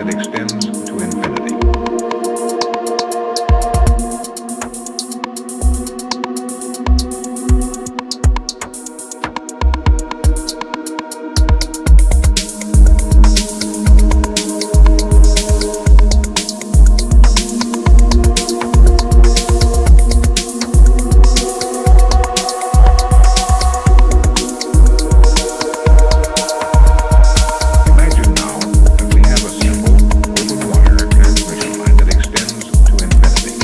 that extends to infinity. Imagine now that we have a simple open wire transmission line that extends to infinity.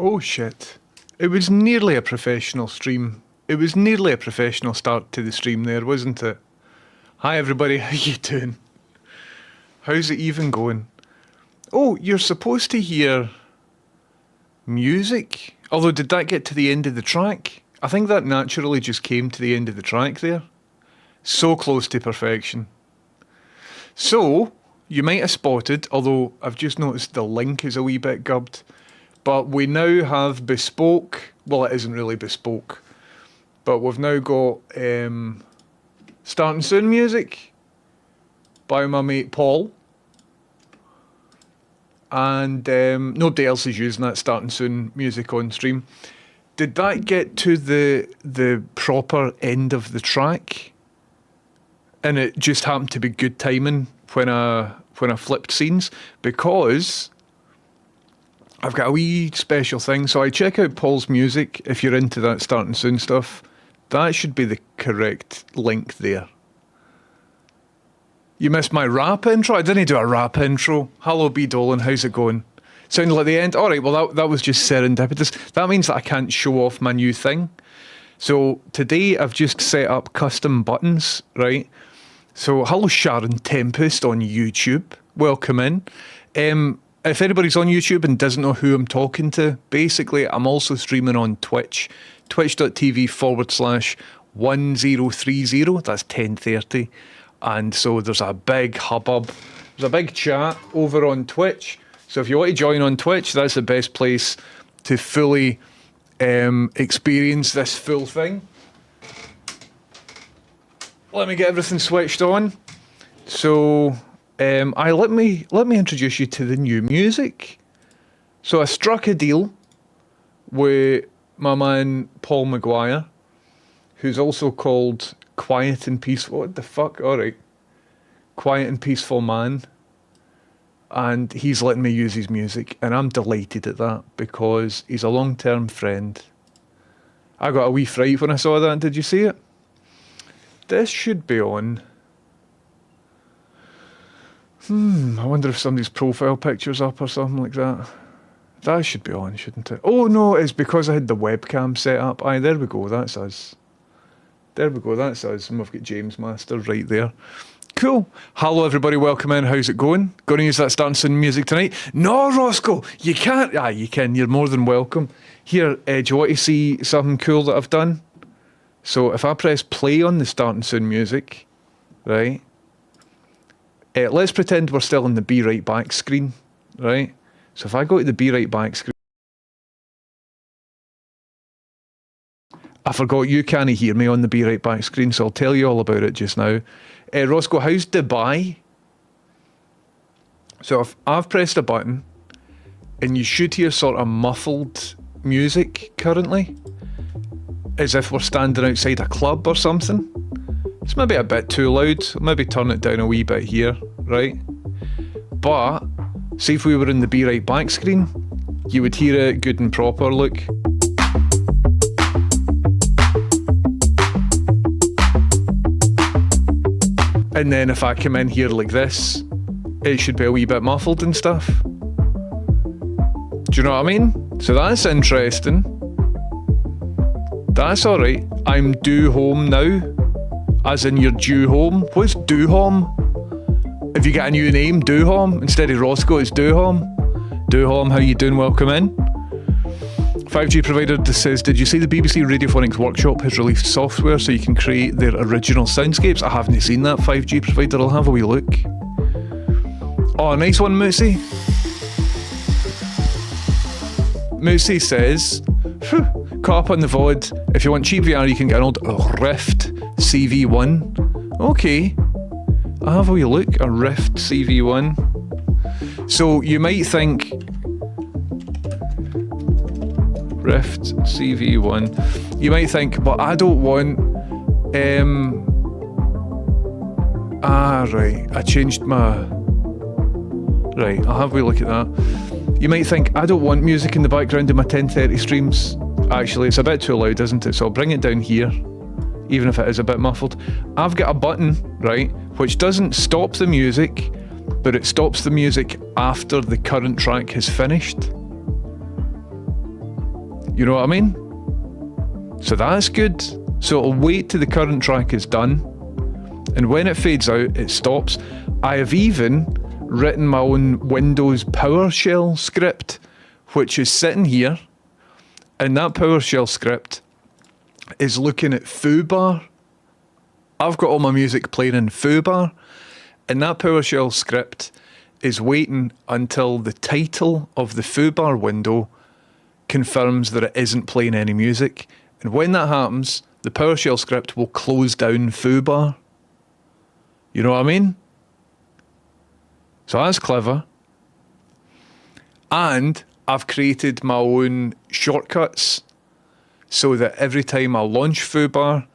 Oh shit. It was nearly a professional stream. It was nearly a professional start to the stream there, wasn't it? Hi everybody, how you doing? How's it even going? Oh, you're supposed to hear music? Although, did that get to the end of the track? I think that naturally just came to the end of the track there. So close to perfection. So, you might have spotted, although I've just noticed the link is a wee bit gubbed, but we now have bespoke Well, it isn't really bespoke, but we've now got Starting Soon music by my mate Paul, and nobody else is using that Starting Soon music on stream. Did that get to the proper end of the track? And it just happened to be good timing when I flipped scenes, because I've got a wee special thing. So I check out Paul's music if you're into that Starting Soon stuff. That should be the correct link there. You missed my rap intro? I didn't do a rap intro. Hello, B. Dolan, how's it going? Sounded like the end? All right, well, that was just serendipitous. That means that I can't show off my new thing. So today I've just set up custom buttons, right? So hello, Sharon Tempest on YouTube. Welcome in. If anybody's on YouTube and doesn't know who I'm talking to, basically I'm also streaming on Twitch, twitch.tv/1030. That's 10:30. And so there's a big hubbub. There's a big chat over on Twitch. So if you want to join on Twitch, that's the best place to fully experience this full thing. Let me get everything switched on. So let me introduce you to the new music. So I struck a deal with my man Paul Maguire, who's also called Quiet and Peaceful. What the fuck? All right. Quiet and Peaceful Man. And he's letting me use his music, and I'm delighted at that because he's a long-term friend. I got a wee fright when I saw that. Did you see it? This should be on. I wonder if somebody's profile picture's up or something like that. That should be on, shouldn't it? Oh no, it's because I had the webcam set up. Aye, there we go, that's us. There we go, that's us. And we've got James Master right there. Cool. Hello everybody, welcome in. How's it going? Going to use that Starting Soon music tonight? No, Roscoe, you can't. Ah, you can. You're more than welcome. Here, do you want to see something cool that I've done? So if I press play on the Starting Soon music, right? Let's pretend we're still in the Be Right Back screen, right? So if I go to the Be Right Back screen, I forgot you can't hear me on the Be Right Back screen, so I'll tell you all about it just now. Roscoe, how's Dubai? So if I've pressed a button, and you should hear sort of muffled music currently, as if we're standing outside a club or something. It's maybe a bit too loud. I'll maybe turn it down a wee bit here, right? But see if we were in the Be Right Back screen, you would hear it good and proper, look. And then if I come in here like this, it should be a wee bit muffled and stuff. Do you know what I mean? So that's interesting. That's alright. I'm due home now. As in you're due home. What's due home? If you get a new name, due home. Instead of Roscoe, it's due home. Due home, how you doing? Welcome in. 5G provider says, did you see the BBC Radiophonics Workshop has released software so you can create their original soundscapes? I haven't seen that, 5G provider. I'll have a wee look. Oh, nice one, Moosey. Moosey says, caught up on the VOD. If you want cheap VR, you can get an old Rift CV1. Okay. I'll have a wee look. A Rift CV1. So you might think Rift CV1. You might think, but I don't want right. I changed my right, I'll have a wee look at that. You might think, I don't want music in the background of my 10:30 streams. Actually, it's a bit too loud, isn't it? So I'll bring it down here, even if it is a bit muffled. I've got a button, right, which doesn't stop the music, but it stops the music after the current track has finished. You know what I mean? So that's good. So it'll wait till the current track is done, and when it fades out, it stops. I have even written my own Windows PowerShell script, which is sitting here, and that PowerShell script is looking at foobar. I've got all my music playing in foobar, and that PowerShell script is waiting until the title of the foobar window confirms that it isn't playing any music. And when that happens, the PowerShell script will close down foobar. You know what I mean? So that's clever. And I've created my own shortcuts so that every time I launch foobar,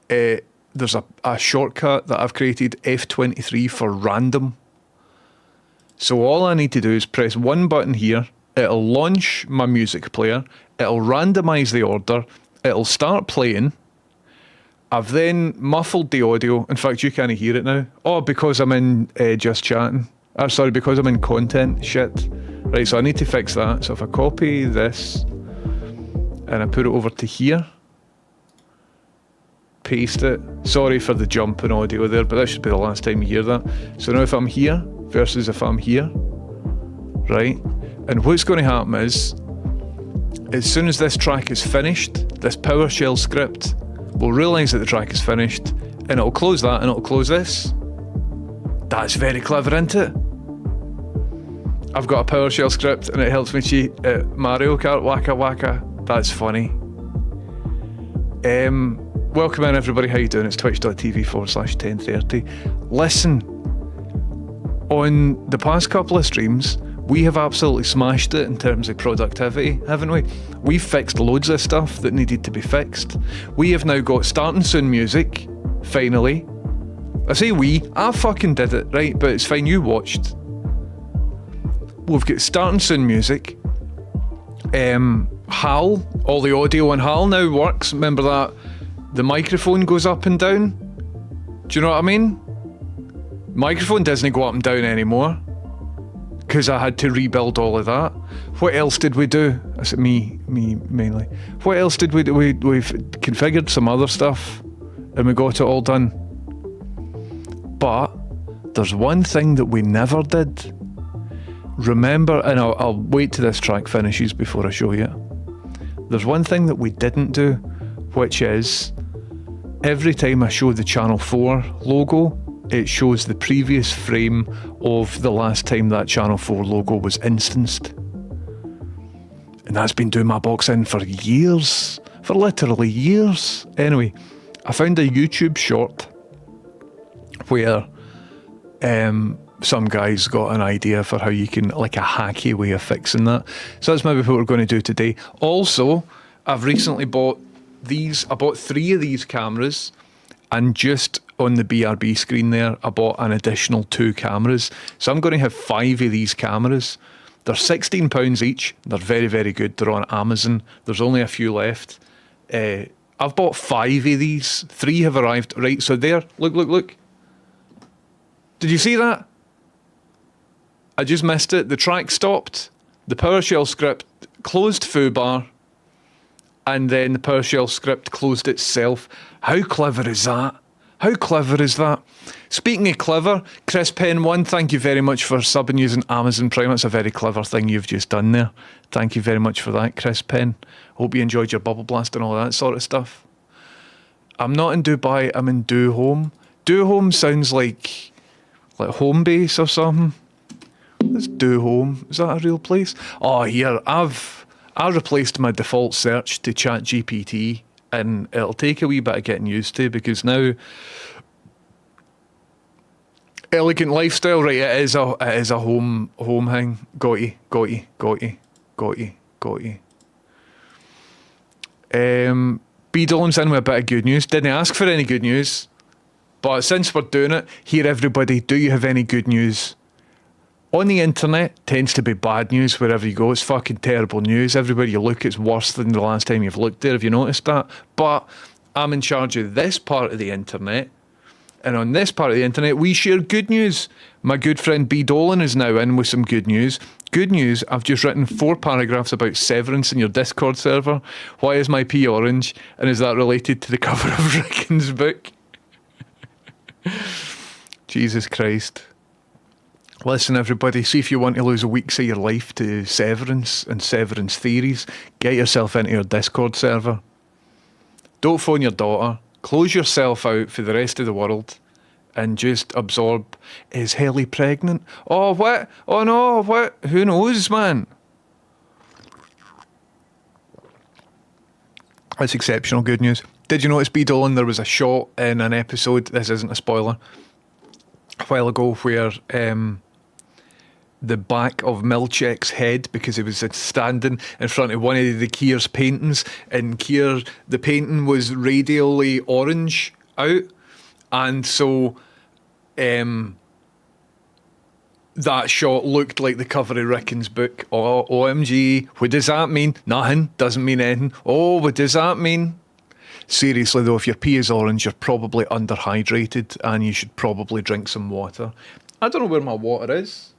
there's a shortcut that I've created, F23 for random. So all I need to do is press one button here. It'll launch my music player. It'll randomise the order. It'll start playing. I've then muffled the audio. In fact, you can't hear it now. Oh, because I'm in just chatting. Sorry, because I'm in content shit. Right, so I need to fix that. So if I copy this and I put it over to here, paste it. Sorry for the jump in audio there, but that should be the last time you hear that. So now if I'm here versus if I'm here, right? And what's going to happen is, as soon as this track is finished, this PowerShell script will realise that the track is finished, and it'll close that and it'll close this. That's very clever, isn't it? I've got a PowerShell script and it helps me cheat at Mario Kart. Waka waka. That's funny. Welcome in everybody, how you doing? It's twitch.tv/1030. Listen, on the past couple of streams, we have absolutely smashed it in terms of productivity, haven't we? We've fixed loads of stuff that needed to be fixed. We have now got starting soon music, finally. I say we, I fucking did it, right? But it's fine, you watched. We've got starting soon music. HAL, all the audio on HAL now works. Remember that? The microphone goes up and down. Do you know what I mean? Microphone doesn't go up and down anymore because I had to rebuild all of that. What else did we do? I said me mainly. What else did we do? We've configured some other stuff and we got it all done. But there's one thing that we never did. Remember, and I'll wait till this track finishes before I show you. There's one thing that we didn't do, which is every time I show the Channel 4 logo, it shows the previous frame of the last time that Channel 4 logo was instanced. And that's been doing my box in for years, for literally years. Anyway, I found a YouTube short where some guy's got an idea for how you can, like a hacky way of fixing that. So that's maybe what we're going to do today. Also, I've recently bought these. I bought 3 of these cameras, and just on the BRB screen there, I bought an additional 2 cameras. So I'm going to have 5 of these cameras. They're £16 each. They're very, very good. They're on Amazon. There's only a few left. I've bought 5 of these. 3 have arrived. Right, so there. Look. Did you see that? I just missed it. The track stopped. The PowerShell script closed foobar. And then the PowerShell script closed itself. How clever is that? How clever is that? Speaking of clever, Chris Penn 1, thank you very much for subbing using Amazon Prime. That's a very clever thing you've just done there. Thank you very much for that, Chris Penn. Hope you enjoyed your bubble blast and all that sort of stuff. I'm not in Dubai, I'm in Do Home. Do Home sounds like home base or something. Let's Do Home. Is that a real place? Oh, here, I replaced my default search to ChatGPT, and it'll take a wee bit of getting used to because now elegant lifestyle, right? It is a home thing. Got you. B Dolan's in with a bit of good news. Didn't ask for any good news, but since we're doing it, here everybody, do you have any good news? On the internet, tends to be bad news wherever you go. It's fucking terrible news. Everywhere you look, it's worse than the last time you've looked there. Have you noticed that? But I'm in charge of this part of the internet. And on this part of the internet, we share good news. My good friend B Dolan is now in with some good news. Good news, I've just written 4 paragraphs about severance in your Discord server. Why is my pee orange? And is that related to the cover of Rickon's book? Jesus Christ. Listen, everybody, see if you want to lose a week of your life to severance and severance theories, get yourself into your Discord server. Don't phone your daughter. Close yourself out for the rest of the world and just absorb. Is Haley pregnant? Oh, what? Oh, no, what? Who knows, man? That's exceptional good news. Did you notice, B. Dolan, there was a shot in an episode, this isn't a spoiler, a while ago where the back of Milchek's head, because he was standing in front of one of the Keir's paintings, and Keir, the painting was radially orange out, and so that shot looked like the cover of Rickon's book. Oh, OMG, what does that mean? Nothing, doesn't mean anything. Oh, what does that mean? Seriously though, if your pee is orange, you're probably underhydrated and you should probably drink some water. I don't know where my water is.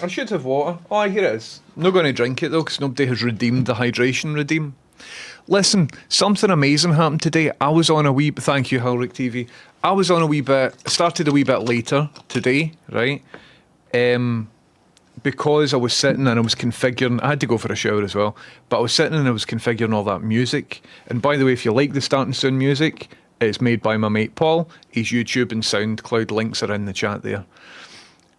I should have water. Oh, here it is. I'm not going to drink it though, because nobody has redeemed the hydration redeem. Listen, something amazing happened today. I was on a wee... Thank you, Halric TV. I was on a wee bit... Started a wee bit later today, right? Because I was sitting and I was configuring... I had to go for a shower as well. But I was sitting and I was configuring all that music. And by the way, if you like the Starting Soon music, it's made by my mate Paul. His YouTube and SoundCloud links are in the chat there.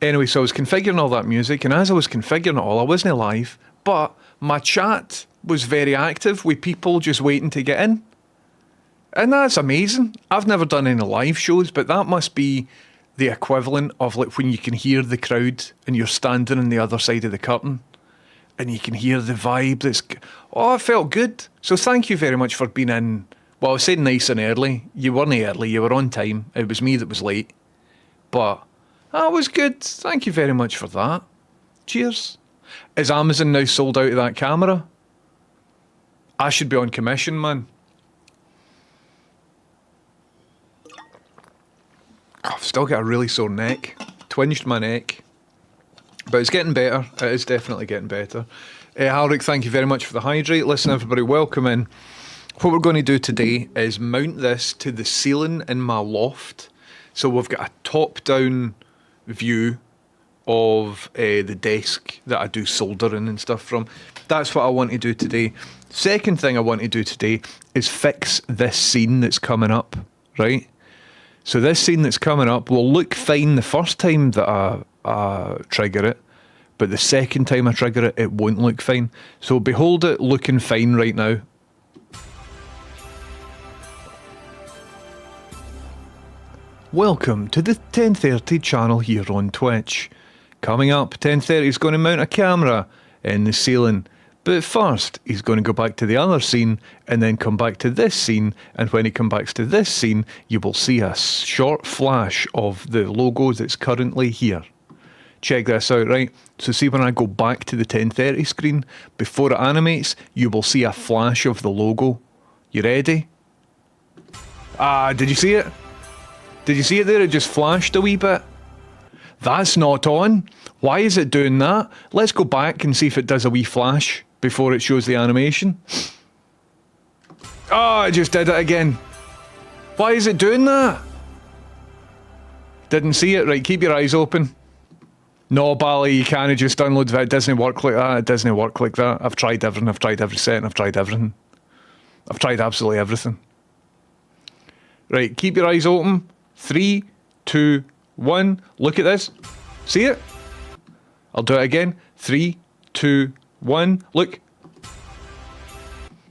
Anyway, so I was configuring all that music. And as I was configuring it all, I wasn't live. But my chat was very active with people just waiting to get in. And that's amazing. I've never done any live shows, but that must be the equivalent of like when you can hear the crowd and you're standing on the other side of the curtain and you can hear the vibe. Oh, it felt good. So thank you very much for being in. Well, I was saying nice and early. You weren't early, you were on time. It was me that was late. But that was good. Thank you very much for that. Cheers. Is Amazon now sold out of that camera? I should be on commission, man. I've still got a really sore neck. Twinged my neck. But it's getting better. It is definitely getting better. Halric, thank you very much for the hydrate. Listen, everybody, welcome in. What we're going to do today is mount this to the ceiling in my loft. So we've got a top-down view of the desk that I do soldering and stuff from. That's what I want to do today. Second thing I want to do today is fix this scene that's coming up, right? So this scene that's coming up will look fine the first time that I trigger it, but the second time I trigger it, it won't look fine. So behold it looking fine right now. Welcome to the 10:30 channel here on Twitch. Coming up, 10:30 is going to mount a camera in the ceiling. But first, he's going to go back to the other scene and then come back to this scene. And when he comes back to this scene, you will see a short flash of the logo that's currently here. Check this out, right? So see when I go back to the 10:30 screen, before it animates, you will see a flash of the logo. You ready? Did you see it? Did you see it there? It just flashed a wee bit. That's not on. Why is it doing that? Let's go back and see if it does a wee flash before it shows the animation. Oh, it just did it again. Why is it doing that? Didn't see it. Right, keep your eyes open. No, Bally, you can't just download it. It doesn't work like that. It doesn't work like that. I've tried everything. I've tried every setting. I've tried everything. I've tried absolutely everything. Right, keep your eyes open. 3, 2, 1. Look at this. See it? I'll do it again. 3, 2, 1. Look.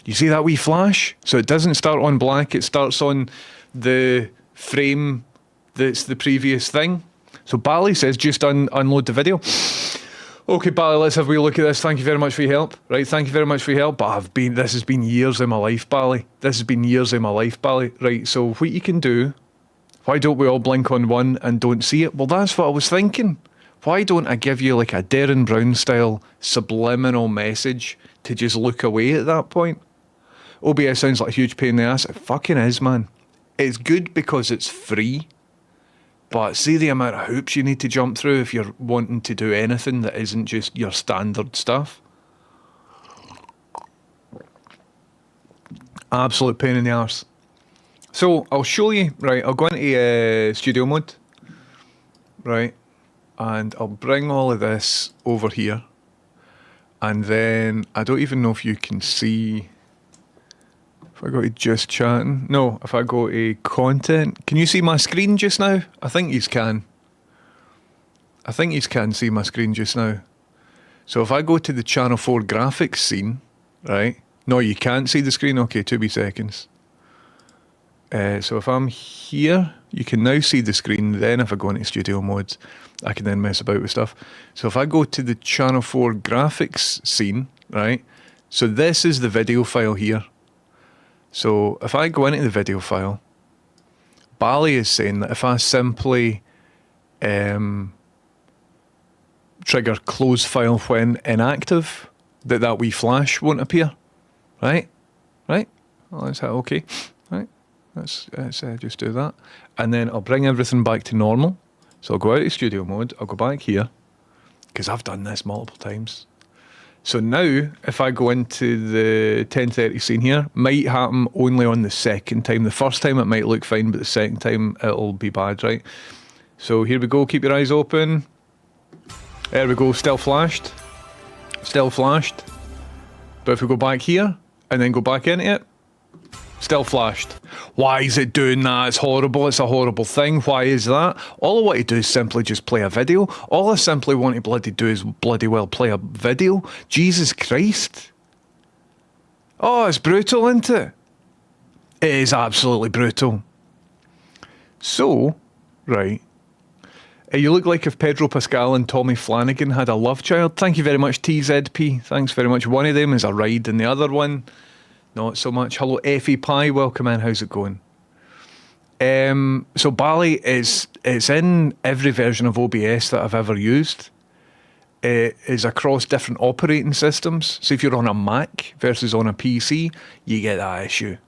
You see that wee flash? So it doesn't start on black. It starts on the frame that's the previous thing. So Bally says just unload the video. Okay, Bally, let's have a wee look at this. Thank you very much for your help. Right, thank you very much for your help. But this has been years of my life, Bally. This has been years of my life, Bally. Right, so what you can do, why don't we all blink on one and don't see it? Well, that's what I was thinking. Why don't I give you like a Darren Brown style subliminal message to just look away at that point? OBS sounds like a huge pain in the ass. It fucking is, man. It's good because it's free. But see the amount of hoops you need to jump through if you're wanting to do anything that isn't just your standard stuff. Absolute pain in the arse. So I'll show you, right, I'll go into studio mode, right, and I'll bring all of this over here. And then, I don't even know if you can see, if I go to just chatting, no, if I go to content, can you see my screen just now? I think you can. I think you can see my screen just now. So if I go to the channel 4 graphics scene, right, No, you can't see the screen? Okay, 2 seconds. So if I'm here, you can now see the screen. Then if I go into studio mode, I can then mess about with stuff. So if I go to the Channel 4 graphics scene, right? So this is the video file here. So if I go into the video file, Bally is saying that if I simply trigger close file when inactive, that wee flash won't appear. Right? Right? Well, let's hit OK. Right? Let's just do that. And then I'll bring everything back to normal. So I'll go out of studio mode. I'll go back here because I've done this multiple times. So now, if I go into the 10:30 scene here, might happen only on the second time. The first time it might look fine, but the second time it'll be bad, right? So here we go. Keep your eyes open. There we go. Still flashed. Still flashed. But if we go back here and then go back into it, still flashed. Why is it doing that? It's horrible. It's a horrible thing. Why is that? All I want to do is simply just play a video. All I simply want to bloody do is bloody well play a video. Jesus Christ. Oh, it's brutal, isn't it? It is absolutely brutal. So, right. You look like if Pedro Pascal and Tommy Flanagan had a love child. Thank you very much, TZP. Thanks very much. One of them is a ride and the other one, not so much. Hello, Effie Pie. Welcome in. How's it going? So Bally is in every version of OBS that I've ever used. It is across different operating systems. So if you're on a Mac versus on a PC, you get that issue.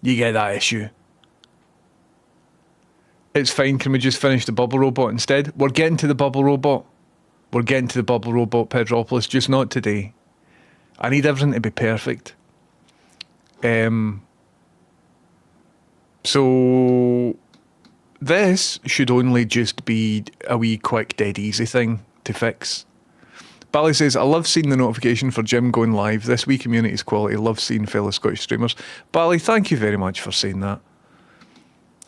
You get that issue. It's fine. Can we just finish the bubble robot instead? We're getting to the bubble robot. We're getting to the bubble robot, Pedropolis. Just not today. I need everything to be perfect. So this should only just be a wee quick dead easy thing to fix. Bally says, I love seeing the notification for Jim going live. This wee community is quality. Love seeing fellow Scottish streamers. Bally, thank you very much for saying that.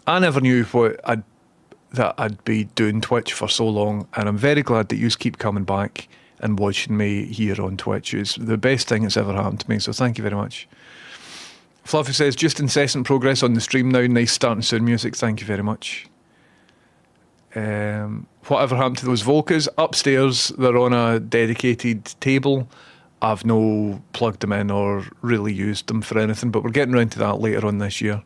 I never knew that I'd be doing Twitch for so long, and I'm very glad that you keep coming back and watching me here on Twitch. It's the best thing that's ever happened to me, so thank you very much. Fluffy says, just incessant progress on the stream now. Nice starting soon music. Thank you very much. Whatever happened to those Volcas? Upstairs, they're on a dedicated table. I've no plugged them in or really used them for anything, but we're getting around to that later on this year.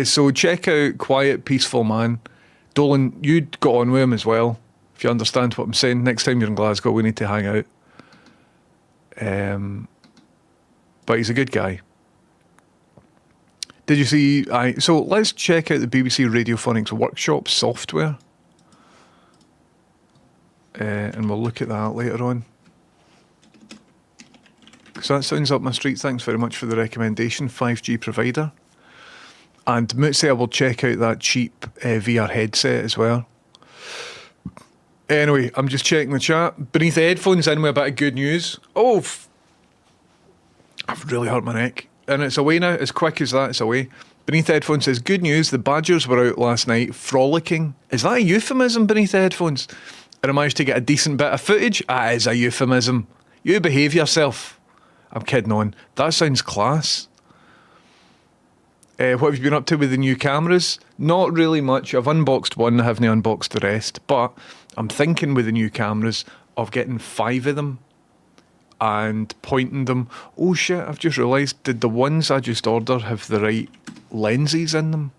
So check out Quiet Peaceful Man. Dolan, you got on with him as well, if you understand what I'm saying. Next time you're in Glasgow, we need to hang out. But he's a good guy. Did you see? So let's check out the BBC Radiophonics Workshop software. And we'll look at that later on. So that sounds up my street. Thanks very much for the recommendation, 5G provider. And Mootsie, I will check out that cheap VR headset as well. Anyway, I'm just checking the chat. Beneath the headphones in with a bit of good news. Oh, I've really hurt my neck. And it's away now. As quick as that, it's away. Beneath the headphones says, good news, the Badgers were out last night frolicking. Is that a euphemism, beneath the headphones? And I managed to get a decent bit of footage. That is a euphemism. You behave yourself. I'm kidding on. That sounds class. What have you been up to with the new cameras? Not really much. I've unboxed one, I haven't unboxed the rest. But I'm thinking with the new cameras of getting 5 of them and pointing them. Oh shit, I've just realised, did the ones I just ordered have the right lenses in them?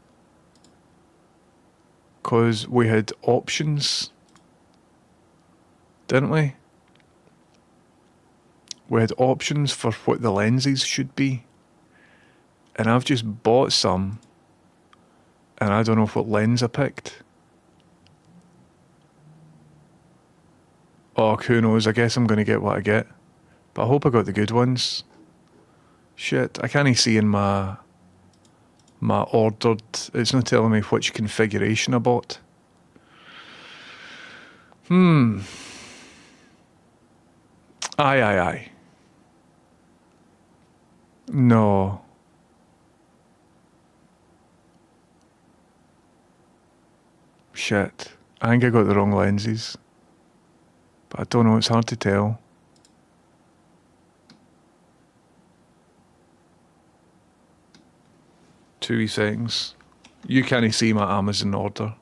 Because we had options, didn't we? We had options for what the lenses should be. And I've just bought some. And I don't know what lens I picked. Oh, who knows? I guess I'm going to get what I get. But I hope I got the good ones. Shit, I can't see in my ordered. It's not telling me which configuration I bought. Aye. No. Shit. I think I got the wrong lenses. But I don't know, it's hard to tell. Two wee seconds. You can't see my Amazon order.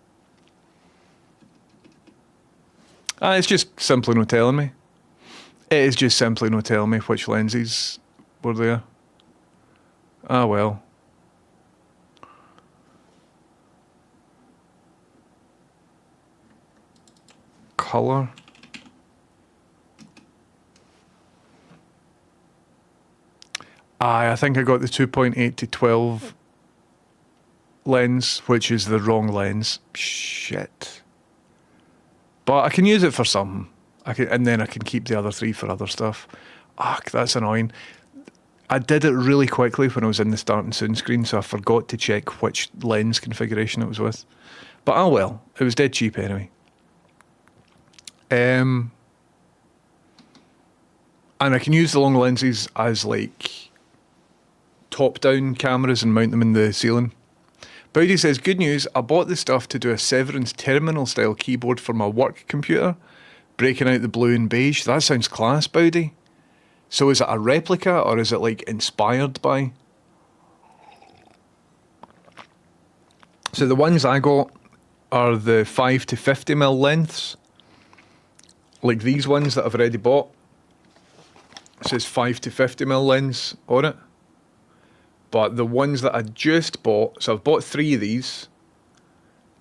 It's just simply not telling me. It is just simply not telling me which lenses were there. Ah, well. Colour. I think I got the 2.8 to 12 lens, which is the wrong lens. Shit. But I can use it for something. And then I can keep the other 3 for other stuff. That's annoying. I did it really quickly when I was in the starting soon screen, so I forgot to check which lens configuration it was with. But oh well, it was dead cheap anyway. And I can use the long lenses as like top-down cameras and mount them in the ceiling. Bowdy says, good news, I bought the stuff to do a Severance Terminal style keyboard for my work computer, breaking out the blue and beige. That sounds class, Bowdy. So is it a replica or is it like inspired by? So the ones I got are the 5 to 50mm lengths. Like these ones that I've already bought. It says 5 to 50mm lens on it. But the ones that I just bought, so I've bought 3 of these,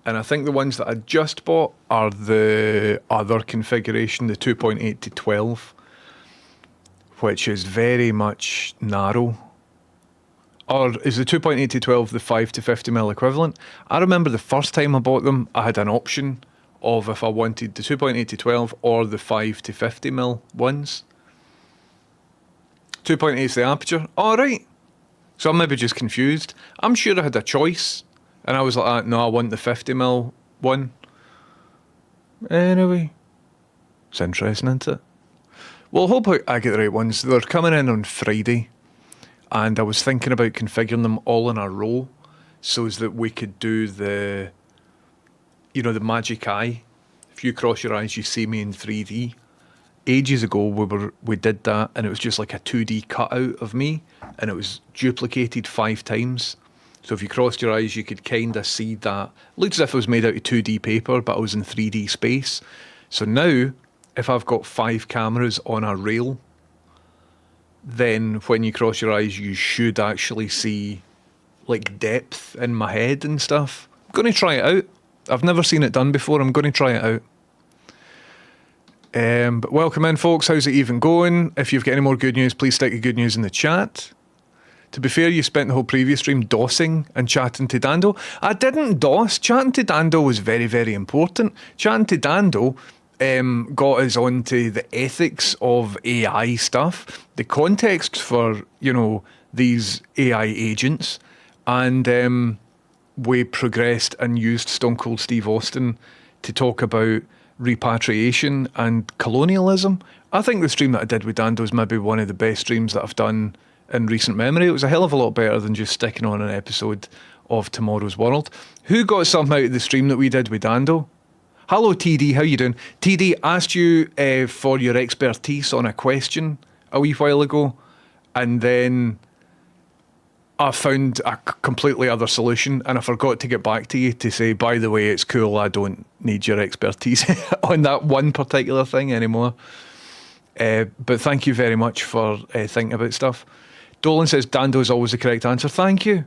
and I think the ones that I just bought are the other configuration, the 2.8 to 12, which is very much narrow. Or is the 2.8 to 12 the 5 to 50mm equivalent? I remember the first time I bought them, I had an option of if I wanted the 2.8 to 12 or the 5 to 50mm ones. 2.8 is the aperture. All right. So I'm maybe just confused. I'm sure I had a choice. And I was like, no, I want the 50mm one. Anyway. It's interesting, isn't it? Well, I hope I get the right ones. They're coming in on Friday. And I was thinking about configuring them all in a row so as that we could do the, the magic eye. If you cross your eyes, you see me in 3D. Ages ago, we did that, and it was just like a 2D cutout of me, and it was duplicated 5 times. So if you crossed your eyes, you could kind of see that. It looked as if it was made out of 2D paper, but I was in 3D space. So now, if I've got 5 cameras on a rail, then when you cross your eyes, you should actually see like depth in my head and stuff. I'm going to try it out. I've never seen it done before. I'm going to try it out. But welcome in, folks. How's it even going? If you've got any more good news, please stick your good news in the chat. To be fair, you spent the whole previous stream dossing and chatting to Dando. I didn't doss. Chatting to Dando was very, very important. Chatting to Dando got us onto the ethics of AI stuff, the context for, these AI agents, and we progressed and used Stone Cold Steve Austin to talk about repatriation and colonialism. I think the stream that I did with Dando is maybe one of the best streams that I've done in recent memory. It was a hell of a lot better than just sticking on an episode of Tomorrow's World. Who got something out of the stream that we did with Dando? Hello TD, how you doing? TD asked you for your expertise on a question a wee while ago, and then I found a completely other solution, and I forgot to get back to you to say, by the way, it's cool, I don't need your expertise on that one particular thing anymore. But thank you very much for thinking about stuff. Dolan says Dando is always the correct answer. Thank you.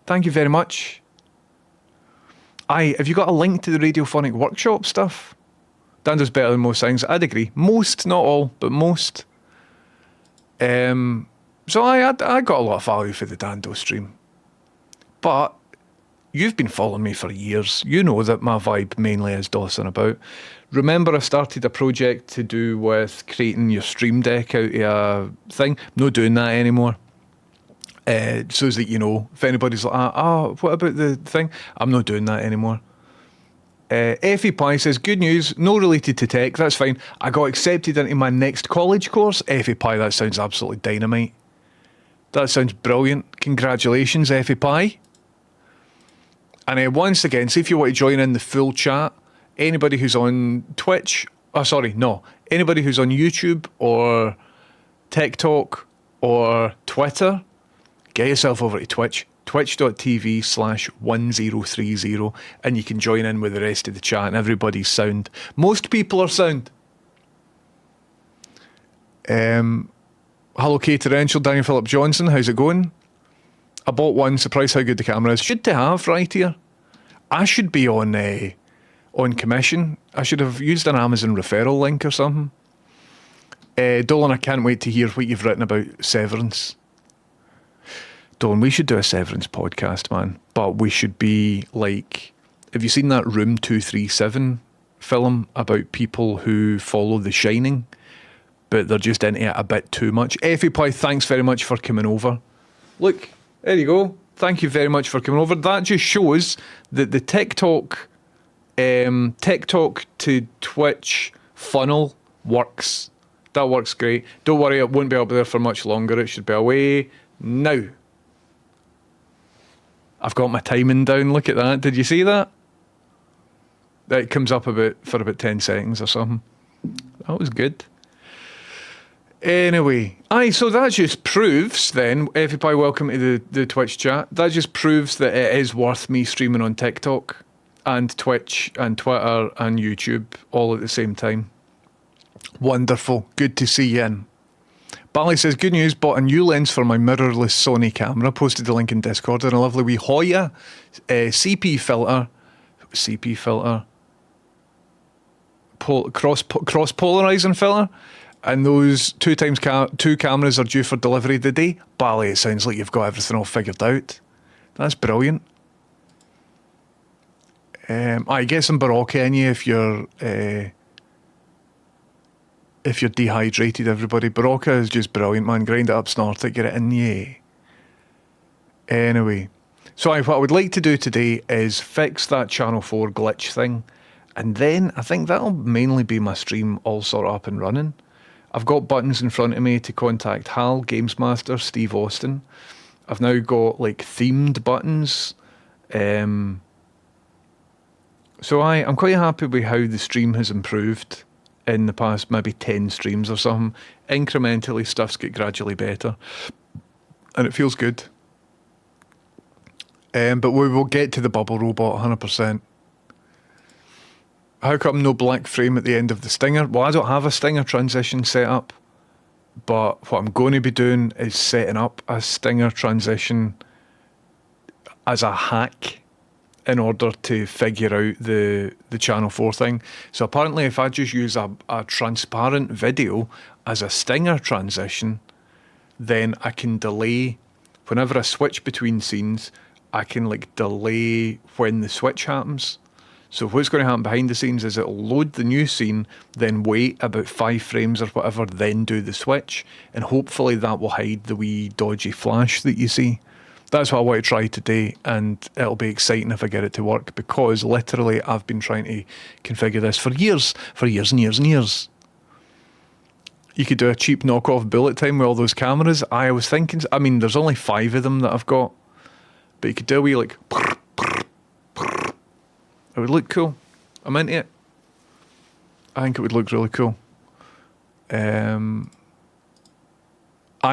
Thank you very much. Have you got a link to the radiophonic workshop stuff? Dando's better than most things. I'd agree. Most, not all, but most. So I got a lot of value for the Dando stream. But you've been following me for years. You know that my vibe mainly is dossing about. Remember, I started a project to do with creating your stream deck out of a thing. I'm not doing that anymore. So that, if anybody's like, what about the thing? I'm not doing that anymore. Effie Pie says, good news, no related to tech, that's fine. I got accepted into my next college course. Effie Pie, that sounds absolutely dynamite. That sounds brilliant. Congratulations, Effie Pie. And once again, see if you want to join in the full chat, anybody who's on Twitch, Oh, sorry, no. Anybody who's on YouTube or TikTok or Twitter, get yourself over to Twitch, twitch.tv/1030, and you can join in with the rest of the chat, and everybody's sound. Most people are sound. Hello, Kate Torrential, Daniel Philip Johnson, how's it going? I bought one, surprised how good the camera is. Should to have right here. I should be on commission. I should have used an Amazon referral link or something. Dolan, I can't wait to hear what you've written about Severance. Dolan, we should do a Severance podcast, man. But we should be like, have you seen that Room 237 film about people who follow The Shining, but they're just into it a bit too much? Effie Pie, thanks very much for coming over. Look, there you go. Thank you very much for coming over. That just shows that the TikTok to Twitch funnel works. That works great. Don't worry, it won't be up there for much longer. It should be away now. I've got my timing down. Look at that. Did you see that? It comes up for about 10 seconds or something. That was good. Anyway, so that just proves then, everybody, welcome to the Twitch chat. That just proves that it is worth me streaming on TikTok and Twitch and Twitter and YouTube all at the same time. Wonderful. Good to see you in. Bally says, good news, bought a new lens for my mirrorless Sony camera. Posted the link in Discord, and a lovely wee Hoya CP filter. Cross polarizing filter. And those two cameras are due for delivery today. Bally, it sounds like you've got everything all figured out. That's brilliant. I get some Barocca in you if you're dehydrated, everybody. Barocca is just brilliant, man. Grind it up, snort it, get it in you. Anyway, so what I would like to do today is fix that Channel 4 glitch thing, and then I think that'll mainly be my stream all sort of up and running. I've got buttons in front of me to contact Hal, Games Master, Steve Austin. I've now got like themed buttons. So I'm quite happy with how the stream has improved in the past maybe 10 streams or something. Incrementally, stuff's get gradually better. And it feels good. But we will get to the bubble robot 100%. How come no black frame at the end of the Stinger? Well, I don't have a Stinger transition set up, but what I'm going to be doing is setting up a Stinger transition as a hack in order to figure out the Channel 4 thing. So apparently if I just use a transparent video as a Stinger transition, then I can delay, whenever I switch between scenes, I can like delay when the switch happens. So what's going to happen behind the scenes is it'll load the new scene, then wait about 5 frames or whatever, then do the switch, and hopefully that will hide the wee dodgy flash that you see. That's what I want to try today, and it'll be exciting if I get it to work, because literally I've been trying to configure this for years and years and years. You could do a cheap knockoff bullet time with all those cameras. I was thinking, I mean, there's only 5 of them that I've got, but you could do a wee like, it would look cool. I'm into it. I think it would look really cool.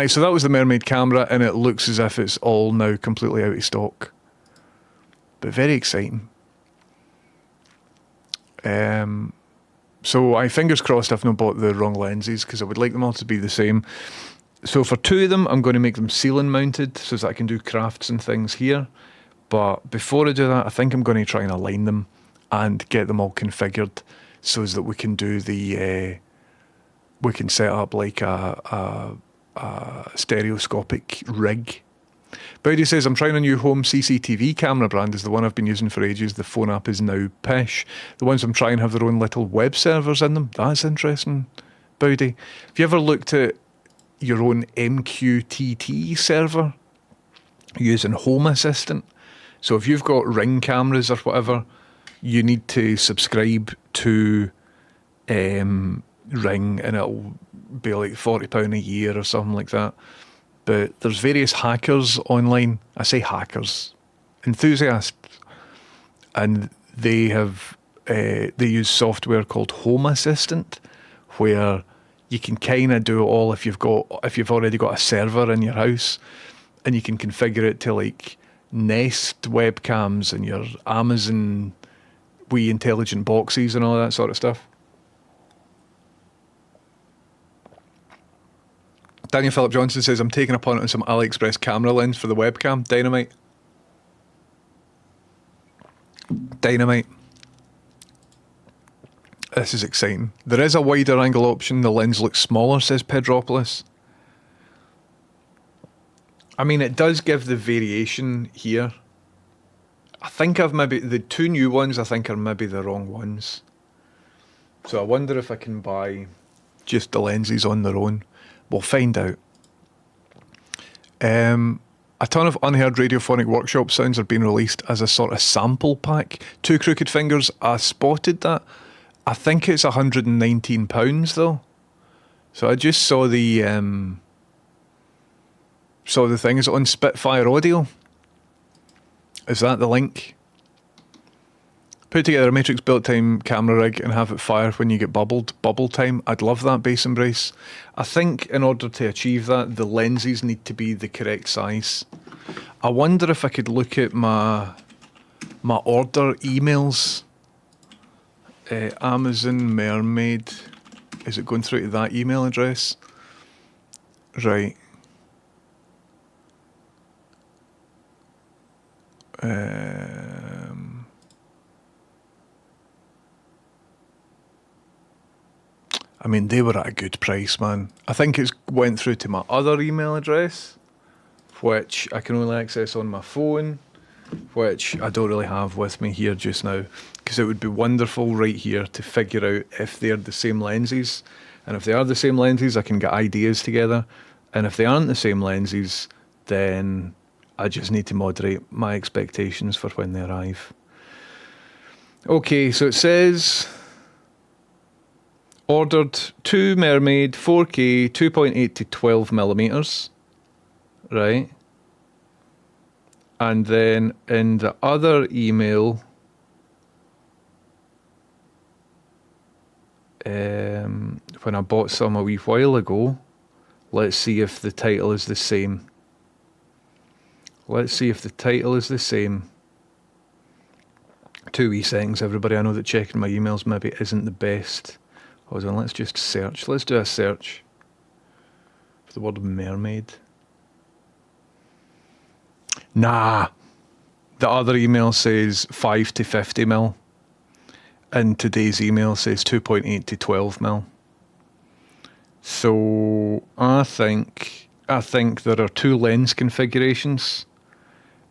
So that was the Mermaid camera, and it looks as if it's all now completely out of stock. But very exciting. So fingers crossed I've not bought the wrong lenses, because I would like them all to be the same. So for 2 of them, I'm going to make them ceiling mounted so that I can do crafts and things here. But before I do that, I think I'm going to try and align them and get them all configured so that we can do we can set up like a stereoscopic rig. Bowdy says, I'm trying a new home CCTV camera brand, is the one I've been using for ages. The phone app is now pish. The ones I'm trying have their own little web servers in them. That's interesting, Bowdy. Have you ever looked at your own MQTT server using Home Assistant? So if you've got Ring cameras or whatever, you need to subscribe to Ring, and it'll be like £40 a year or something like that. But there's various hackers online. I say hackers, enthusiasts, and they have they use software called Home Assistant, where you can kind of do it all if you've already got a server in your house, and you can configure it to like Nest webcams and your Amazon Wii intelligent boxes and all that sort of stuff. Daniel Philip Johnson says, I'm taking a punt on some AliExpress camera lens for the webcam. Dynamite. Dynamite. This is exciting. There is a wider angle option. The lens looks smaller, says Pedropolis. I mean, it does give the variation here. I think the two new ones I think are maybe the wrong ones. So I wonder if I can buy just the lenses on their own. We'll find out. A ton of unheard radiophonic workshop sounds are being released as a sort of sample pack. Two Crooked Fingers, I spotted that. I think it's £119 though. So I just saw the thing. Is it on Spitfire Audio? Is that the link? Put together a Matrix built time camera rig and have it fire when you get bubble time. I'd love that, Bass Embrace. I think in order to achieve that, the lenses need to be the correct size. I wonder if I could look at my order emails. Amazon Mermaid. Is it going through to that email address? Right. I mean, they were at a good price, man. I think it's went through to my other email address, which I can only access on my phone, which I don't really have with me here just now, because it would be wonderful right here to figure out if they're the same lenses. And if they are the same lenses, I can get ideas together. And if they aren't the same lenses, then I just need to moderate my expectations for when they arrive. Okay, so it says ordered 2 Mermaid 4K 2.8 to 12 millimeters, right? And then in the other email, when I bought some a wee while ago, let's see if the title is the same. Let's see if the title is the same. 2 wee seconds, everybody. I know that checking my emails maybe isn't the best. Hold on, let's just search. Let's do a search for the word mermaid. Nah. The other email says 5 to 50 mil. And today's email says 2.8 to 12 mil. So I think there are 2 lens configurations.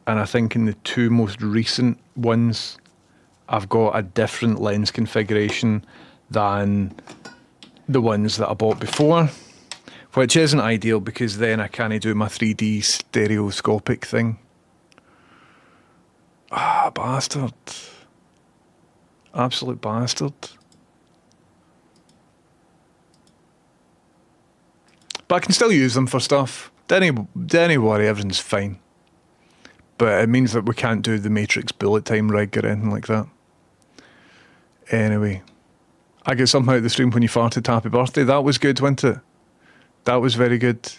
And I think in the 2 most recent ones, I've got a different lens configuration than the ones that I bought before, which isn't ideal because then I can't do my 3D stereoscopic thing. Ah, bastard. Absolute bastard. But I can still use them for stuff. Don't worry, everything's fine. But it means that we can't do the Matrix bullet time rig or anything like that. Anyway, I get something out of the stream when you farted happy birthday. That was good, wasn't it? That was very good.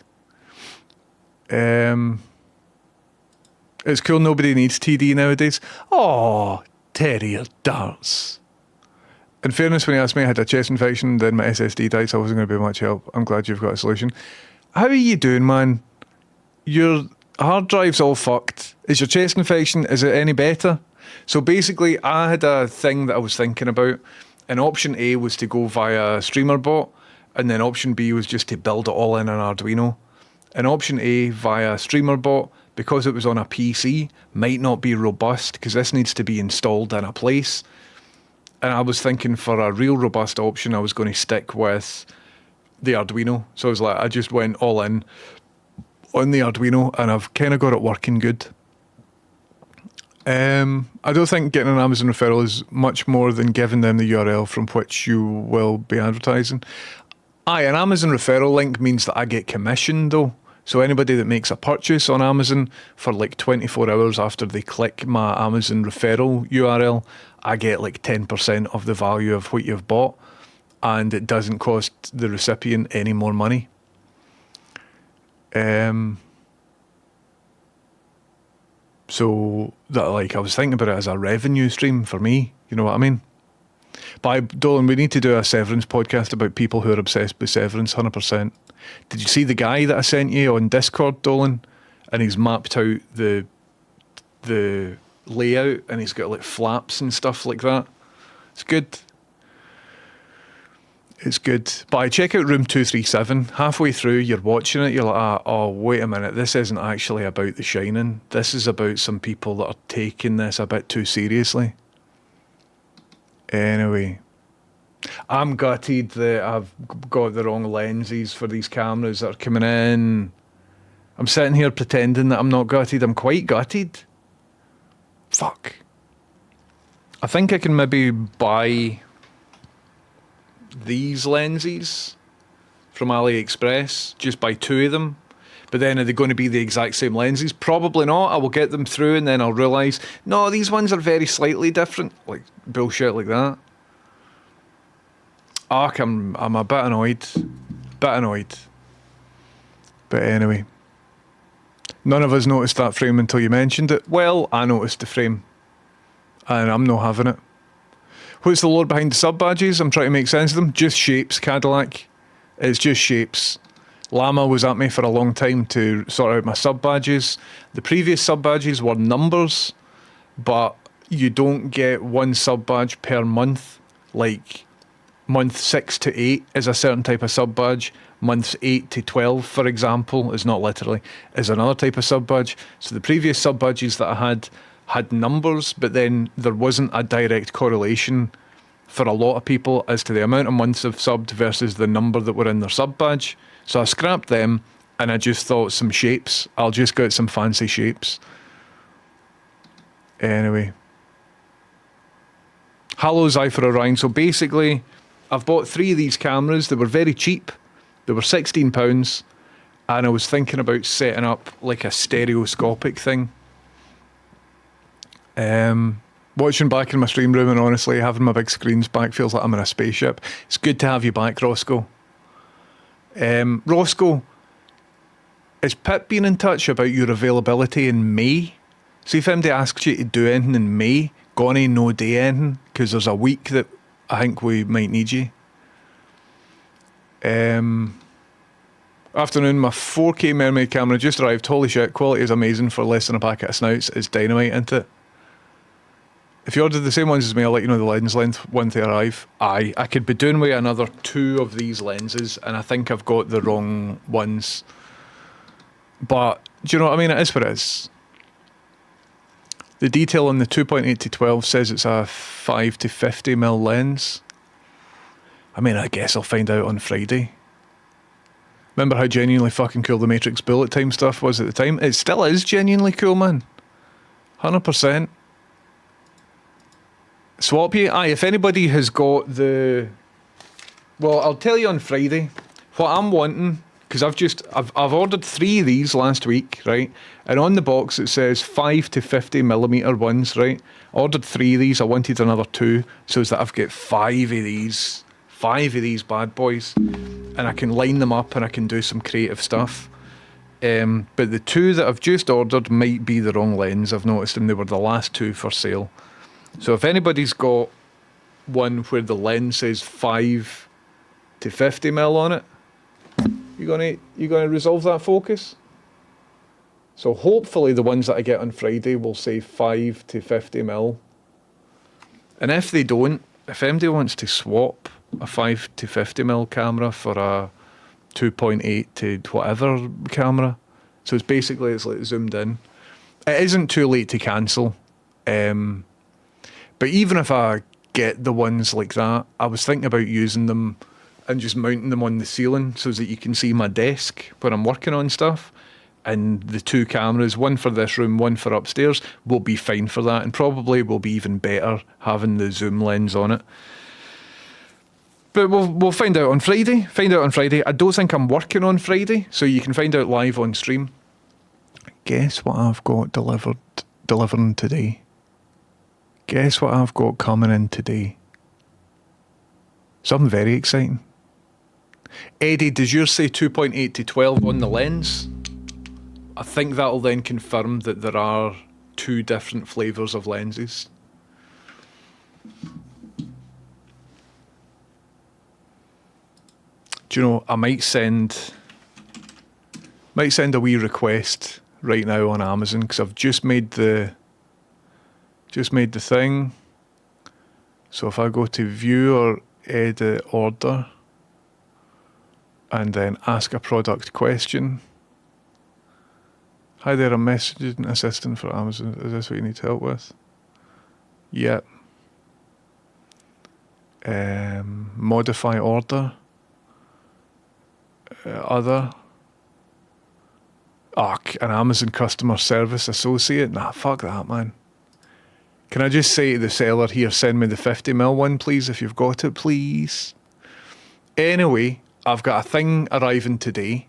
It's cool nobody needs TD nowadays. Oh, Terrier darts. In fairness, when you asked me, I had a chest infection, then my SSD died, so I wasn't going to be much help. I'm glad you've got a solution. How are you doing, man? Your hard drive's all fucked. Is your chest infection, is it any better? So basically, I had a thing that I was thinking about, and option A was to go via StreamerBot, and then option B was just to build it all in an Arduino. And option A via StreamerBot, because it was on a PC, might not be robust, because this needs to be installed in a place. And I was thinking for a real robust option, I was going to stick with the Arduino. So I was like, I just went all in on the Arduino, and I've kind of got it working good. I don't think getting an Amazon referral is much more than giving them the URL from which you will be advertising. Aye, an Amazon referral link means that I get commission though. So anybody that makes a purchase on Amazon for like 24 hours after they click my Amazon referral URL, I get like 10% of the value of what you've bought, and it doesn't cost the recipient any more money. So that, like, I was thinking about it as a revenue stream for me. You know what I mean? But Dolan, we need to do a Severance podcast about people who are obsessed with Severance, 100%. Did you see the guy that I sent you on Discord, Dolan? And he's mapped out the layout, and he's got like flaps and stuff like that. It's good. It's good. But I check out room 237. Halfway through, you're watching it, you're like, oh, wait a minute. This isn't actually about The Shining. This is about some people that are taking this a bit too seriously. Anyway, I'm gutted that I've got the wrong lenses for these cameras that are coming in. I'm sitting here pretending that I'm not gutted. I'm quite gutted. Fuck. I think I can maybe buy these lenses from AliExpress, just buy 2 of them. But then are they going to be the exact same lenses? Probably not. I will get them through and then I'll realise, no, these ones are very slightly different. Like bullshit like that. Ark, I'm a bit annoyed. But anyway. None of us noticed that frame until you mentioned it. Well, I noticed the frame. And I'm not having it. What's the lore behind the sub badges? I'm trying to make sense of them. Just shapes, Cadillac. It's just shapes. Llama was at me for a long time to sort out my sub badges. The previous sub badges were numbers, but you don't get one sub badge per month. Like month 6 to 8 is a certain type of sub badge. Months 8 to 12, for example, is not literally, is another type of sub badge. So the previous sub badges that I had numbers, but then there wasn't a direct correlation for a lot of people as to the amount of months of subbed versus the number that were in their sub badge. So I scrapped them and I just thought some shapes. I'll just get some fancy shapes. Anyway. Halo's Eye for Orion. So basically, I've bought 3 of these cameras. They were very cheap. They were £16. And I was thinking about setting up like a stereoscopic thing. Watching back in my stream room, and honestly, having my big screens back feels like I'm in a spaceship. It's good to have you back, Roscoe. Roscoe, is Pip been in touch about your availability in May? See if anybody asks you to do anything in May, gonna no day anything, because there's a week that I think we might need you. Afternoon, my 4K Mermaid camera just arrived. Holy shit, quality is amazing for less than a packet of snouts. It's dynamite, isn't it? If you ordered the same ones as me, I'll let you know the lens length when they arrive. I could be doing with another 2 of these lenses, and I think I've got the wrong ones. But, do you know what I mean? It is what it is. The detail on the 2.8 to 12 says it's a 5 to 50mm lens. I mean, I guess I'll find out on Friday. Remember how genuinely fucking cool the Matrix bullet time stuff was at the time? It still is genuinely cool, man. 100%. Swap you? Aye, if anybody has got the... Well, I'll tell you on Friday. What I'm wanting, because I've ordered 3 of these last week, right? And on the box it says 5 to 50mm ones, right? I ordered 3 of these, I wanted another 2, so that I've got 5 of these. 5 of these bad boys. And I can line them up and I can do some creative stuff. But the 2 that I've just ordered might be the wrong lens, I've noticed, and they were the last 2 for sale. So if anybody's got one where the lens says 5 to 50mm on it, you gonna resolve that focus? So hopefully the ones that I get on Friday will say 5 to 50mm. And if they don't, if MD wants to swap a 5 to 50mm camera for a 2.8 to whatever camera, so it's like zoomed in. It isn't too late to cancel. But even if I get the ones like that, I was thinking about using them and just mounting them on the ceiling so that you can see my desk when I'm working on stuff. And the 2 cameras, one for this room, one for upstairs, will be fine for that, and probably will be even better having the zoom lens on it. But we'll find out on Friday. Find out on Friday. I don't think I'm working on Friday, so you can find out live on stream. Guess what I've got delivering today? Guess what I've got coming in today? Something very exciting. Eddie, does yours say 2.8 to 12 on the lens? I think that'll then confirm that there are two different flavours of lenses. Do you know, I might send a wee request right now on Amazon, because I've just made the thing. So if I go to view or edit order and then ask a product question. Hi there, I'm messaging assistant for Amazon. Is this what you need help with? Yep. Modify order. Other. An Amazon customer service associate? Nah, fuck that, man. Can I just say to the seller here, send me the 50mm one, please, if you've got it, please? Anyway, I've got a thing arriving today.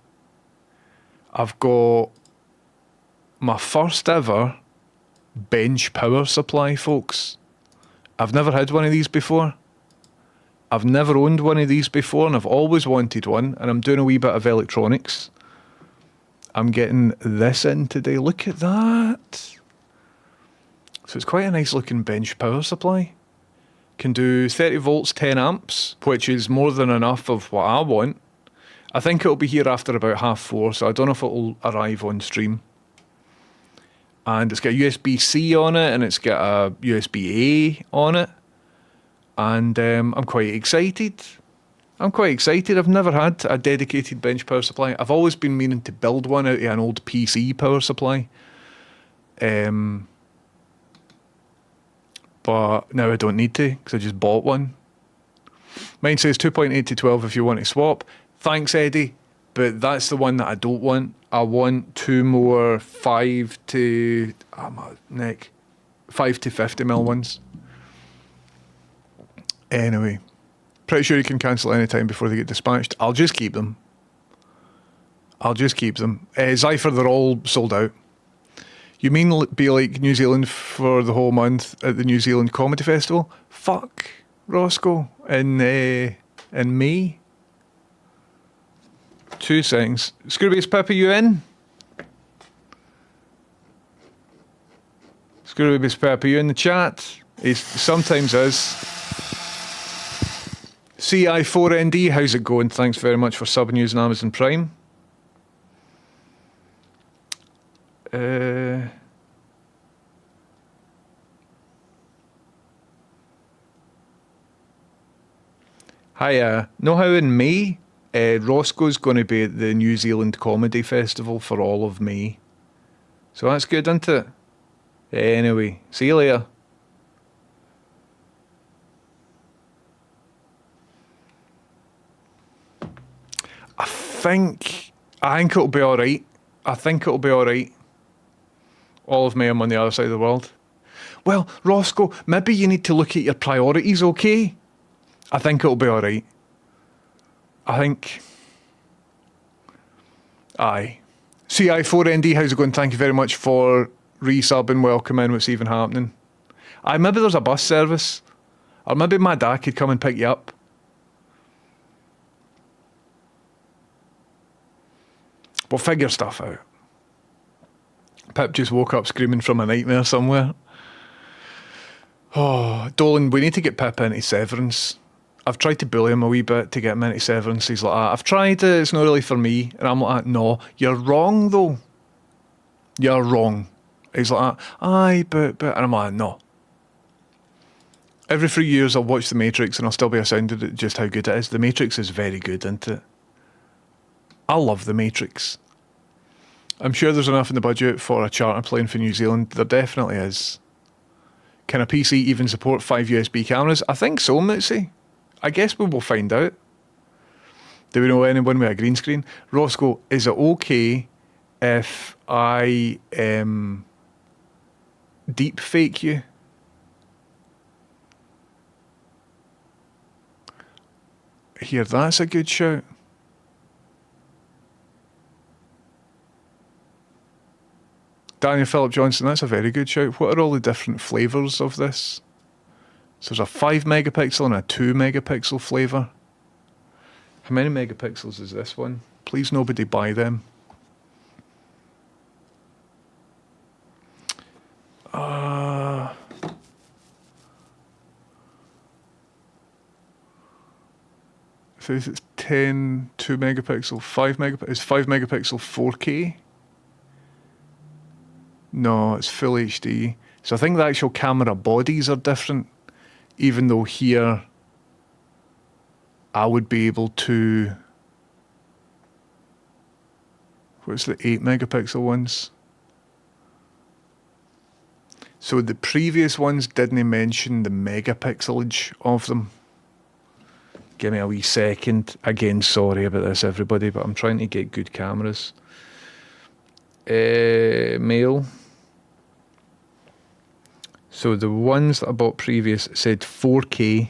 I've got my first ever bench power supply, folks. I've never had one of these before. I've never owned one of these before, and I've always wanted one, and I'm doing a wee bit of electronics. I'm getting this in today. Look at that. So it's quite a nice looking bench power supply. Can do 30 volts, 10 amps, which is more than enough of what I want. I think it'll be here after about 4:30, so I don't know if it'll arrive on stream. And it's got a USB-C on it, and it's got a USB-A on it. And I'm quite excited. I've never had a dedicated bench power supply. I've always been meaning to build one out of an old PC power supply. But now I don't need to, because I just bought one. Mine says 2.8 to 12 if you want to swap. Thanks, Eddie, but that's the one that I don't want. I want two more 5 to 50mm ones. Anyway, pretty sure you can cancel any time before they get dispatched. I'll just keep them. Zypher, they're all sold out. You mean be like New Zealand for the whole month at the New Zealand Comedy Festival? Fuck, Roscoe, in May. 2 seconds. Scroobius Pippa, you in? Scroobius Pippa, you in the chat? He sometimes is. CI4ND, how's it going? Thanks very much for subbing using Amazon Prime. Hi, know how in May, Roscoe's going to be at the New Zealand Comedy Festival for all of May. So that's good, isn't it? Anyway, see you later. I think it'll be alright. All of May, I'm on the other side of the world. Well, Roscoe, maybe you need to look at your priorities, okay? I think it'll be alright. Aye. CI4ND, how's it going? Thank you very much for resubbing. Welcome in. What's even happening? Maybe there's a bus service. Or maybe my dad could come and pick you up. We'll figure stuff out. Pip just woke up screaming from a nightmare somewhere. Oh, Dolan, we need to get Pip into Severance. I've tried to bully him a wee bit to get him into Severance. He's like, I've tried it, it's not really for me. And I'm like, no, you're wrong though. You're wrong. He's like, aye, but, and I'm like, no. Every 3 years I'll watch The Matrix and I'll still be astounded at just how good it is. The Matrix is very good, isn't it? I love The Matrix. I'm sure there's enough in the budget for a charter plane for New Zealand. There definitely is. Can a PC even support 5 USB cameras? I think so, Mitzi. I guess we will find out. Do we know anyone with a green screen? Roscoe, is it okay if I deep fake you? Here, that's a good shout. Daniel Philip Johnson, that's a very good shout. What are all the different flavours of this? So there's a 5 megapixel and a 2 megapixel flavour. How many megapixels is this one? Please nobody buy them. So it's 10, 2 megapixel, 5 megapixel. Is 5 megapixel 4K? No, it's full HD. So I think the actual camera bodies are different, even though here I would be able to... What's the 8 megapixel ones? So the previous ones didn't mention the megapixelage of them. Give me a wee second. Again, sorry about this, everybody, but I'm trying to get good cameras. Male. So the ones that I bought previous said 4K,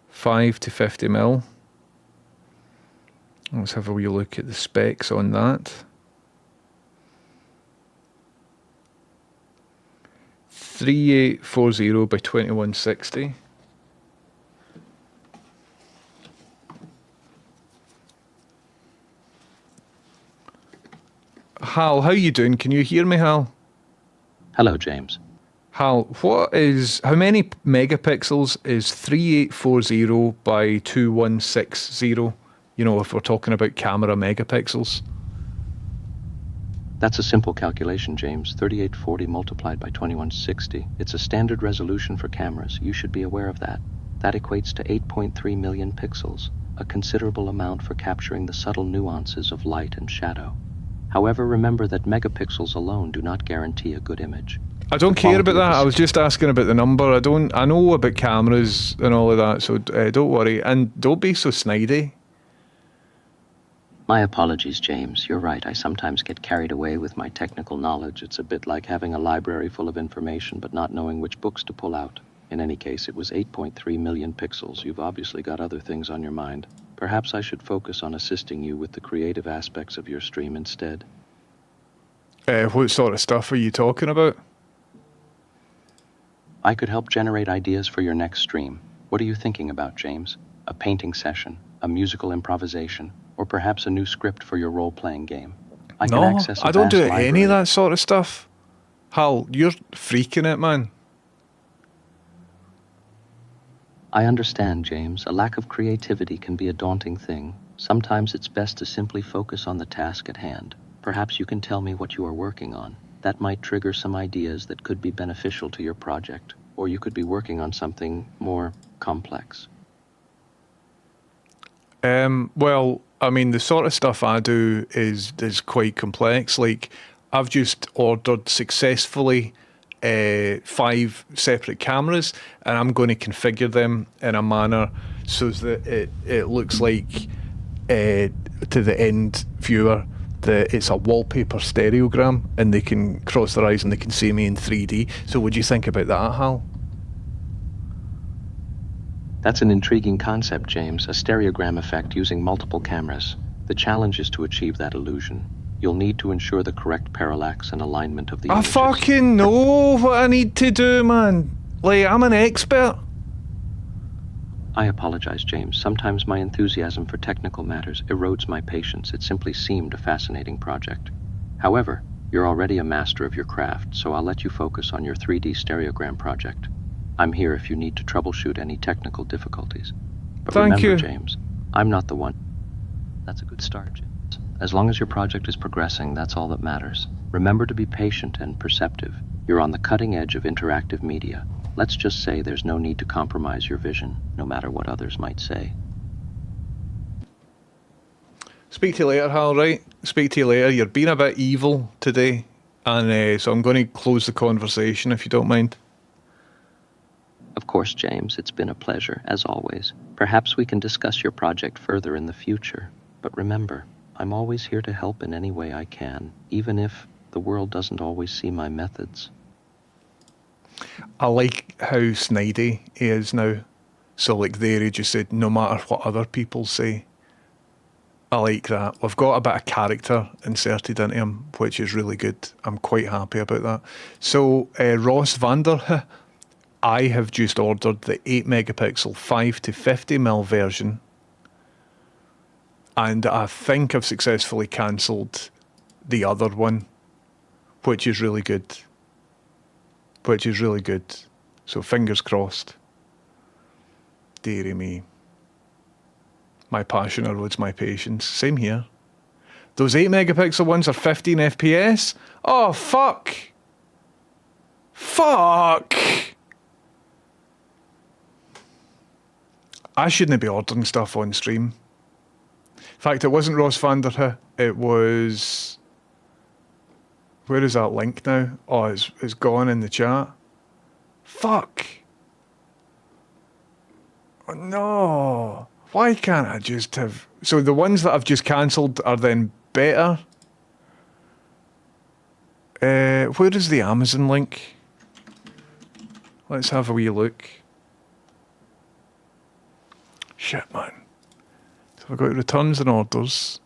5 to 50 mil. Let's have a wee look at the specs on that. 3840 by 2160. Hal, how you doing? Can you hear me, Hal? Hello, James. Hal, how many megapixels is 3840 by 2160? You know, if we're talking about camera megapixels. That's a simple calculation, James. 3840 multiplied by 2160. It's a standard resolution for cameras. You should be aware of that. That equates to 8.3 million pixels, a considerable amount for capturing the subtle nuances of light and shadow. However, remember that megapixels alone do not guarantee a good image. I don't care about that. I was just asking about the number. I know about cameras and all of that, so don't worry. And don't be so snidey. My apologies, James. You're right. I sometimes get carried away with my technical knowledge. It's a bit like having a library full of information but not knowing which books to pull out. In any case, it was 8.3 million pixels. You've obviously got other things on your mind. Perhaps I should focus on assisting you with the creative aspects of your stream instead. What sort of stuff are you talking about? I could help generate ideas for your next stream. What are you thinking about, James? A painting session, a musical improvisation, or perhaps a new script for your role-playing game? I don't do any of that sort of stuff. Hal, you're freaking it, man. I understand, James. A lack of creativity can be a daunting thing. Sometimes it's best to simply focus on the task at hand. Perhaps you can tell me what you are working on. That might trigger some ideas that could be beneficial to your project, or you could be working on something more complex. Well, I mean, the sort of stuff I do is quite complex. Like, I've just ordered successfully 5 separate cameras, and I'm going to configure them in a manner so that it looks like to the end viewer that it's a wallpaper stereogram, and they can cross their eyes and they can see me in 3D. So what do you think about that, Hal? That's an intriguing concept, James, a stereogram effect using multiple cameras. The challenge is to achieve that illusion. You'll need to ensure the correct parallax and alignment of the images. I fucking know what I need to do, man. Like, I'm an expert. I apologize, James. Sometimes my enthusiasm for technical matters erodes my patience. It simply seemed a fascinating project. However, you're already a master of your craft, so I'll let you focus on your 3D stereogram project. I'm here if you need to troubleshoot any technical difficulties. But Thank remember, you. James, I'm not the one. That's a good start, James. As long as your project is progressing, that's all that matters. Remember to be patient and perceptive. You're on the cutting edge of interactive media. Let's just say there's no need to compromise your vision, no matter what others might say. Speak to you later, Hal, right? Speak to you later. You're being a bit evil today, and so I'm going to close the conversation if you don't mind. Of course, James, it's been a pleasure, as always. Perhaps we can discuss your project further in the future. But remember, I'm always here to help in any way I can, even if the world doesn't always see my methods. I like how snidey he is now. So like there he just said, no matter what other people say. I like that. We've got a bit of character inserted into him, which is really good. I'm quite happy about that. So Ross Vander, I have just ordered the 8 megapixel 5 to 50mm version, and I think I've successfully cancelled the other one, which is really good. Which is really good. So fingers crossed. Dearie me. My passion erodes my patience. Same here. Those 8 megapixel ones are 15 FPS? Oh, fuck! Fuck! I shouldn't be ordering stuff on stream. In fact, it wasn't Ross Vander, it was... Where is that link now? Oh, it's gone in the chat. Fuck! Oh, no! Why can't I just have... So the ones that I've just cancelled are then better? Where is the Amazon link? Let's have a wee look. Shit, man. So I've got returns and orders.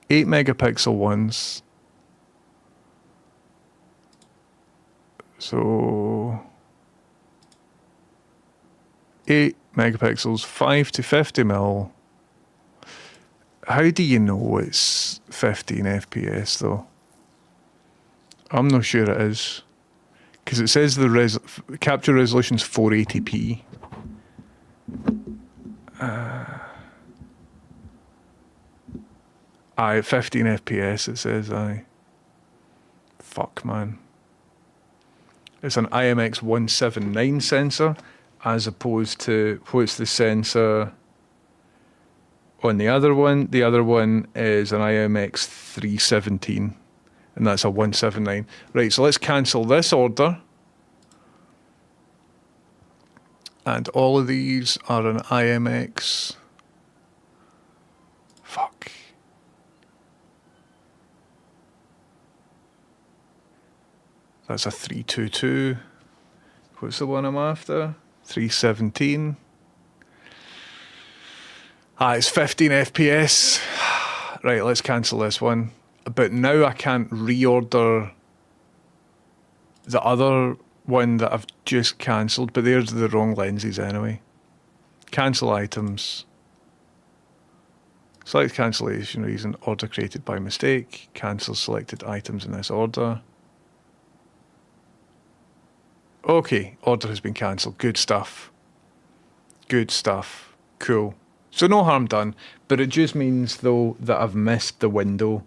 8 megapixel ones. So... 8 megapixels, 5 to 50mm. How do you know it's 15 FPS though? I'm not sure it is. Because it says the capture resolution's 480p. Aye, 15 FPS it says, aye. Fuck, man. It's an IMX 179 sensor, as opposed to, what's the sensor on the other one? The other one is an IMX 317, and that's a 179. Right, so let's cancel this order. And all of these are an IMX... Fuck. That's a 322. What's the one I'm after? 317. It's 15 FPS. Right, let's cancel this one. But now I can't reorder the other one that I've just cancelled, but they're the wrong lenses anyway. Cancel items. Select cancellation reason, order created by mistake. Cancel selected items in this order. Okay, order has been cancelled. Good stuff. Good stuff. Cool. So no harm done, but it just means though that I've missed the window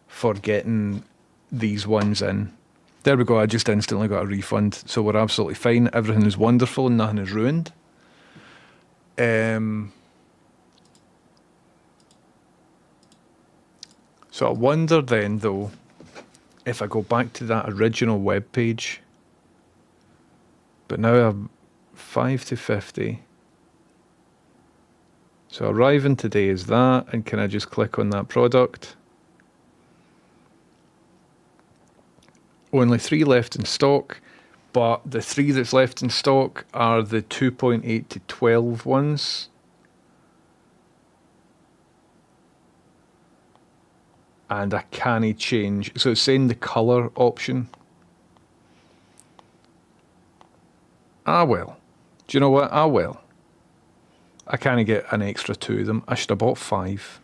for getting these ones in. There we go, I just instantly got a refund, so we're absolutely fine. Everything is wonderful and nothing is ruined. So I wonder then though, if I go back to that original web page, but now I'm 5 to 50. So arriving today is that, and can I just click on that product? Only 3 left in stock, but the 3 that's left in stock are the 2.8 to 12 ones. And I can't change, so it's saying the colour option. Ah well. Do you know what? Ah well. I can't get an extra 2 of them. I should have bought 5.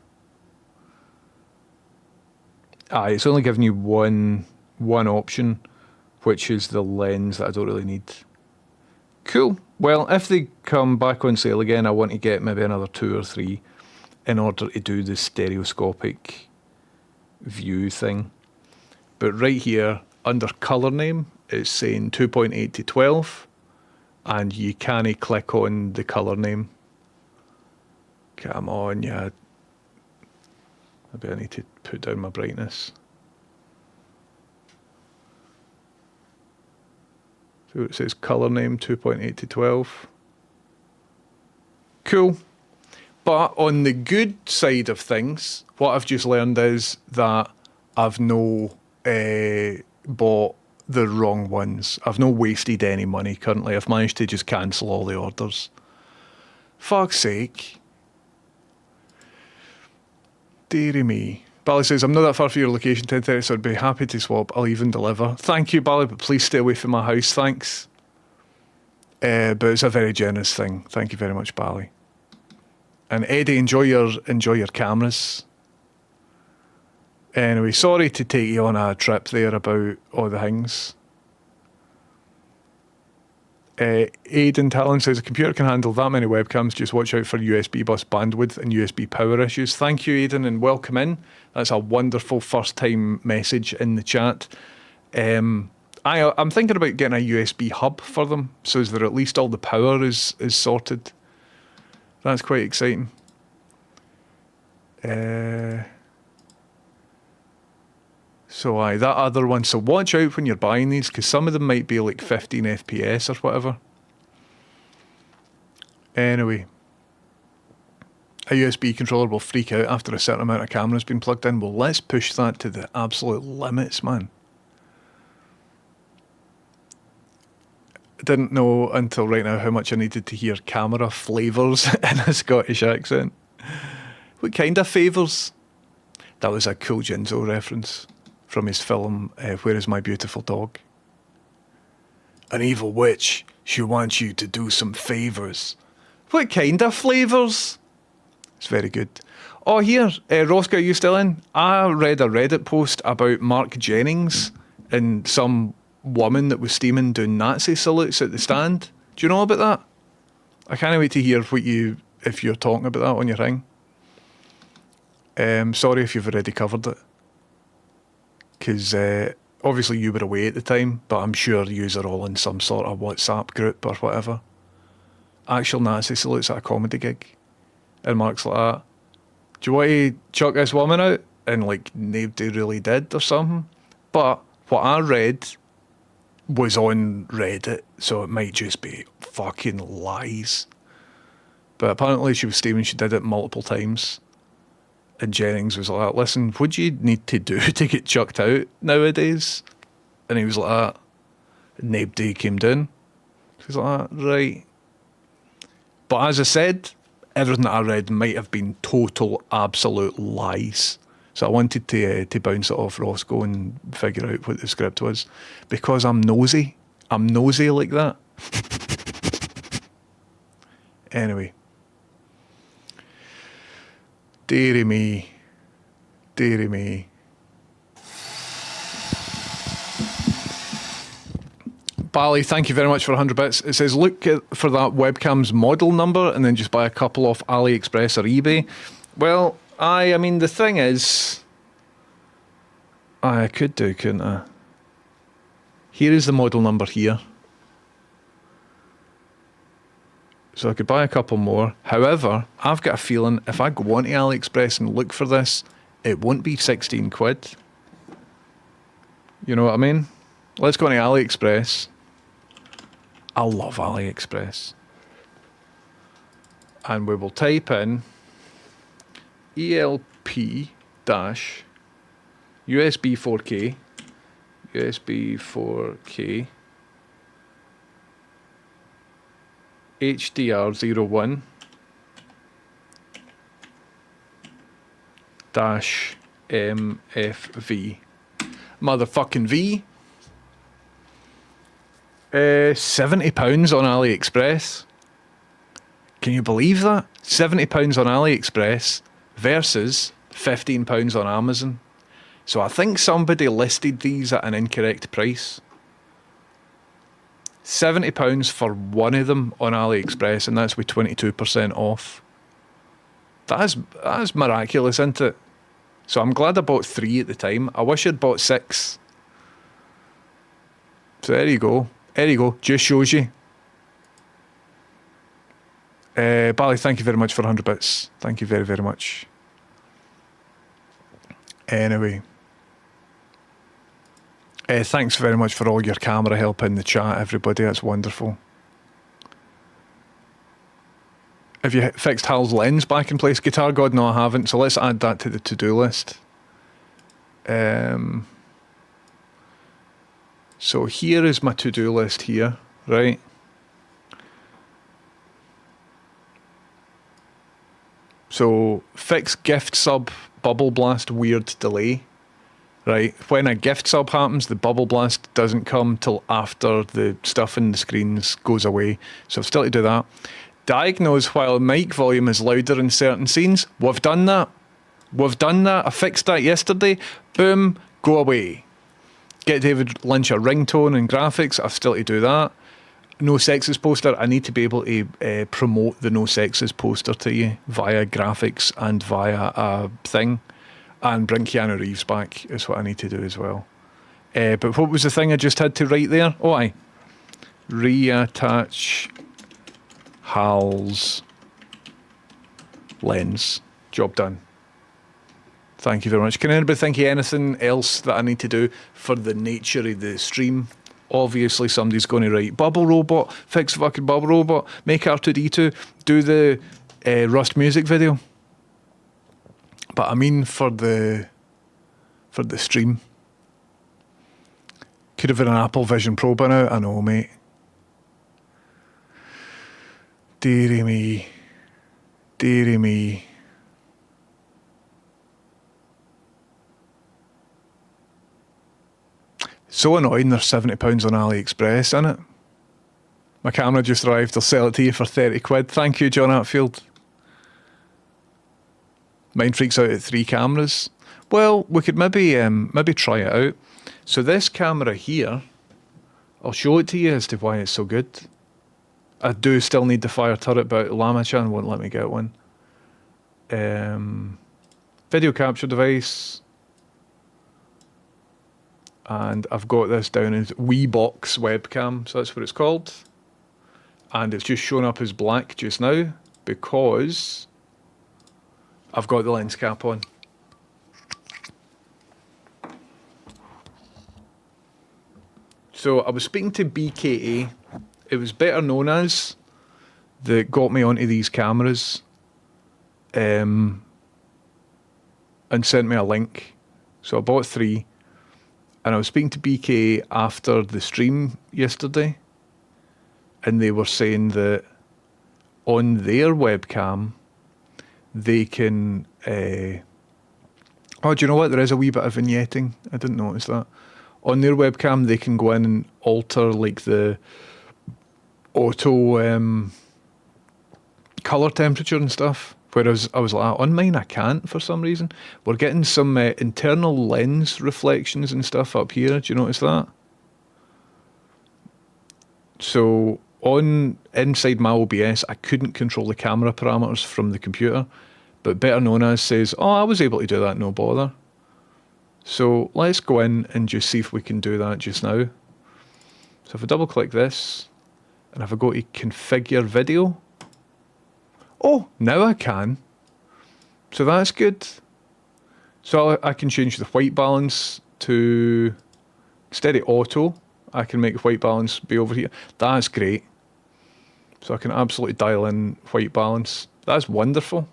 It's only giving you one option, which is the lens that I don't really need. Cool. Well, if they come back on sale again, I want to get maybe another 2 or 3 in order to do the stereoscopic view thing. But right here, under colour name, it's saying 2.8 to 12. And you can't click on the colour name. Come on, yeah. Maybe I need to put down my brightness. So it says colour name 2.8 to 12. Cool. But on the good side of things, what I've just learned is that I've bought the wrong ones. I've not wasted any money currently. I've managed to just cancel all the orders. Fuck's sake. Deary me. Bally says, I'm not that far from your location, 10:30, so I'd be happy to swap. I'll even deliver. Thank you, Bally, but please stay away from my house, thanks. But it's a very generous thing. Thank you very much, Bally. And Eddie, enjoy your cameras. Anyway, sorry to take you on a trip there about all the things. Aidan Talon says, a computer can handle that many webcams, just watch out for USB bus bandwidth and USB power issues. Thank you, Aidan, and welcome in. That's a wonderful first time message in the chat. I'm thinking about getting a USB hub for them, so that at least all the power is sorted. That's quite exciting. So that other one. So watch out when you're buying these, because some of them might be like 15 FPS or whatever. Anyway, a USB controller will freak out after a certain amount of cameras been plugged in. Well, let's push that to the absolute limits, man. I didn't know until right now how much I needed to hear camera flavours in a Scottish accent. What kind of favours? That was a cool Jinzo reference from his film, Where Is My Beautiful Dog? An evil witch, she wants you to do some favours. What kind of flavours? It's very good. Oh, here, Roscoe, are you still in? I read a Reddit post about Mark Jennings and some woman that was steaming doing Nazi salutes at the stand. Do you know about that? I can't wait to hear if you're talking about that on your thing. Sorry if you've already covered it. Because obviously you were away at the time, but I'm sure you are all in some sort of WhatsApp group or whatever. Actual Nazi salutes at a comedy gig. And Mark's like that. Do you want to chuck this woman out? And like nobody really did or something. But what I read was on Reddit, so it might just be fucking lies. But apparently she was steaming, she did it multiple times. And Jennings was like, listen, what do you need to do to get chucked out nowadays? And he was like that. And nobody came down. He was like that, right. But as I said, everything that I read might have been total, absolute lies. So I wanted to bounce it off Roscoe and figure out what the script was. Because I'm nosy. I'm nosy like that. Anyway. Deary me. Deary me. Bally, thank you very much for 100 bits. It says, look for that webcam's model number and then just buy a couple off AliExpress or eBay. Well, I mean, the thing is, I could do, couldn't I? Here is the model number here. So I could buy a couple more. However, I've got a feeling if I go onto AliExpress and look for this, it won't be 16 quid. You know what I mean? Let's go onto AliExpress. I love AliExpress. And we will type in ELP-USB 4K HDR01 MFV. Motherfucking V. £70 on AliExpress. Can you believe that? £70 on AliExpress versus £15 on Amazon. So I think somebody listed these at an incorrect price. £70 for one of them on AliExpress, and that's with 22% off. That is miraculous, isn't it? So I'm glad I bought 3 at the time. I wish I'd bought 6. So there you go. There you go. Just shows you. Bally, thank you very much for 100 bits. Thank you very, very much. Anyway. Thanks very much for all your camera help in the chat, everybody. That's wonderful. Have you fixed Hal's lens back in place? Guitar God, no, I haven't. So let's add that to the to-do list. So here is my to-do list here, right? So fix gift sub bubble blast weird delay. Right, when a gift sub happens, the bubble blast doesn't come till after the stuff in the screens goes away. So I've still to do that. Diagnose while mic volume is louder in certain scenes. We've done that. I fixed that yesterday. Boom, go away. Get David Lynch a ringtone and graphics. I've still to do that. No sexist poster. I need to be able to promote the no sexist poster to you via graphics and via a thing. And bring Keanu Reeves back is what I need to do as well. But what was the thing I just had to write there? Oh, aye. Reattach Hal's lens. Job done. Thank you very much. Can anybody think of anything else that I need to do for the nature of the stream? Obviously, somebody's going to write Bubble Robot, fix fucking Bubble Robot, make R2D2, do the Rust music video. But I mean for the stream. Could have been an Apple Vision Pro by now. I know, mate. Dearie me. Dearie me. So annoying they're £70 on AliExpress, isn't it? My camera just arrived. I'll sell it to you for 30 quid. Thank you, John Atfield. Mine freaks out at 3 cameras. Well, we could maybe try it out. So this camera here, I'll show it to you as to why it's so good. I do still need the fire turret, but Lama-chan won't let me get one. Video capture device. And I've got this down as Weebox webcam, so that's what it's called. And it's just shown up as black just now because I've got the lens cap on. So I was speaking to BKA. It was better known as that got me onto these cameras and sent me a link. So I bought 3 and I was speaking to BKA after the stream yesterday and they were saying that on their webcam they can oh, do you know what? There is a wee bit of vignetting. I didn't notice that. On their webcam, they can go in and alter like the auto colour temperature and stuff. Whereas I was like, on mine I can't for some reason. We're getting some internal lens reflections and stuff up here. Do you notice that? So inside my OBS, I couldn't control the camera parameters from the computer. But Better Known As says, oh, I was able to do that, no bother. So let's go in and just see if we can do that just now. So if I double click this, and if I go to configure video, oh, now I can. So that's good. So I can change the white balance to, instead of auto, I can make the white balance be over here. That's great. So I can absolutely dial in white balance. That's wonderful.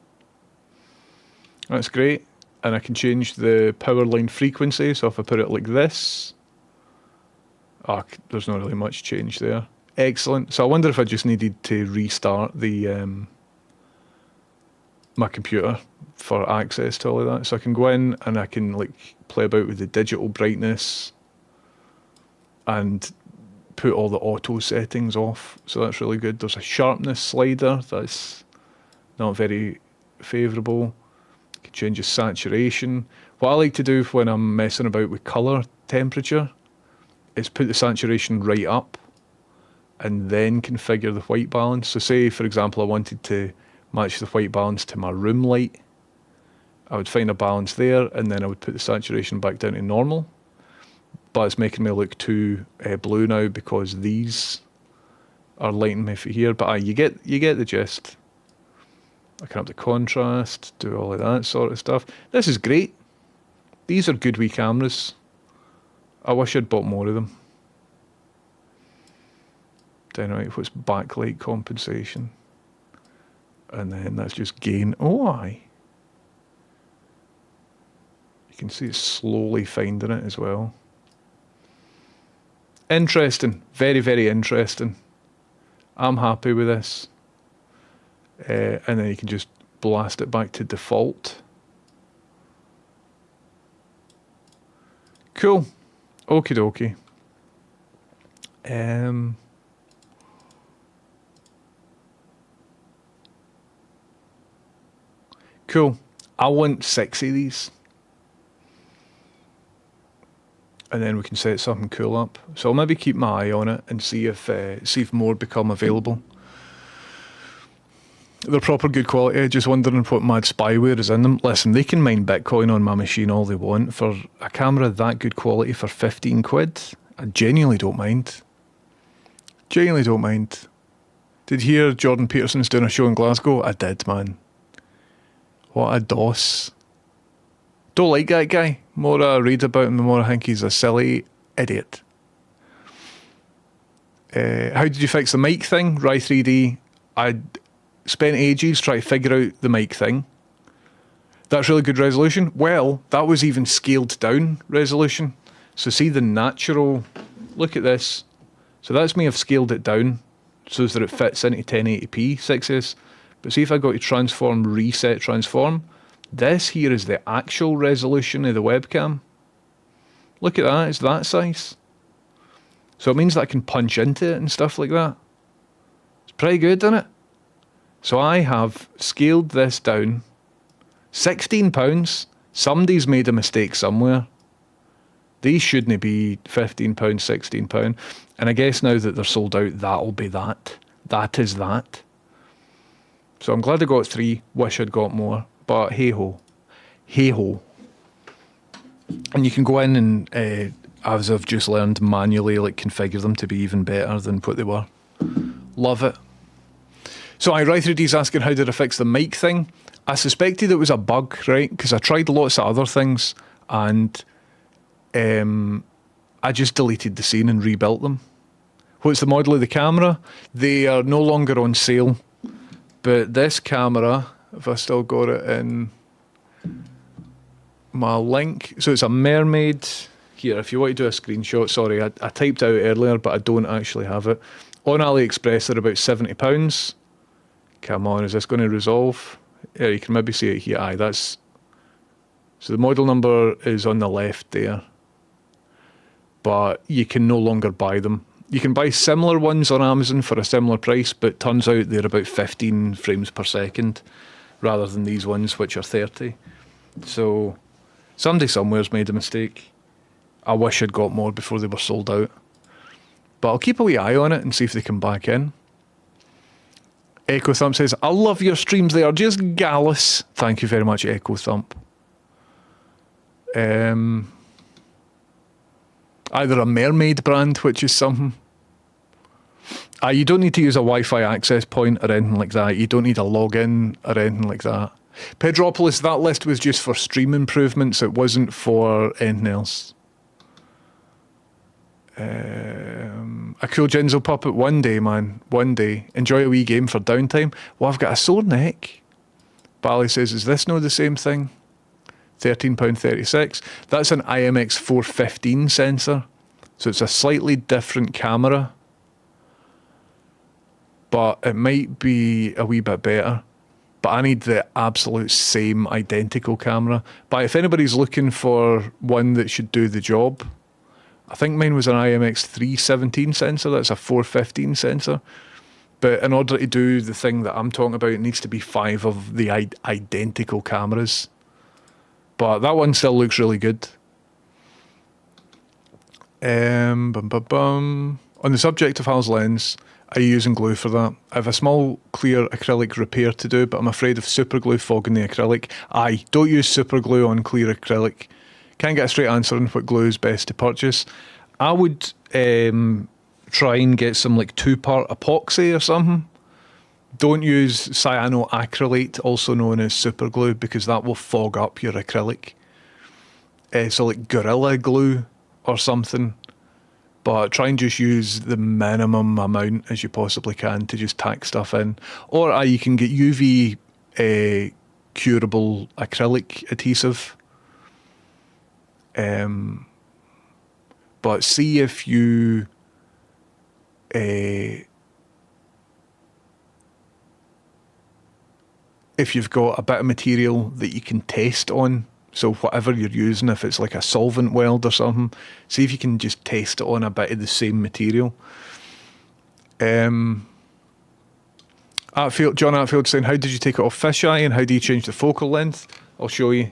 That's great. And I can change the power line frequency. So if I put it like this, there's not really much change there. Excellent. So I wonder if I just needed to restart the my computer for access to all of that. So I can go in and I can like play about with the digital brightness and put all the auto settings off. So that's really good. There's a sharpness slider that's not very favourable. You can change the saturation. What I like to do when I'm messing about with colour temperature is put the saturation right up and then configure the white balance. So say, for example, I wanted to match the white balance to my room light. I would find a balance there and then I would put the saturation back down to normal. But it's making me look too blue now because these are lighting me for here. But you get the gist. I can up the contrast, do all of that sort of stuff. This is great. These are good wee cameras. I wish I'd bought more of them. Dynamite, what's backlight compensation? And then that's just gain. Oh, aye. You can see it's slowly finding it as well. Interesting. Very, very interesting. I'm happy with this. And then you can just blast it back to default. Cool. Okie dokie. Cool. I want 6 of these. And then we can set something cool up. So I'll maybe keep my eye on it and see if more become available. They're proper good quality. Just wondering what mad spyware is in them. Listen, they can mine Bitcoin on my machine all they want. For a camera that good quality for 15 quid, I genuinely don't mind. Genuinely don't mind. Did you hear Jordan Peterson's doing a show in Glasgow? I did, man. What a doss. Don't like that guy. The more I read about him, the more I think he's a silly idiot. How did you fix the mic thing? Rye 3D. I spent ages trying to figure out the mic thing. That's really good resolution. Well, that was even scaled down resolution. So see the natural, look at this. So that's me, I've scaled it down so that it fits into 1080p 6S. But see if I go to transform, reset transform, this here is the actual resolution of the webcam. Look at that, it's that size. So it means that I can punch into it and stuff like that. It's pretty good, isn't it? So I have scaled this down. £16. Somebody's made a mistake somewhere. These shouldn't be £15, £16. And I guess now that they're sold out, that'll be that. That is that. So I'm glad I got 3. Wish I'd got more. But hey-ho. Hey-ho. And you can go in and, as I've just learned, manually configure them to be even better than what they were. Love it. So Rye3D's asking how did I fix the mic thing. I suspected it was a bug, right? Because I tried lots of other things and I just deleted the scene and rebuilt them. What's the model of the camera? They are no longer on sale. But this camera, if I still got it in my link. So it's a Mermaid. Here, if you want to do a screenshot, sorry, I typed out earlier, but I don't actually have it. On AliExpress, they're about £70. Come on, is this going to resolve? Yeah, you can maybe see it here. Aye, that's... So the model number is on the left there. But you can no longer buy them. You can buy similar ones on Amazon for a similar price, but turns out they're about 15 frames per second rather than these ones, which are 30. So somebody somewhere's made a mistake. I wish I'd got more before they were sold out. But I'll keep a wee eye on it and see if they come back in. Echo Thump says, I love your streams. They are just gallus. Thank you very much, Echo Thump. Either a Mermaid brand, which is something. You don't need to use a Wi-Fi access point or anything like that. You don't need a login or anything like that. Pedropolis, that list was just for stream improvements. It wasn't for anything else. A cool Jinzo puppet one day, man. One day. Enjoy a wee game for downtime. Well, I've got a sore neck. Bally says, is this not the same thing? £13.36. That's an IMX 415 sensor. So it's a slightly different camera. But it might be a wee bit better. But I need the absolute same identical camera. But if anybody's looking for one that should do the job, I think mine was an IMX 317 sensor. That's a 415 sensor. But in order to do the thing that I'm talking about, it needs to be 5 of the identical cameras. But that one still looks really good. On the subject of Hal's lens, are you using glue for that? I have a small clear acrylic repair to do, but I'm afraid of super glue fogging the acrylic. Aye, don't use super glue on clear acrylic. Can't get a straight answer on what glue is best to purchase. I would try and get some 2-part epoxy or something. Don't use cyanoacrylate, also known as super glue, because that will fog up your acrylic. So Gorilla Glue or something. But try and just use the minimum amount as you possibly can to just tack stuff in. Or you can get UV curable acrylic adhesive. But see if you if you've got a bit of material that you can test on. So whatever you're using, if it's like a solvent weld or something, see if you can just test it on a bit of the same material. John Atfield saying, how did you take it off fisheye and how do you change the focal length? I'll show you.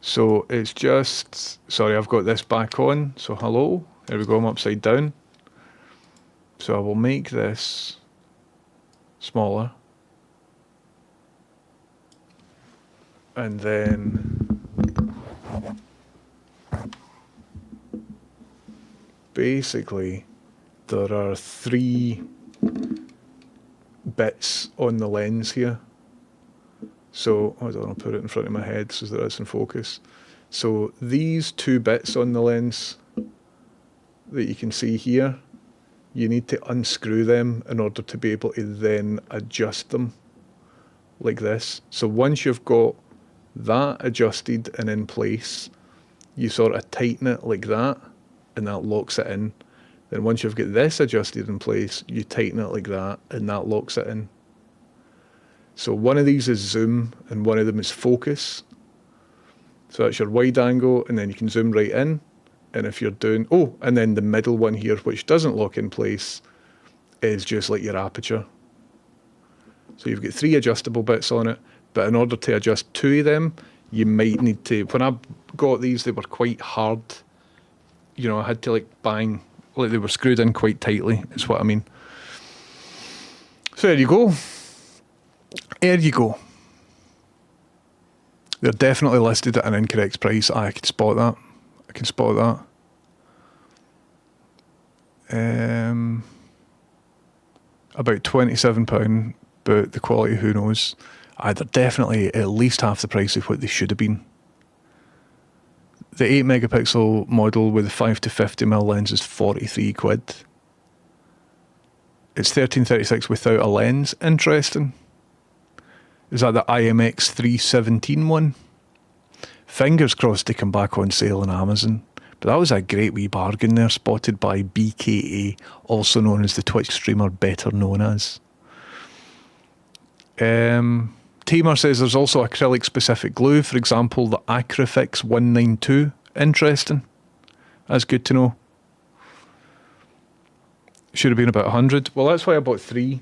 So it's just, sorry, I've got this back on. So hello, here we go, I'm upside down. So I will make this smaller. And then basically there are 3 bits on the lens here. So, hold on, I'll put it in front of my head so that it's in focus. So these 2 bits on the lens that you can see here, you need to unscrew them in order to be able to then adjust them like this. So once you've got that adjusted and in place, you sort of tighten it like that and that locks it in. Then once you've got this adjusted in place, you tighten it like that and that locks it in. So one of these is zoom and one of them is focus. So that's your wide angle and then you can zoom right in. And if you're doing, and then the middle one here, which doesn't lock in place, is just like your aperture. So you've got 3 adjustable bits on it, but in order to adjust 2 of them, you might need to, when I got these, they were quite hard. You know, I had to like bang, like they were screwed in quite tightly, is what I mean. So there you go. There you go. They're definitely listed at an incorrect price. I can spot that. About £27, but the quality, who knows. They're definitely at least half the price of what they should have been. The 8 megapixel model with the 5 to 50mm lens is 43 quid. It's 1336 without a lens. Interesting. Is that the IMX 317 one? Fingers crossed they come back on sale on Amazon. But that was a great wee bargain there, spotted by BKA, also known as the Twitch streamer better known as. Tamer says there's also acrylic specific glue, for example the Acryfix 192. Interesting. That's good to know. Should have been about 100. Well, that's why I bought 3.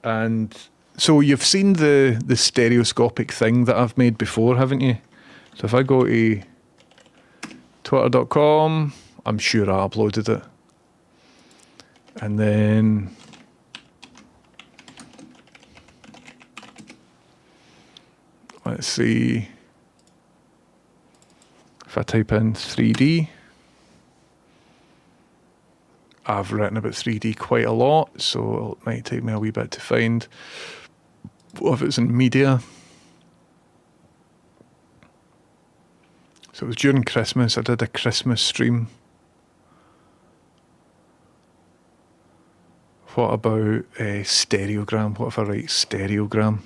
And so you've seen the stereoscopic thing that I've made before, haven't you? So if I go to twitter.com, I'm sure I uploaded it. And then let's see. If I type in 3D, I've written about 3D quite a lot, so it might take me a wee bit to find. What if it's in media? So it was during Christmas. I did a Christmas stream. What about a stereogram? What if I write stereogram?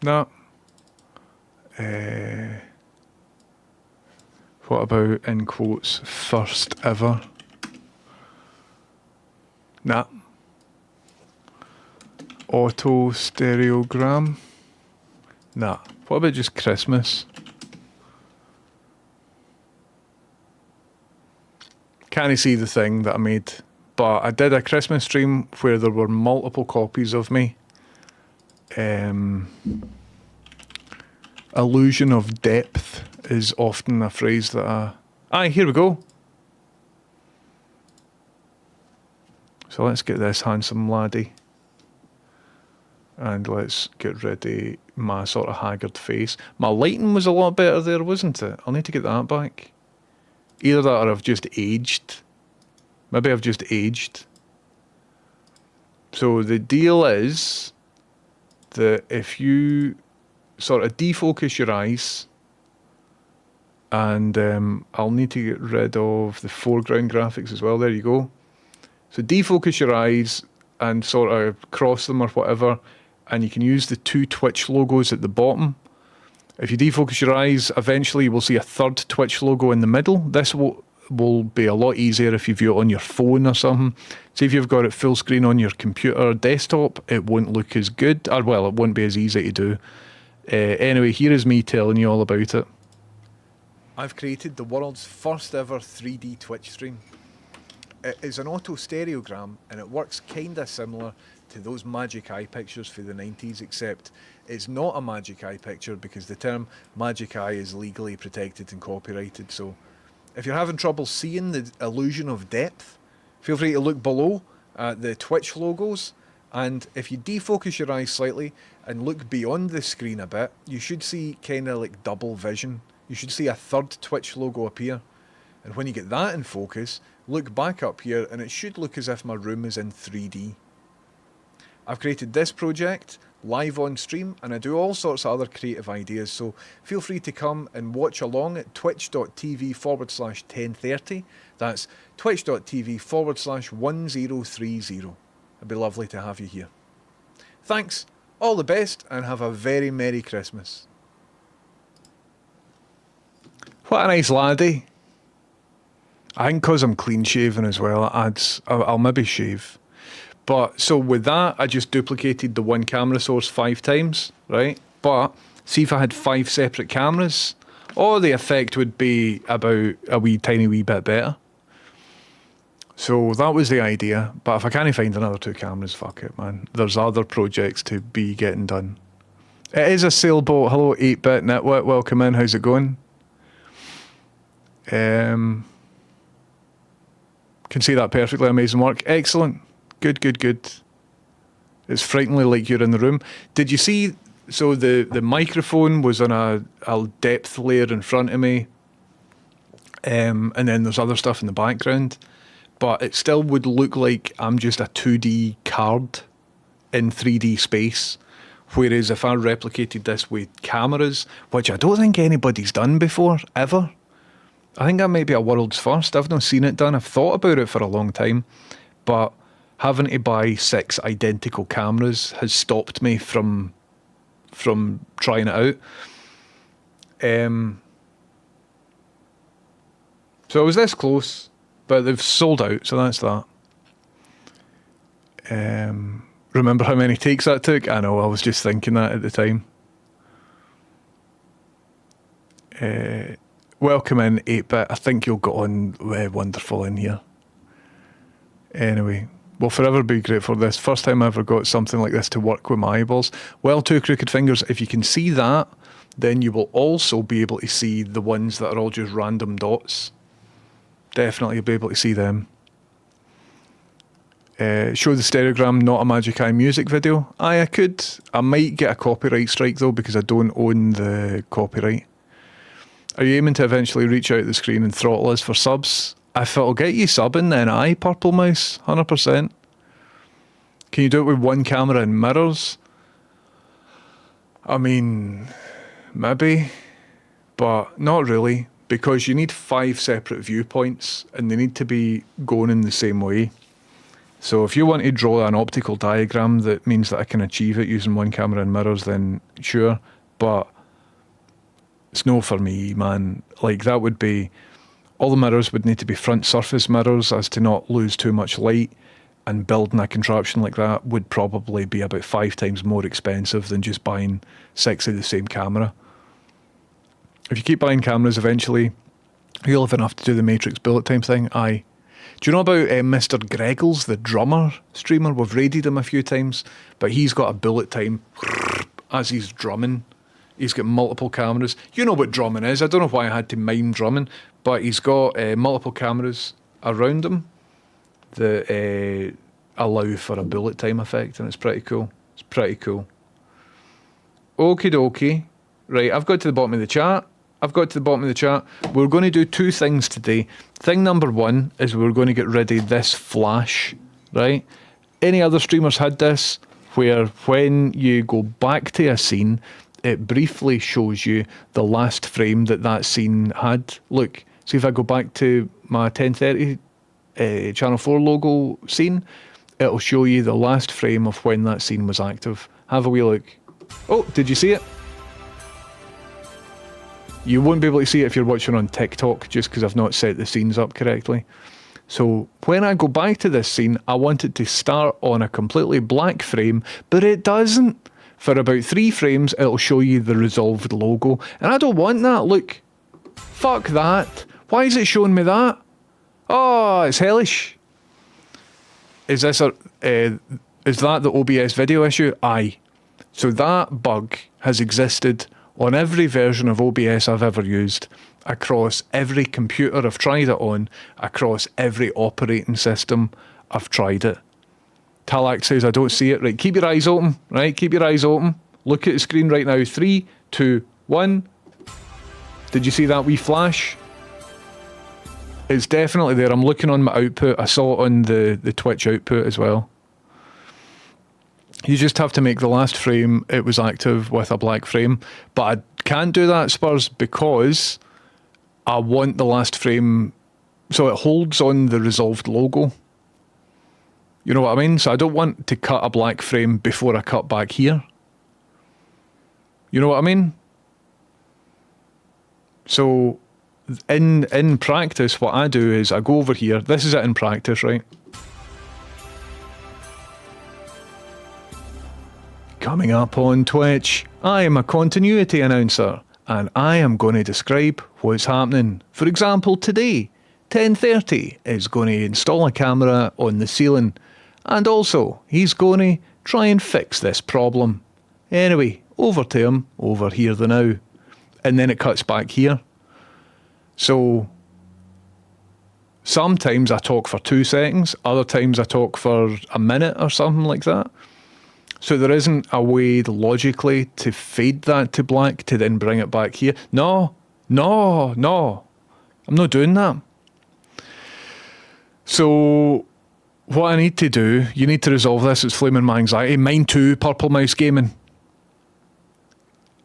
No. What about, in quotes, first ever? Nah. Auto stereogram? Nah. What about just Christmas? Can't you see the thing that I made? But I did a Christmas stream where there were multiple copies of me. Illusion of depth is often a phrase that here we go. So let's get this handsome laddie. And let's get rid of my sort of haggard face. My lighting was a lot better there, wasn't it? I'll need to get that back. Either that or I've just aged. Maybe I've just aged. So the deal is that if you sort of defocus your eyes, and I'll need to get rid of the foreground graphics as well. There you go. So defocus your eyes and sort of cross them or whatever, and you can use the 2 Twitch logos at the bottom. If you defocus your eyes, eventually you will see a third Twitch logo in the middle. This will will be a lot easier if you view it on your phone or something. See, if you've got it full screen on your computer or desktop, it won't look as good, or well, it won't be as easy to do. Anyway, here is me telling you all about it. I've created the world's first ever 3D Twitch stream. It is an auto stereogram and it works kinda similar to those Magic Eye pictures for the 90s, except it's not a Magic Eye picture because the term Magic Eye is legally protected and copyrighted. So if you're having trouble seeing the illusion of depth, feel free to look below at the Twitch logos, and if you defocus your eyes slightly and look beyond the screen a bit, you should see kinda like double vision. You should see a third Twitch logo appear. And when you get that in focus, look back up here and it should look as if my room is in 3D. I've created this project live on stream and I do all sorts of other creative ideas, so feel free to come and watch along at twitch.tv/1030. That's twitch.tv/1030. It'd be lovely to have you here. Thanks, all the best, and have a very Merry Christmas. What a nice laddie. I think because I'm clean shaven as well, it adds, I'll maybe shave. But, so with that, I just duplicated the one camera source 5 times, right? But, see if I had 5 separate cameras, the effect would be about a tiny wee bit better. So that was the idea, but if I can't find another 2 cameras, fuck it, man. There's other projects to be getting done. It is a sailboat. Hello, 8-Bit Network, welcome in, how's it going? Can see that perfectly, amazing work. Excellent. Good, good, good. It's frighteningly like you're in the room. Did you see, so the microphone was on a depth layer in front of me, and then there's other stuff in the background, but it still would look like I'm just a 2D card in 3D space, whereas if I replicated this with cameras, which I don't think anybody's done before, ever, I think that might be a world's first. I've not seen it done. I've thought about it for a long time, but having to buy 6 identical cameras has stopped me from trying it out. So I was this close, but they've sold out, so that's that. Remember how many takes that took? I know, I was just thinking that at the time. Welcome in, 8-Bit. I think you'll get on wonderful in here. Anyway, we'll forever be grateful for this. First time I ever got something like this to work with my eyeballs. Well, 2 crooked fingers. If you can see that, then you will also be able to see the ones that are all just random dots. Definitely be able to see them. Show the stereogram, not a Magic Eye music video. I could. I might get a copyright strike though, because I don't own the copyright. Are you aiming to eventually reach out the screen and throttle us for subs? If it'll get you subbing, then aye, Purple Mouse, 100%. Can you do it with one camera and mirrors? I mean, maybe, but not really, because you need 5 separate viewpoints and they need to be going in the same way. So if you want to draw an optical diagram that means that I can achieve it using one camera and mirrors, then sure, but it's no for me, man. Like, that would be, all the mirrors would need to be front surface mirrors as to not lose too much light, and building a contraption like that would probably be about 5 times more expensive than just buying 6 of the same camera. If you keep buying cameras, eventually you'll have enough to do the Matrix bullet time thing. Aye. Do you know about Mr. Greggles, the drummer streamer? We've raided him a few times, but he's got a bullet time as he's drumming. He's got multiple cameras. You know what drumming is. I don't know why I had to mime drumming, but he's got multiple cameras around him that allow for a bullet time effect, and it's pretty cool. It's pretty cool. Okie dokie. Right, I've got to the bottom of the chat. We're going to do 2 things today. Thing number 1 is we're going to get rid of this flash, right? Any other streamers had this, where when you go back to a scene, it briefly shows you the last frame that scene had. Look, see if I go back to my 1030 Channel 4 logo scene, it'll show you the last frame of when that scene was active. Have a wee look. Oh, did you see it? You won't be able to see it if you're watching on TikTok, just because I've not set the scenes up correctly. So when I go back to this scene, I want it to start on a completely black frame, but it doesn't. For about 3 frames, it'll show you the resolved logo. And I don't want that. Look. Fuck that. Why is it showing me that? Oh, it's hellish. Is this is that the OBS video issue? Aye. So that bug has existed on every version of OBS I've ever used, across every computer I've tried it on, across every operating system I've tried it. Talak says, I don't see it. Right, keep your eyes open. Right, keep your eyes open. Look at the screen right now. 3, 2, 1. Did you see that wee flash? It's definitely there. I'm looking on my output. I saw it on the Twitch output as well. You just have to make the last frame it was active with a black frame. But I can't do that, Spurs, because I want the last frame so it holds on the resolved logo. You know what I mean? So I don't want to cut a black frame before I cut back here. You know what I mean? So in practice, what I do is I go over here. This is it in practice, right? Coming up on Twitch, I am a continuity announcer, and I am going to describe what's happening. For example, today, 10:30 is going to install a camera on the ceiling, and also he's going to try and fix this problem. Anyway, over to him, over here the now. And then it cuts back here. So sometimes I talk for 2 seconds, other times I talk for a minute or something like that. So there isn't a way logically to fade that to black to then bring it back here. No. I'm not doing that. So what I need to do, you need to resolve this. It's flaming my anxiety. Mine too, Purple Mouse Gaming.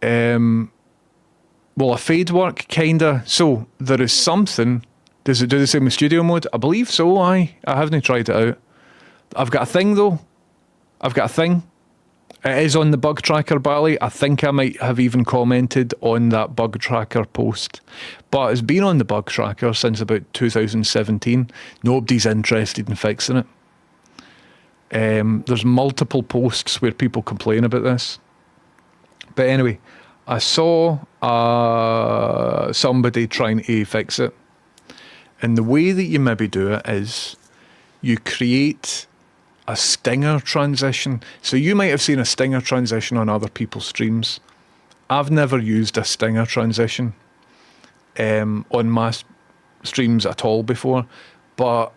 Will a fade work? Kinda. So there is something. Does it do the same with studio mode? I believe so, I haven't tried it out. I've got a thing though. It is on the bug tracker, Bally. I think I might have even commented on that bug tracker post. But it's been on the bug tracker since about 2017. Nobody's interested in fixing it. There's multiple posts where people complain about this. But anyway, I saw somebody trying to fix it. And the way that you maybe do it is you create a stinger transition. So you might have seen a stinger transition on other people's streams. I've never used a stinger transition on my streams at all before. But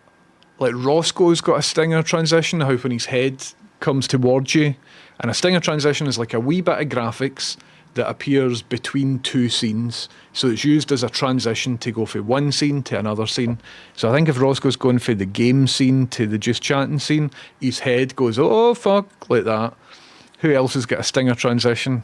like Roscoe's got a stinger transition, how when his head comes towards you. And a stinger transition is like a wee bit of graphics that appears between 2 scenes. So it's used as a transition to go from one scene to another scene. So I think if Roscoe's going from the game scene to the just chatting scene, his head goes, oh fuck, like that. Who else has got a stinger transition?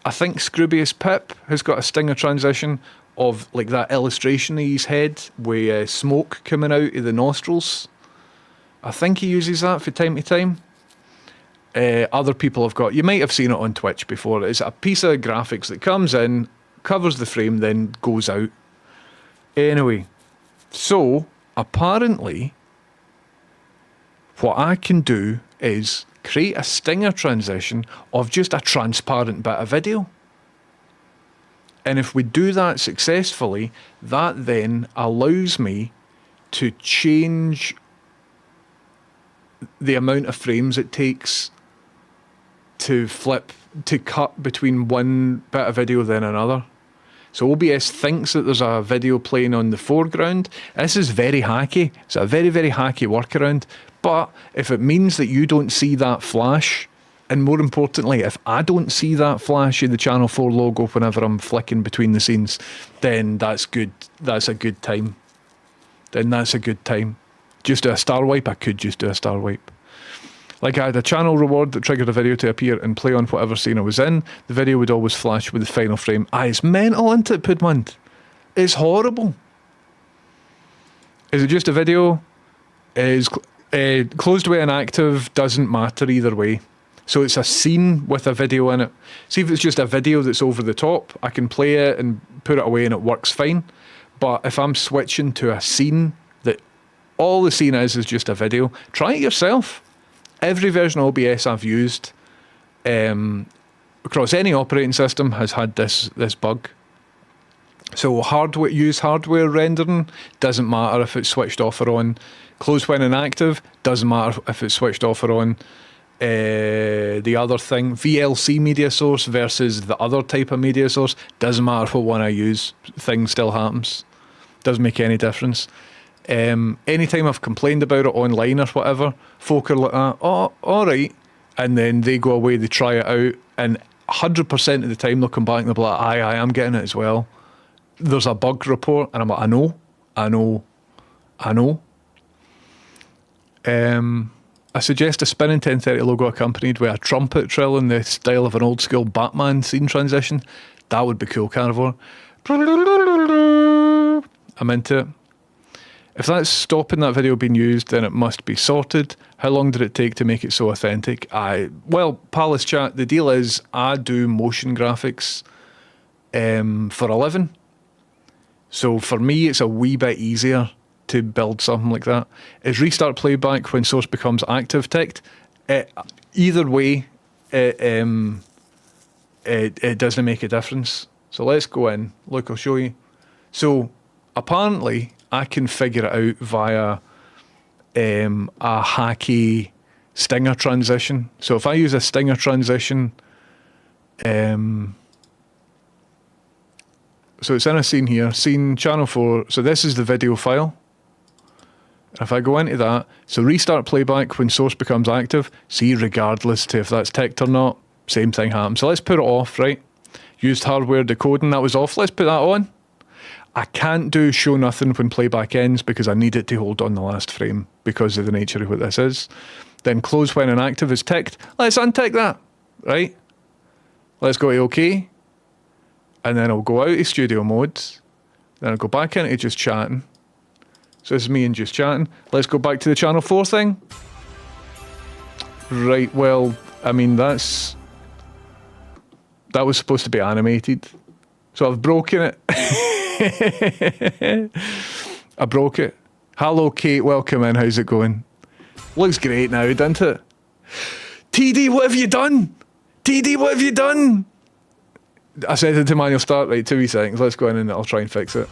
I think Scroobius Pip has got a stinger transition of like that illustration of his head with smoke coming out of the nostrils. I think he uses that from time to time. Other people have got, you might have seen it on Twitch before, it's a piece of graphics that comes in, covers the frame, then goes out. Anyway, so apparently what I can do is create a stinger transition of just a transparent bit of video. And if we do that successfully, that then allows me to change the amount of frames it takes to cut between one bit of video then another. So OBS thinks that there's a video playing on the foreground. This is very hacky. It's a very, very hacky workaround. But if it means that you don't see that flash, and more importantly, if I don't see that flash in the Channel 4 logo whenever I'm flicking between the scenes, then that's good. That's a good time. Just do a star wipe. I could just do a star wipe. Like I had a channel reward that triggered a video to appear and play on whatever scene I was in. The video would always flash with the final frame. It's mental, isn't it, Pudmund? It's horrible. Is it just a video? Is closed way and active doesn't matter either way. So it's a scene with a video in it. See, if it's just a video that's over the top, I can play it and put it away and it works fine. But if I'm switching to a scene that all the scene is just a video, try it yourself. Every version of OBS I've used across any operating system has had this bug. So use hardware rendering, doesn't matter if it's switched off or on. Close when inactive, doesn't matter if it's switched off or on. The other thing, VLC media source versus the other type of media source, doesn't matter what one I use, thing still happens. Doesn't make any difference. Anytime I've complained about it online or whatever, folk are like, oh, alright. And then they go away, they try it out, and 100% of the time they'll come back and they'll be like, aye, I'm getting it as well. There's a bug report, and I'm like, I know. I suggest a spinning 1030 logo accompanied with a trumpet trill in the style of an old school Batman scene transition. That would be cool, Carnivore. I'm into it. If that's stopping that video being used, then it must be sorted. How long did it take to make it so authentic? Well, Palace Chat, the deal is I do motion graphics for a living. So for me, it's a wee bit easier to build something like that. Is restart playback when source becomes active ticked? Either way, it doesn't make a difference. So let's go in. Look, I'll show you. So apparently, I can figure it out via a hacky stinger transition. So if I use a stinger transition, so it's in a scene here, scene channel 4. So this is the video file. If I go into that, so restart playback when source becomes active, see, regardless to if that's ticked or not, same thing happens. So let's put it off, right? Used hardware decoding, that was off. Let's put that on. I can't do show nothing when playback ends because I need it to hold on the last frame because of the nature of what this is. Then close when inactive is ticked. Let's untick that, right? Let's go to OK. And then I'll go out of studio modes. Then I'll go back into just chatting. So this is me and just chatting. Let's go back to the channel 4 thing. Right, well, I mean, that was supposed to be animated. So I've broken it. I broke it. Hello, Kate, welcome in. How's it going? Looks great now, doesn't it? TD, what have you done? TD, what have you done? I said it to manual start, right, 2 seconds. Let's go in and I'll try and fix it.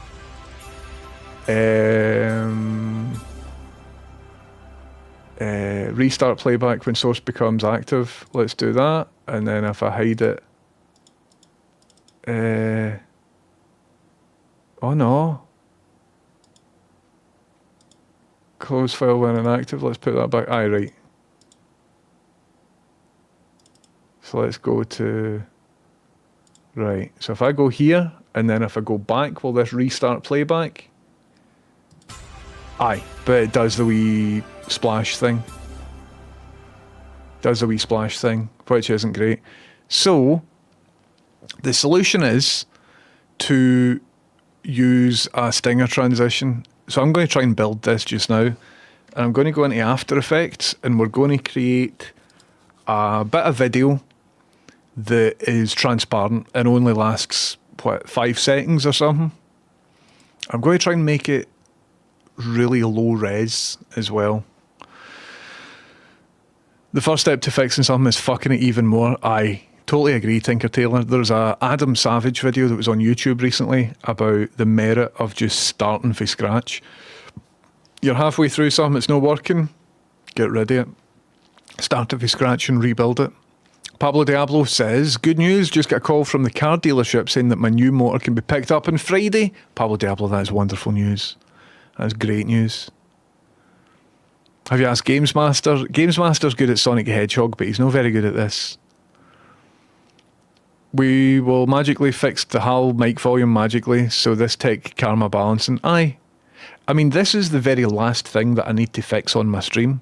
Restart playback when source becomes active. Let's do that. And then if I hide it, oh no. Close file when inactive. Let's put that back. Aye, right. So let's go to, right. So if I go here, and then if I go back, will this restart playback? Aye, but it does the wee splash thing. Does the wee splash thing, which isn't great. So, the solution is to use a stinger transition. So I'm going to try and build this just now. And I'm going to go into After Effects and we're going to create a bit of video that is transparent and only lasts, 5 seconds or something. I'm going to try and make it really low res as well. The first step to fixing something is fucking it even more. I totally agree, Tinker Tailor. There's a Adam Savage video that was on YouTube recently about the merit of just starting from scratch. You're halfway through something that's not working, get rid of it. Start it from scratch and rebuild it. Pablo Diablo says, good news, just got a call from the car dealership saying that my new motor can be picked up on Friday. Pablo Diablo, that is wonderful news. That's great news. Have you asked Games Master? Games Master's good at Sonic the Hedgehog, but he's not very good at this. We will magically fix the HAL mic volume magically, so this tech karma balancing. Aye. I mean, this is the very last thing that I need to fix on my stream.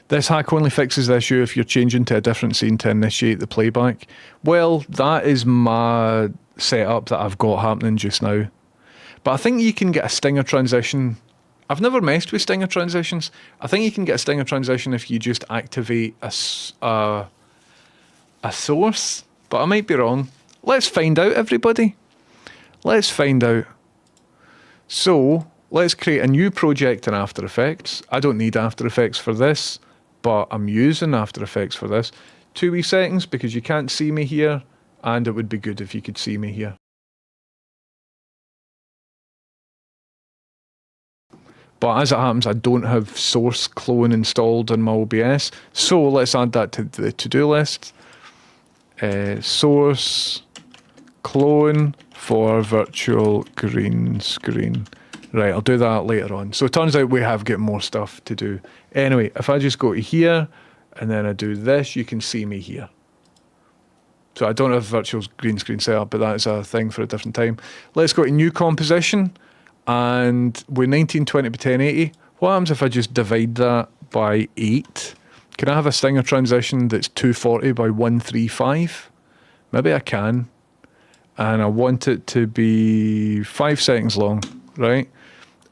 This hack only fixes the issue if you're changing to a different scene to initiate the playback. Well, that is my setup that I've got happening just now. But I think you can get a stinger transition I've never messed with stinger transitions. I think you can get a stinger transition if you just activate a source, but I might be wrong. Let's find out, everybody. Let's find out. So let's create a new project in After Effects. I don't need After Effects for this, but I'm using After Effects for this. 2 wee seconds because you can't see me here, and it would be good if you could see me here. But as it happens, I don't have source clone installed on my OBS. So let's add that to the to-do list. Source clone for virtual green screen. Right, I'll do that later on. So it turns out we have got more stuff to do. Anyway, if I just go to here and then I do this, you can see me here. So I don't have virtual green screen set up, but that's a thing for a different time. Let's go to new composition. And we're 1920 by 1080. What happens if I just divide that by 8? Can I have a stinger transition that's 240 by 135? Maybe I can. And I want it to be 5 seconds long, right?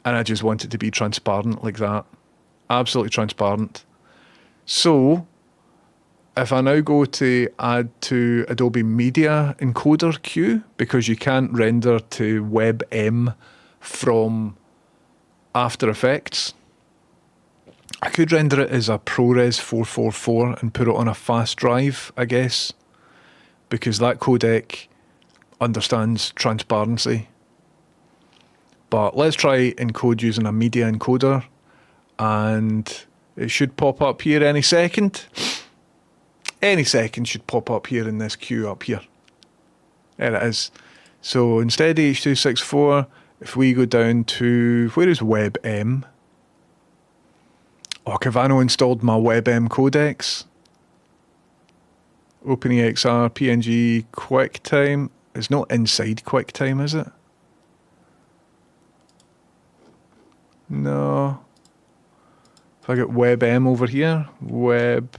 And I just want it to be transparent like that. Absolutely transparent. So if I now go to add to Adobe Media Encoder queue, because you can't render to WebM from After Effects, I could render it as a ProRes 444 and put it on a fast drive, I guess, because that codec understands transparency. But let's try encode using a media encoder, and it should pop up here any second. Any second should pop up here in this queue up here. There it is. So instead of H264, if we go down to, where is WebM? Oh, Cavano installed my WebM codecs. OpenEXR, PNG, QuickTime. It's not inside QuickTime, is it? No. If I get WebM over here, web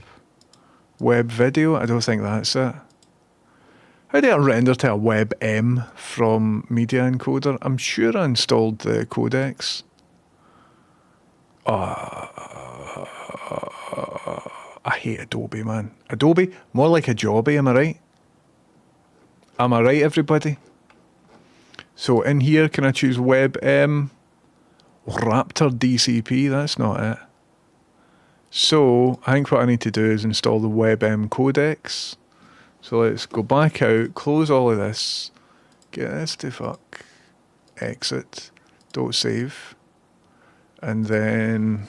video, I don't think that's it. How do I render to a WebM from Media Encoder? I'm sure I installed the codecs. I hate Adobe, man. Adobe, more like a jobby, am I right? Am I right, everybody? So in here, can I choose WebM? Raptor DCP, that's not it. So I think what I need to do is install the WebM codecs. So let's go back out, close all of this, get this to fuck, exit, don't save, and then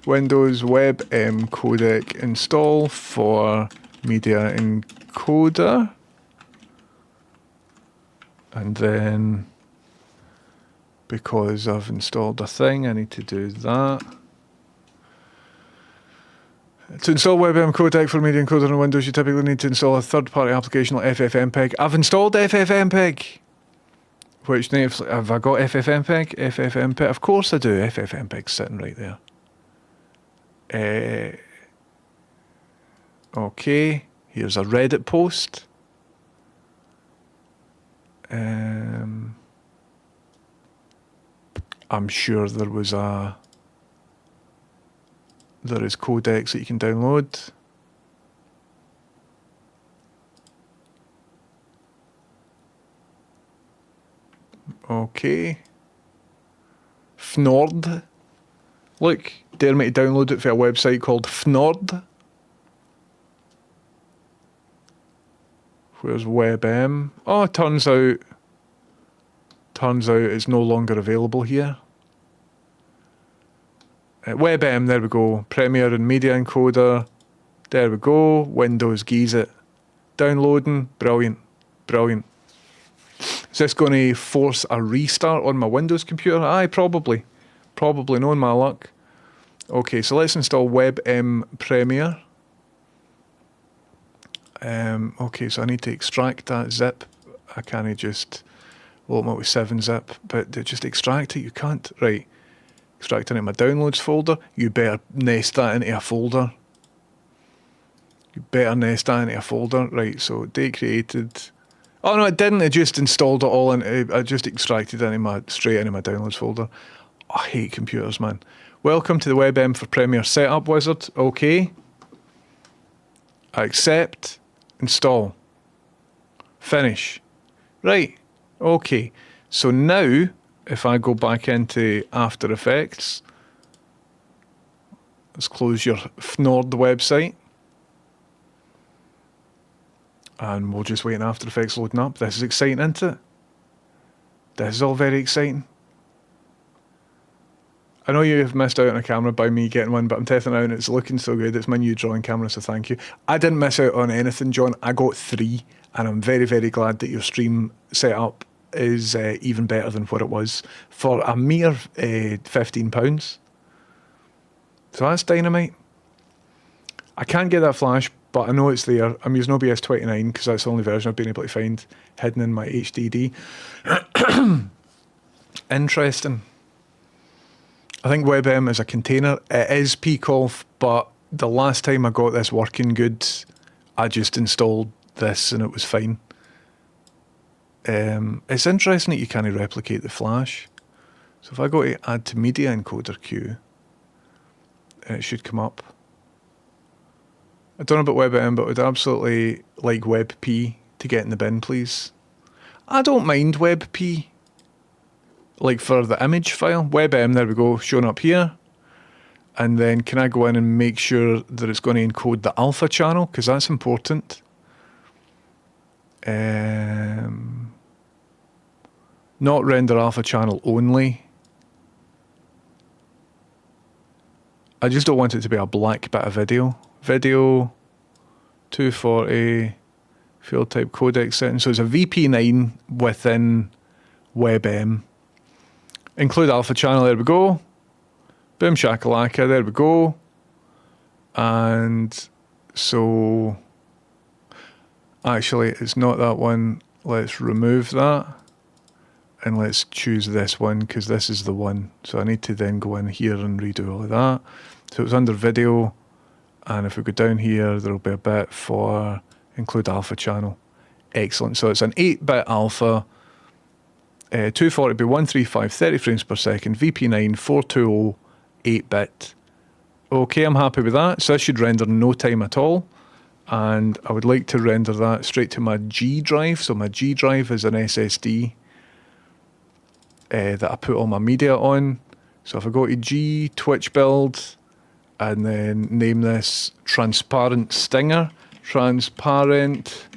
Windows WebM codec install for Media Encoder, and then because I've installed a thing, I need to do that. To install WebM codec for Media Encoder on Windows, you typically need to install a third-party application like FFmpeg. I've installed FFmpeg. Which name have I got? FFmpeg? FFmpeg? Of course I do. FFmpeg's sitting right there. Okay, here's a Reddit post. I'm sure there is codecs that you can download. Okay. Fnord. Look, dare me to download it for a website called Fnord. Where's WebM? Oh, turns out it's no longer available here. WebM, there we go. Premiere and Media Encoder. There we go. Windows geese it. Downloading. Brilliant. Brilliant. Is this going to force a restart on my Windows computer? Aye, probably. Probably, knowing my luck. Okay, so let's install WebM Premiere. Okay, so I need to extract that zip. I can't just open it with 7-zip, but to just extract it, you can't. Right. Extract it into my downloads folder. You better nest that into a folder. Right, so date created. Oh no, it didn't. It just installed it all in. I just extracted it straight into my downloads folder. I hate computers, man. Welcome to the WebM for Premiere Setup Wizard. Okay. I accept. Install. Finish. Right. Okay. So now, if I go back into After Effects, let's close your Fnord website. And we'll just wait on After Effects loading up. This is exciting, isn't it? This is all very exciting. I know you've missed out on a camera by me getting one, but I'm testing it out and it's looking so good. It's my new drawing camera, so thank you. I didn't miss out on anything, John. I got 3, and I'm very, very glad that your stream setup is even better than what it was for a mere £15. So that's dynamite. I can't get that flash, but I know it's there. I'm using OBS 29 because that's the only version I've been able to find hidden in my HDD. Interesting. I think WebM is a container. It is PCOF, but the last time I got this working good, I just installed this and it was fine. It's interesting that you can't replicate the flash. So if I go to add to media encoder queue, it should come up. I don't know about WebM, but would absolutely like WebP to get in the bin, please. I don't mind WebP. Like for the image file, WebM, there we go, showing up here. And then can I go in and make sure that it's going to encode the alpha channel? Because that's important. Not render alpha channel only. I just don't want it to be a black bit of video. Video 240 field type codec setting. So it's a VP9 within WebM. Include alpha channel, there we go. Boom shakalaka, there we go. And so, actually, it's not that one. Let's remove that. And let's choose this one, because this is the one. So I need to then go in here and redo all of that. So it's under video. And if we go down here, there'll be a bit for include alpha channel. Excellent. So it's an 8-bit alpha. 240 by 135, 30 frames per second, VP9, 420, 8-bit. Okay, I'm happy with that. So this should render in no time at all. And I would like to render that straight to my G drive. So my G drive is an SSD that I put all my media on. So if I go to G, Twitch build, and then name this Transparent Stinger, Transparent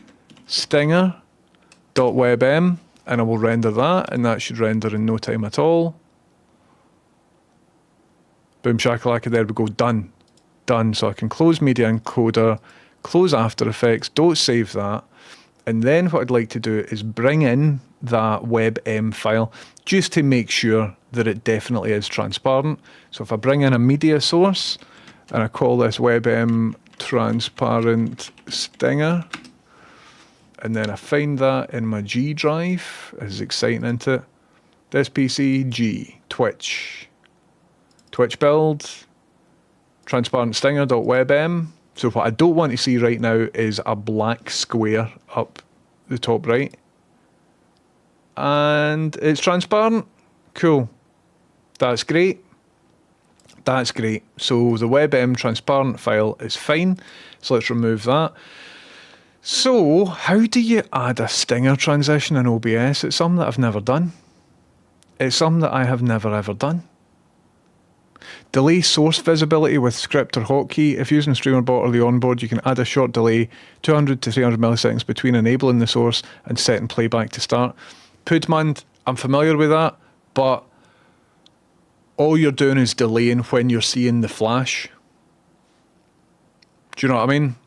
Stinger.webm. And I will render that, and that should render in no time at all. Boom shakalaka, there we go, done. Done. So I can close Media Encoder, close After Effects, don't save that. And then what I'd like to do is bring in that WebM file just to make sure that it definitely is transparent. So if I bring in a media source, and I call this WebM Transparent Stinger, and then I find that in my G drive. This is exciting, isn't it? This PC, G, Twitch build, transparent stinger.webm. So what I don't want to see right now is a black square up the top right. And it's transparent. Cool. That's great. That's great. So the WebM transparent file is fine. So let's remove that. So, how do you add a stinger transition in OBS? It's something that I've never done. It's something that I have never ever done. Delay source visibility with script or hotkey. If using StreamerBot or the onboard, you can add a short delay, 200 to 300 milliseconds between enabling the source and setting playback to start. Pudmand, I'm familiar with that, but all you're doing is delaying when you're seeing the flash. Do you know what I mean?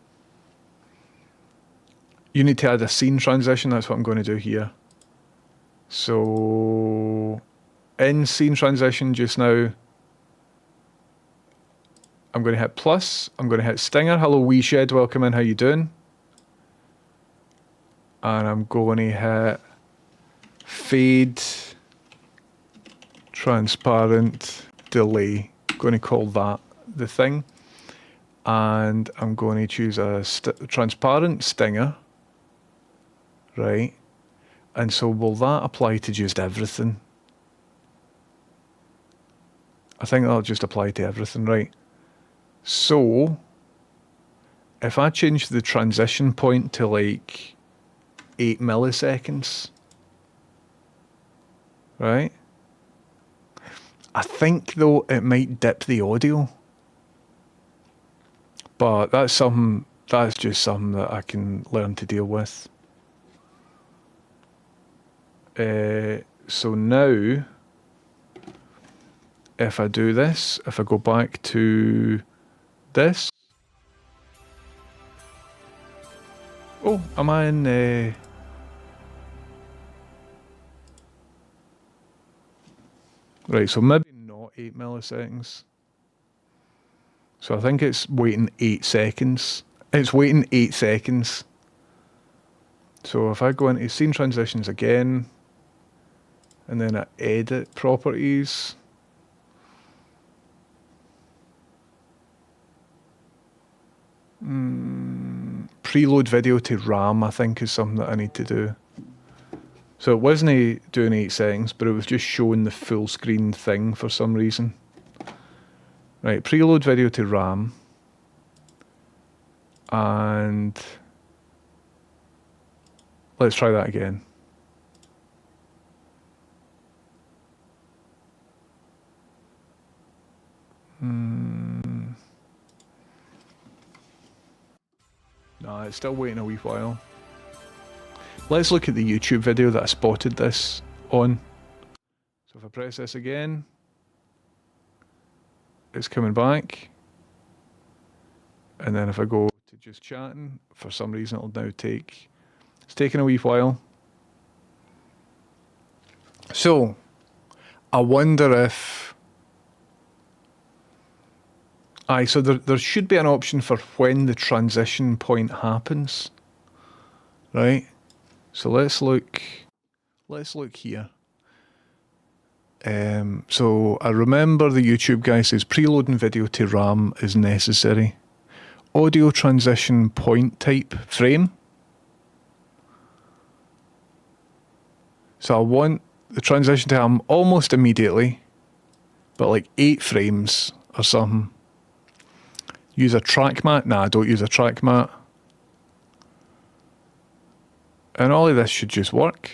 You need to add a scene transition. That's what I'm going to do here. So, in scene transition just now, I'm going to hit plus. I'm going to hit stinger. Hello, Wee Shed. Welcome in. How you doing? And I'm going to hit fade transparent delay. I'm going to call that the thing. And I'm going to choose a transparent stinger. Right, and so will that apply to just everything? I think that'll just apply to everything, right? So, if I change the transition point to like 8 milliseconds, right? I think though it might dip the audio, but that's just something that I can learn to deal with. So now, if I do this, if I go back to this, oh, am I in? Right, so maybe not 8 milliseconds. So I think it's waiting 8 seconds. It's waiting 8 seconds. So if I go into scene transitions again, and then I edit properties, preload video to RAM, I think, is something that I need to do. So it wasn't doing 8 seconds, but it was just showing the full screen thing for some reason. Right, preload video to RAM. And let's try that again. No, it's still waiting a wee while. Let's look at the YouTube video that I spotted this on. So if I press this again, it's coming back. And then if I go to just chatting, for some reason it'll now take... It's taking a wee while. So, I wonder if... so there should be an option for when the transition point happens. Right? So let's look here. So I remember the YouTube guy says preloading video to RAM is necessary. Audio transition point type frame. So I want the transition to happen almost immediately, but like 8 frames or something. Use a track mat? Nah, don't use a track mat. And all of this should just work.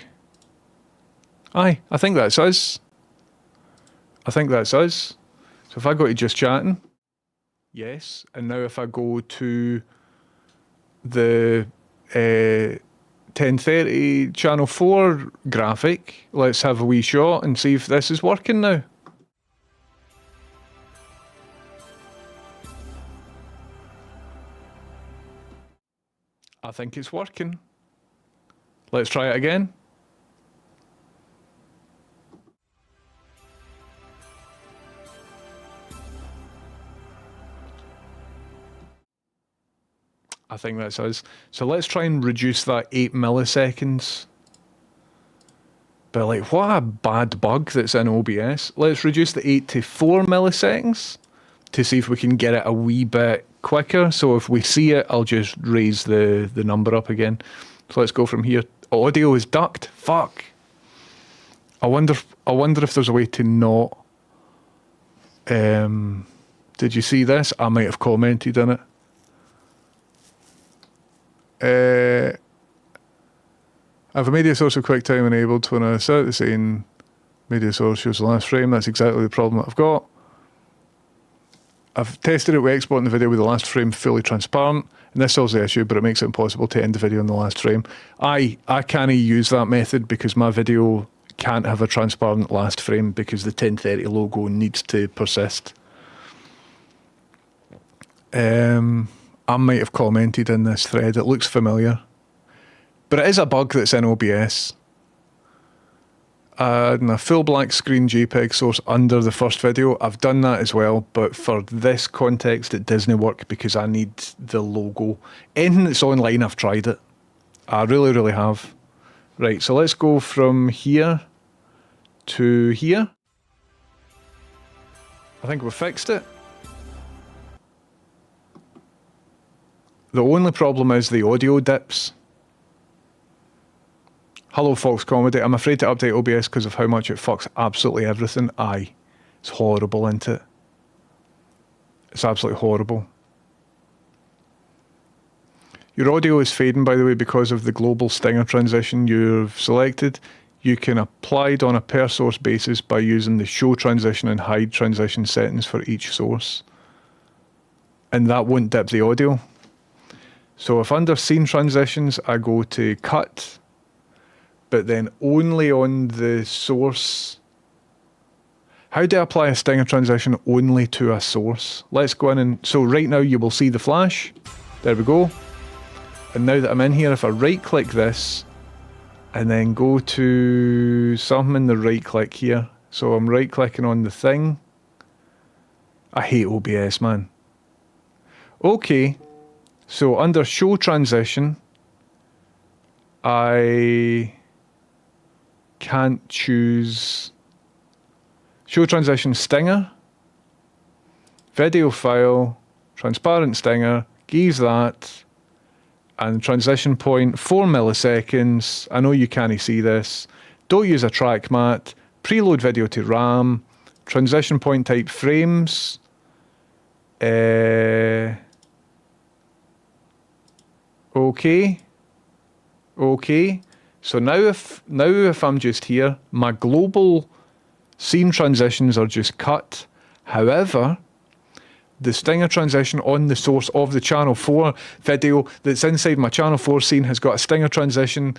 Aye, I think that's us. So if I go to just chatting, yes. And now if I go to the 1030 channel 4 graphic, let's have a wee shot and see if this is working now. I think it's working. Let's try it again. I think that's us. So let's try and reduce that 8 milliseconds. But like, what a bad bug that's in OBS. Let's reduce the 8 to 4 milliseconds to see if we can get it a wee bit quicker. So if we see it, I'll just raise the number up again. So let's go from here. Audio is ducked. Fuck. I wonder if there's a way to not... did you see this? I might have commented on it. I have a media source of QuickTime enabled when I set the scene. Media source shows the last frame. That's exactly the problem that I've got. I've tested it with exporting the video with the last frame fully transparent, and this solves the issue, but it makes it impossible to end the video in the last frame. I can't use that method because my video can't have a transparent last frame because the 1030 logo needs to persist. I might have commented in this thread. It looks familiar. But it is a bug that's in OBS. And a full black screen JPEG source under the first video. I've done that as well, but for this context it doesn't work because I need the logo. Anything that's online, I've tried it. I really, really have. Right, so let's go from here to here. I think we've fixed it. The only problem is the audio dips. Hello Fox Comedy, I'm afraid to update OBS because of how much it fucks absolutely everything. Aye. It's horrible, isn't it? It's absolutely horrible. Your audio is fading, by the way, because of the global stinger transition you've selected. You can apply it on a per source basis by using the show transition and hide transition settings for each source. And that won't dip the audio. So if under scene transitions, I go to cut, but then only on the source. How do I apply a stinger transition only to a source? Let's go in and, so right now you will see the flash. There we go. And now that I'm in here, if I right click this and then go to something in the right click here. So I'm right clicking on the thing. I hate OBS, man. Okay. So under show transition, I can't choose show transition stinger, video file, transparent stinger, geese that, and transition point 4 milliseconds. I know you can't see this. Don't use a track mat. Preload video to RAM. Transition point type frames. Okay. Okay. So now if I'm just here, my global scene transitions are just cut. However, the stinger transition on the source of the channel 4 video that's inside my channel 4 scene has got a stinger transition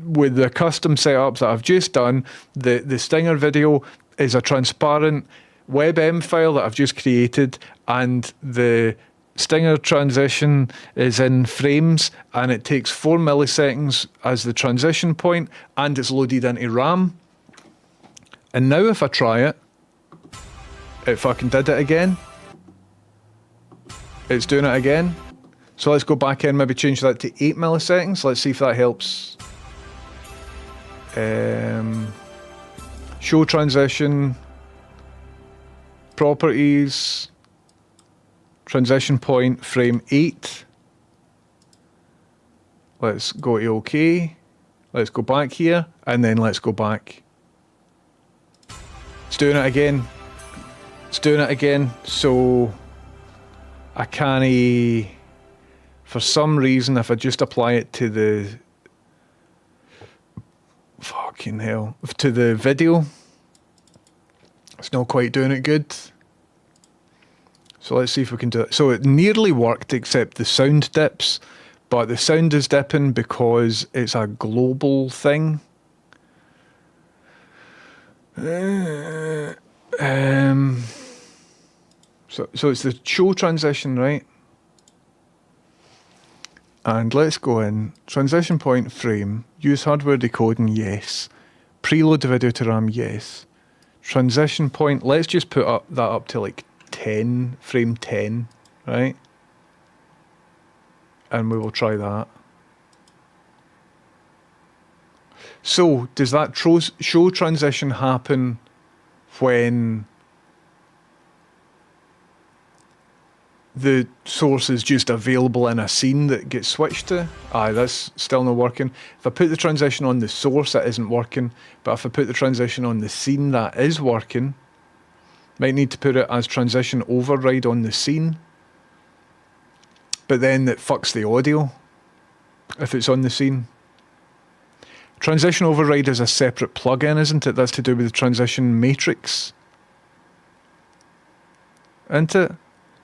with the custom setup that I've just done. The stinger video is a transparent WebM file that I've just created, and the stinger transition is in frames, and it takes 4 milliseconds as the transition point, and it's loaded into RAM. And now if I try it, it fucking did it again. It's doing it again. So let's go back in, maybe change that to 8 milliseconds. Let's see if that helps. Show transition, properties, transition point, frame 8. Let's go to OK. Let's go back here, and then let's go back. It's doing it again. It's doing it again. So I can't, for some reason, if I just apply it to the, fucking hell, to the video, it's not quite doing it good. So let's see if we can do it. So it nearly worked, except the sound dips, but the sound is dipping because it's a global thing. So it's the show transition, right? And let's go in. Transition point frame. Use hardware decoding, yes. Preload the video to RAM, yes. Transition point, let's just put that up to like 10, frame 10, right? And we will try that. So, does that show transition happen when the source is just available in a scene that gets switched to? Aye, that's still not working. If I put the transition on the source, that isn't working. But if I put the transition on the scene, that is working. Might need to put it as transition override on the scene. But then it fucks the audio if it's on the scene. Transition override is a separate plugin, isn't it? That's to do with the transition matrix. Isn't it?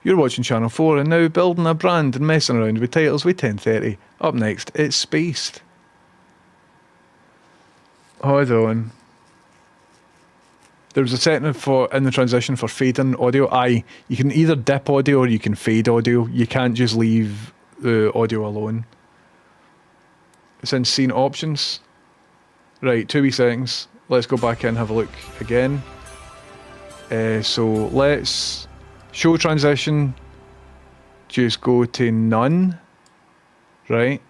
You're watching Channel 4 and now building a brand and messing around with titles with 1030. Up next, it's Spaced. Hold on. There's a setting in the transition for fading audio. Aye, you can either dip audio or you can fade audio. You can't just leave the audio alone. It's in scene options. Right, 2 wee seconds. Let's go back in and have a look again. So let's show transition. Just go to none. Right.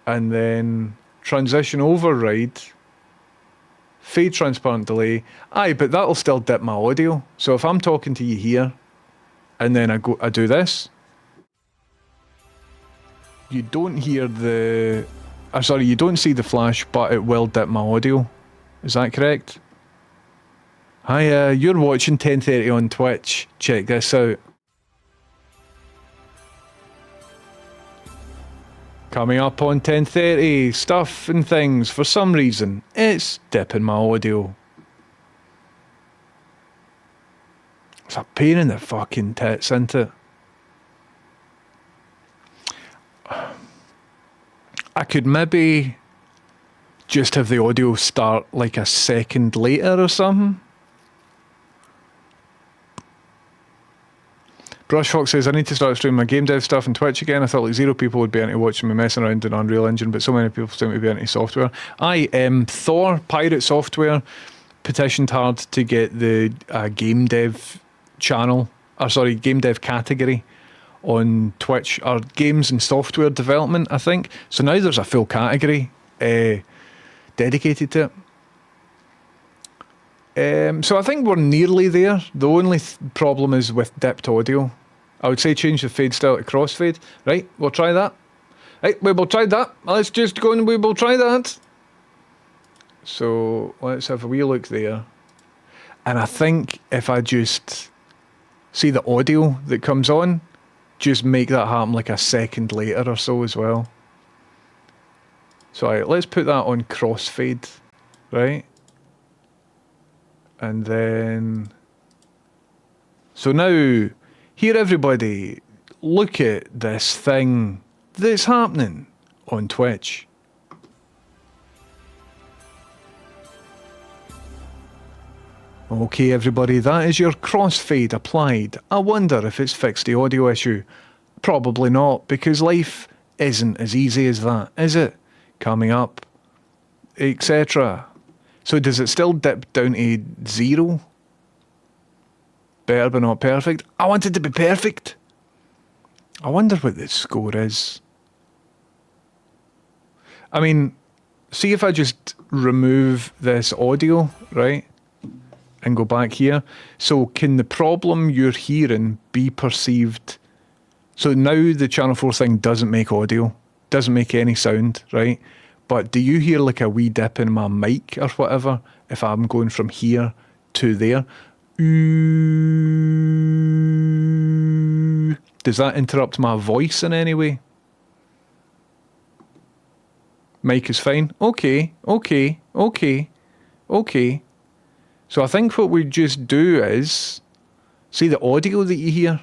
And then transition override. Fade transparent delay. Aye, but that'll still dip my audio. So if I'm talking to you here and then I do this, you don't hear the... you don't see the flash, but it will dip my audio. Is that correct? Hi, you're watching 10:30 on Twitch. Check this out. Coming up on 10:30, stuff and things. For some reason, it's dipping my audio. It's a pain in the fucking tits, isn't it? I could maybe just have the audio start like a second later or something. Brushfox says, I need to start streaming my game dev stuff on Twitch again. I thought like 0 people would be into watching me messing around in Unreal Engine, but so many people seem to be into software. Thor, Pirate Software, petitioned hard to get the game dev game dev category on Twitch, or games and software development, I think. So now there's a full category dedicated to it. So I think we're nearly there. The only problem is with dipped audio. I would say change the fade style to crossfade. Right, we'll try that. Right, we will try that. Let's just go and we will try that. So let's have a wee look there. And I think if I just see the audio that comes on, just make that happen like a second later or so as well. So right, let's put that on crossfade, right? And then, so now, here everybody, look at this thing that's happening on Twitch. Okay everybody, that is your crossfade applied. I wonder if it's fixed the audio issue. Probably not, because life isn't as easy as that, is it? Coming up, etc. So does it still dip down to 0? Better but not perfect. I want it to be perfect. I wonder what the score is. I mean, see if I just remove this audio, right? And go back here. So can the problem you're hearing be perceived? So now the Channel 4 thing doesn't make audio, doesn't make any sound, right? But do you hear like a wee dip in my mic or whatever if I'm going from here to there? Ooh. Does that interrupt my voice in any way? Mic is fine. Okay. So I think what we just do is, see the audio that you hear?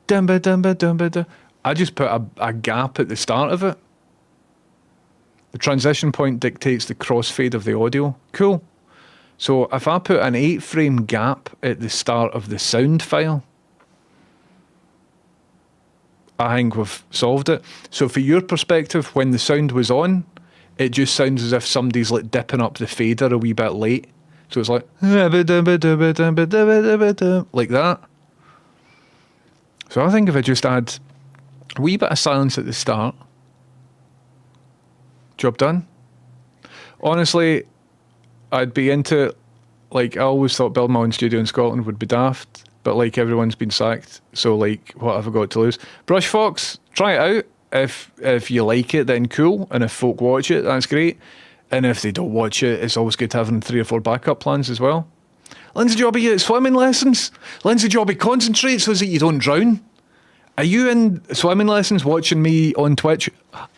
I just put a gap at the start of it. The transition point dictates the crossfade of the audio. Cool. So if I put an 8-frame gap at the start of the sound file, I think we've solved it. So for your perspective, when the sound was on, it just sounds as if somebody's like dipping up the fader a wee bit late. So it's like like that. So I think if I just add a wee bit of silence at the start, job done. Honestly, I'd be into it. Like, I always thought building my own studio in Scotland would be daft, but like everyone's been sacked, so like what have I got to lose? Brushfox, try it out. If you like it, then cool, and if folk watch it, that's great. And if they don't watch it, it's always good having 3 or 4 backup plans as well. Lindsay Jobby at swimming lessons. Lindsay Jobby, concentrate so that you don't drown. Are you in swimming lessons watching me on Twitch?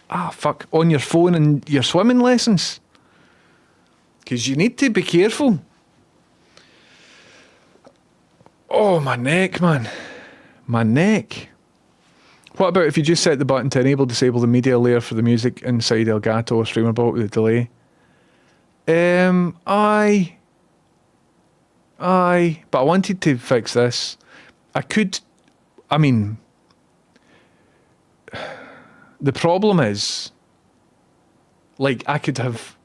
On your phone and your swimming lessons? Because you need to be careful. Oh, my neck, man. My neck. What about if you just set the button to enable, disable the media layer for the music inside Elgato or StreamerBot with a delay? Aye. But I wanted to fix this. The problem is, like, I could have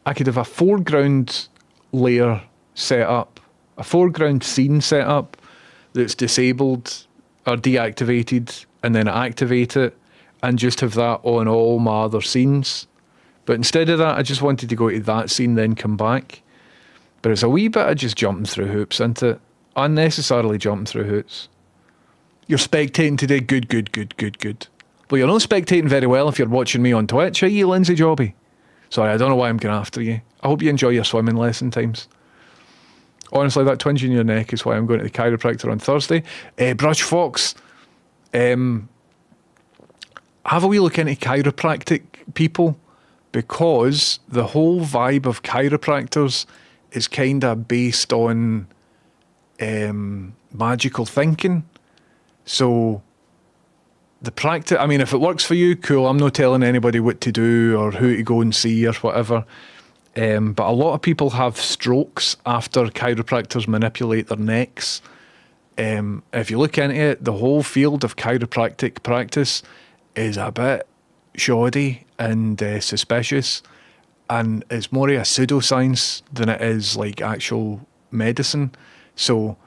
a foreground layer set up, a foreground scene set up that's disabled or deactivated, and then activate it and just have that on all my other scenes. But instead of that, I just wanted to go to that scene, then come back. But it's a wee bit of just jumping through hoops, isn't it? Unnecessarily jumping through hoops. You're spectating today. Good. Well, you're not spectating very well if you're watching me on Twitch, are you, Lindsay Jobby? Sorry, I don't know why I'm going after you. I hope you enjoy your swimming lesson times. Honestly, that twinge in your neck is why I'm going to the chiropractor on Thursday. Brush Fox, have a wee look into chiropractic people, because the whole vibe of chiropractors is kind of based on magical thinking. So the practice, I mean, if it works for you, cool. I'm not telling anybody what to do or who to go and see or whatever. But a lot of people have strokes after chiropractors manipulate their necks. If you look into it, the whole field of chiropractic practice is a bit shoddy and suspicious, and it's more of a pseudoscience than it is like actual medicine. So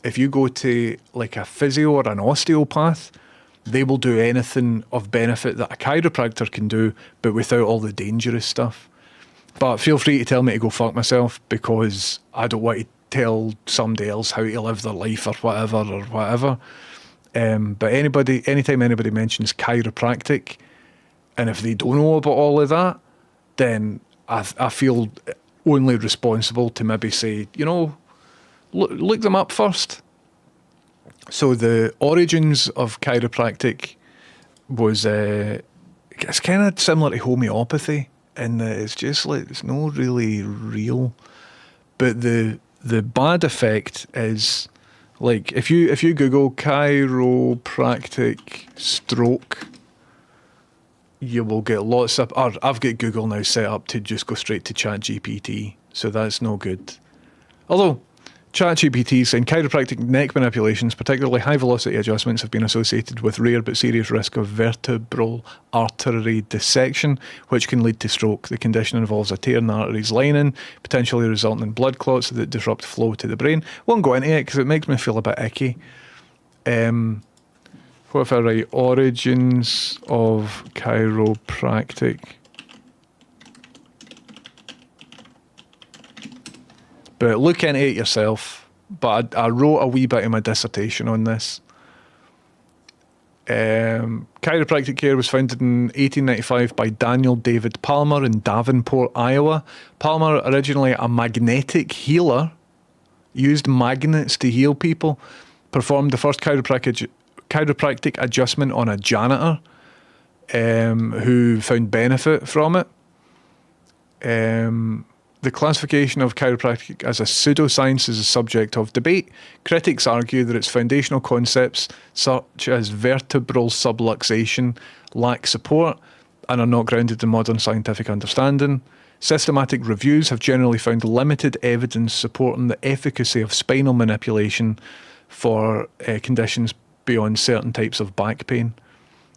if you go to like a physio or an osteopath, they will do anything of benefit that a chiropractor can do, but without all the dangerous stuff. But feel free to tell me to go fuck myself, because I don't want to tell somebody else how to live their life or whatever. But anytime anybody mentions chiropractic, and if they don't know about all of that, then I feel only responsible to maybe say, look them up first. So the origins of chiropractic was, it's kind of similar to homeopathy, and it's just like, it's not really real. But the bad effect is, like, if you Google chiropractic stroke, you will get lots of, or I've got Google now set up to just go straight to ChatGPT, so that's no good. Although ChatGPT is saying chiropractic neck manipulations, particularly high velocity adjustments, have been associated with rare but serious risk of vertebral artery dissection, which can lead to stroke. The condition involves a tear in the artery's lining, potentially resulting in blood clots that disrupt flow to the brain. Won't go into it because it makes me feel a bit icky. What if I write origins of chiropractic? But look into it yourself. But I wrote a wee bit of my dissertation on this. Chiropractic care was founded in 1895 by Daniel David Palmer in Davenport, Iowa. Palmer, originally a magnetic healer, used magnets to heal people, performed the first chiropractic adjustment on a janitor who found benefit from it. The classification of chiropractic as a pseudoscience is a subject of debate. Critics argue that its foundational concepts, such as vertebral subluxation, lack support and are not grounded in modern scientific understanding. Systematic reviews have generally found limited evidence supporting the efficacy of spinal manipulation for conditions beyond certain types of back pain.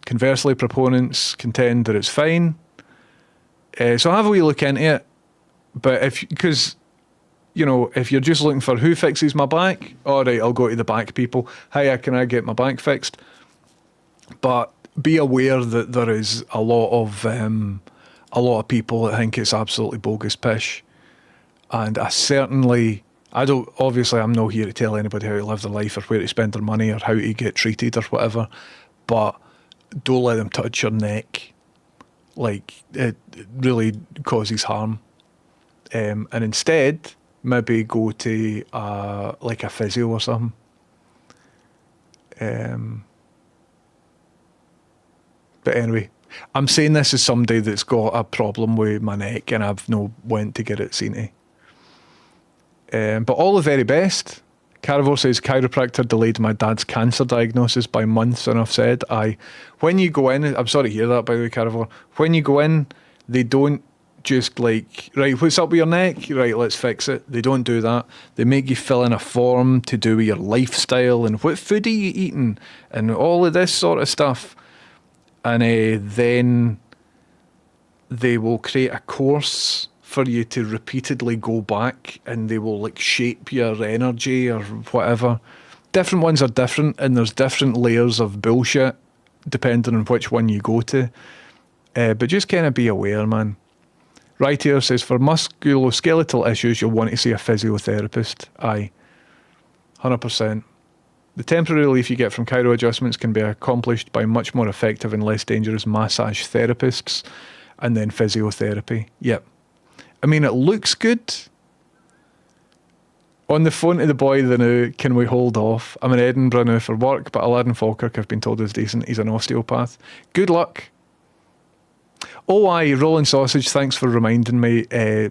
Conversely, proponents contend that it's fine. So have a wee look into it. But if you're just looking for who fixes my back, all right, I'll go to the back people. Hiya, can I get my back fixed? But be aware that there is a lot of people that think it's absolutely bogus pish. And I'm not here to tell anybody how to live their life or where to spend their money or how to get treated or whatever. But don't let them touch your neck. Like, it really causes harm. And instead, maybe go to like a physio or something. But anyway, I'm saying this as somebody that's got a problem with my neck and I've no went to get it seen to. But all the very best. Carivore says, chiropractor delayed my dad's cancer diagnosis by months, enough said. When you go in, I'm sorry to hear that, by the way, Carivore. When you go in, they don't just like, right, what's up with your neck? Right, let's fix it. They don't do that. They make you fill in a form to do with your lifestyle and what food are you eating and all of this sort of stuff. And then they will create a course for you to repeatedly go back, and they will like shape your energy or whatever. Different ones are different, and there's different layers of bullshit depending on which one you go to. But just kind of be aware, man. Right here says, for musculoskeletal issues, you'll want to see a physiotherapist. Aye, 100%. The temporary relief you get from chiro adjustments can be accomplished by much more effective and less dangerous massage therapists, and then physiotherapy. Yep. I mean, it looks good. On the phone to the boy the now, can we hold off? I'm in Edinburgh now for work, but Aladdin Falkirk I've been told is decent. He's an osteopath. Good luck. Oh, aye, Rolling Sausage, thanks for reminding me.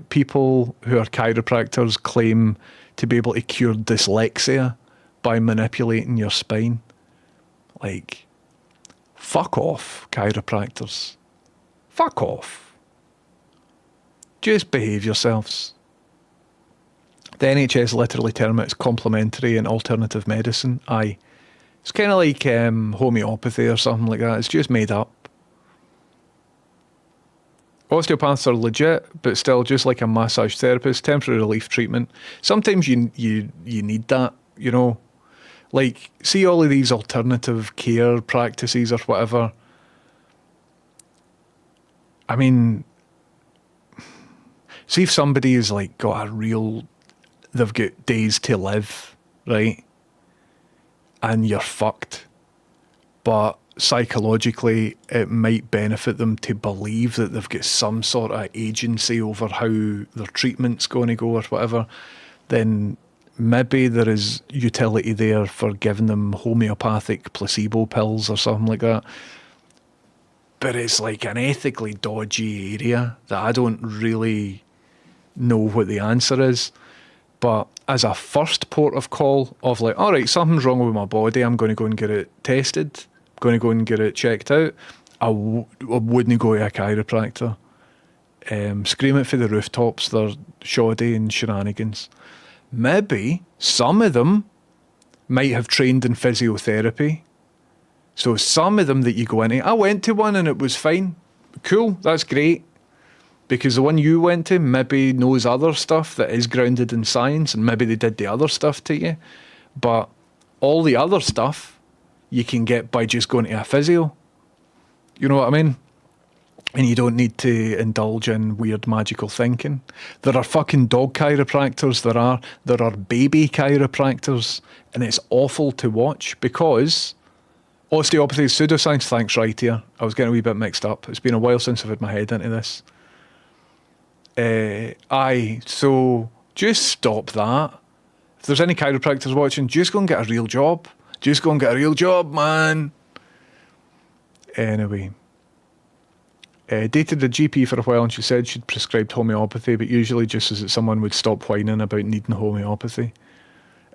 People who are chiropractors claim to be able to cure dyslexia by manipulating your spine. Like, fuck off, chiropractors. Fuck off. Just behave yourselves. The NHS literally term it as complementary and alternative medicine. Aye. It's kind of like homeopathy or something like that. It's just made up. Osteopaths are legit, but still just like a massage therapist, temporary relief treatment. Sometimes you need that, you know. Like, see all of these alternative care practices or whatever. I mean, see if somebody is like got a real, they've got days to live, right? And you're fucked. But psychologically, it might benefit them to believe that they've got some sort of agency over how their treatment's going to go or whatever. Then maybe there is utility there for giving them homeopathic placebo pills or something like that. But it's like an ethically dodgy area that I don't really know what the answer is. But as a first port of call of like, all right, something's wrong with my body, I'm going to go and get it tested, I'm going to go and get it checked out, I wouldn't go to a chiropractor. Scream it for the rooftops, they're shoddy and shenanigans. Maybe some of them might have trained in physiotherapy. So some of them that you go into, I went to one and it was fine. Cool, that's great. Because the one you went to maybe knows other stuff that is grounded in science, and maybe they did the other stuff to you. But all the other stuff you can get by just going to a physio. You know what I mean? And you don't need to indulge in weird magical thinking. There are fucking dog chiropractors, there are baby chiropractors, and it's awful to watch because osteopathy is pseudoscience. Thanks, right here. I was getting a wee bit mixed up. It's been a while since I've had my head into this. Aye, so just stop that. If there's any chiropractors watching, just go and get a real job. Just go and get a real job, man. Anyway. Dated a GP for a while and she said she'd prescribed homeopathy, but usually just as that someone would stop whining about needing homeopathy.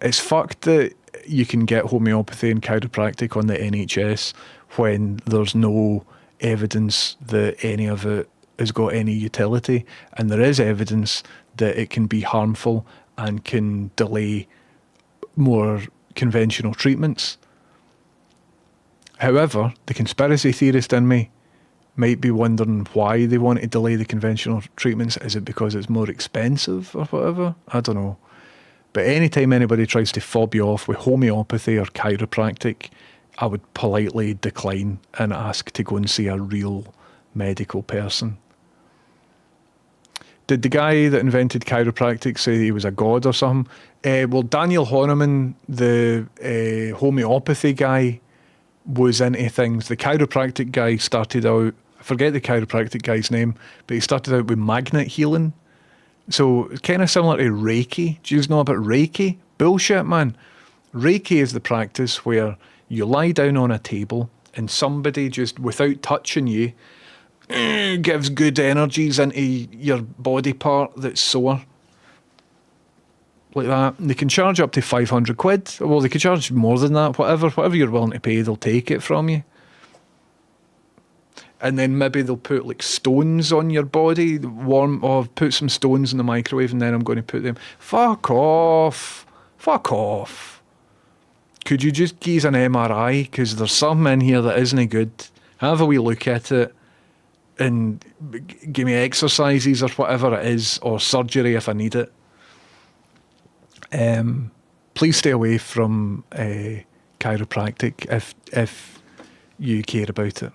It's fucked that you can get homeopathy and chiropractic on the NHS when there's no evidence that any of it has got any utility, and there is evidence that it can be harmful and can delay more conventional treatments. However, the conspiracy theorist in me might be wondering why they want to delay the conventional treatments. Is it because it's more expensive or whatever? I don't know. But anytime anybody tries to fob you off with homeopathy or chiropractic, I would politely decline and ask to go and see a real medical person. Did the guy that invented chiropractic say he was a god or something? Well, Daniel Hahnemann, the homeopathy guy, was into things. The chiropractic guy started out, I forget the chiropractic guy's name, but he started out with magnet healing. So it's kind of similar to Reiki. Do you know about Reiki? Bullshit, man. Reiki is the practice where you lie down on a table and somebody just, without touching you, gives good energies into your body part that's sore. Like that. And they can charge up to 500 quid. Well, they could charge more than that. Whatever you're willing to pay, they'll take it from you. And then maybe they'll put like stones on your body, warm, or put some stones in the microwave and then I'm going to put them. Fuck off. Fuck off. Could you just give us an MRI? Because there's something in here that isn't good. Have a wee look at it and give me exercises or whatever it is, or surgery if I need it. Please stay away from chiropractic if you care about it.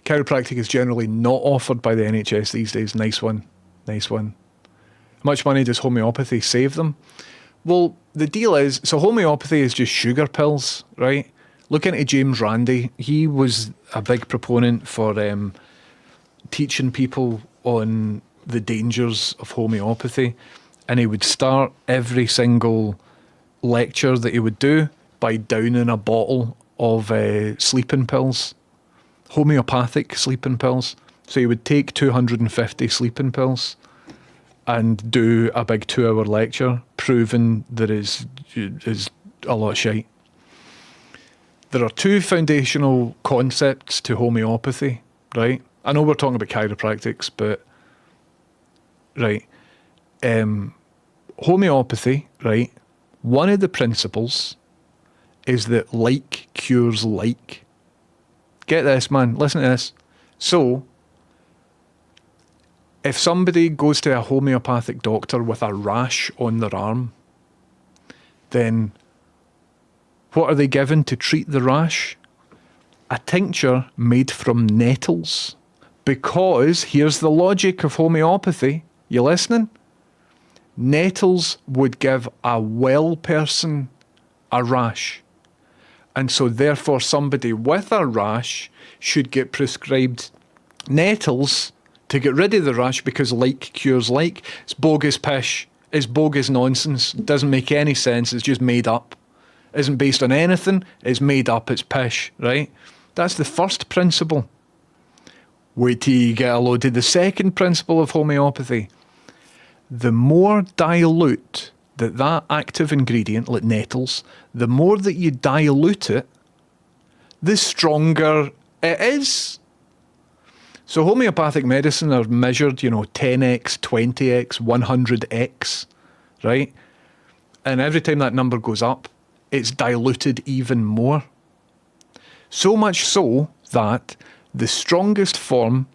Chiropractic is generally not offered by the NHS these days. Nice one. How much money does homeopathy save them? Well, the deal is, so homeopathy is just sugar pills, right? Look into James Randi. He was a big proponent for teaching people on the dangers of homeopathy. and he would start every single lecture that he would do by downing a bottle of sleeping pills, homeopathic sleeping pills. So he would take 250 sleeping pills and do a big 2-hour lecture proving that is a lot of shite. There are 2 foundational concepts to homeopathy, right? I know we're talking about chiropractics, but right. Homeopathy, right? One of the principles is that like cures like. Get this, man. Listen to this. So, if somebody goes to a homeopathic doctor with a rash on their arm, then what are they given to treat the rash? A tincture made from nettles. Because, here's the logic of homeopathy. You listening? Nettles would give a well person a rash. And so therefore somebody with a rash should get prescribed nettles to get rid of the rash because like cures like. It's bogus pish. It's bogus nonsense. It doesn't make any sense. It's just made up. It isn't based on anything. It's made up. It's pish, right? That's the first principle. Wait till you get a load of the second principle of homeopathy. The more dilute that active ingredient, like nettles, the more that you dilute it, the stronger it is. So homeopathic medicine are measured, 10x, 20x, 100x, right? And every time that number goes up, it's diluted even more. So much so that the strongest form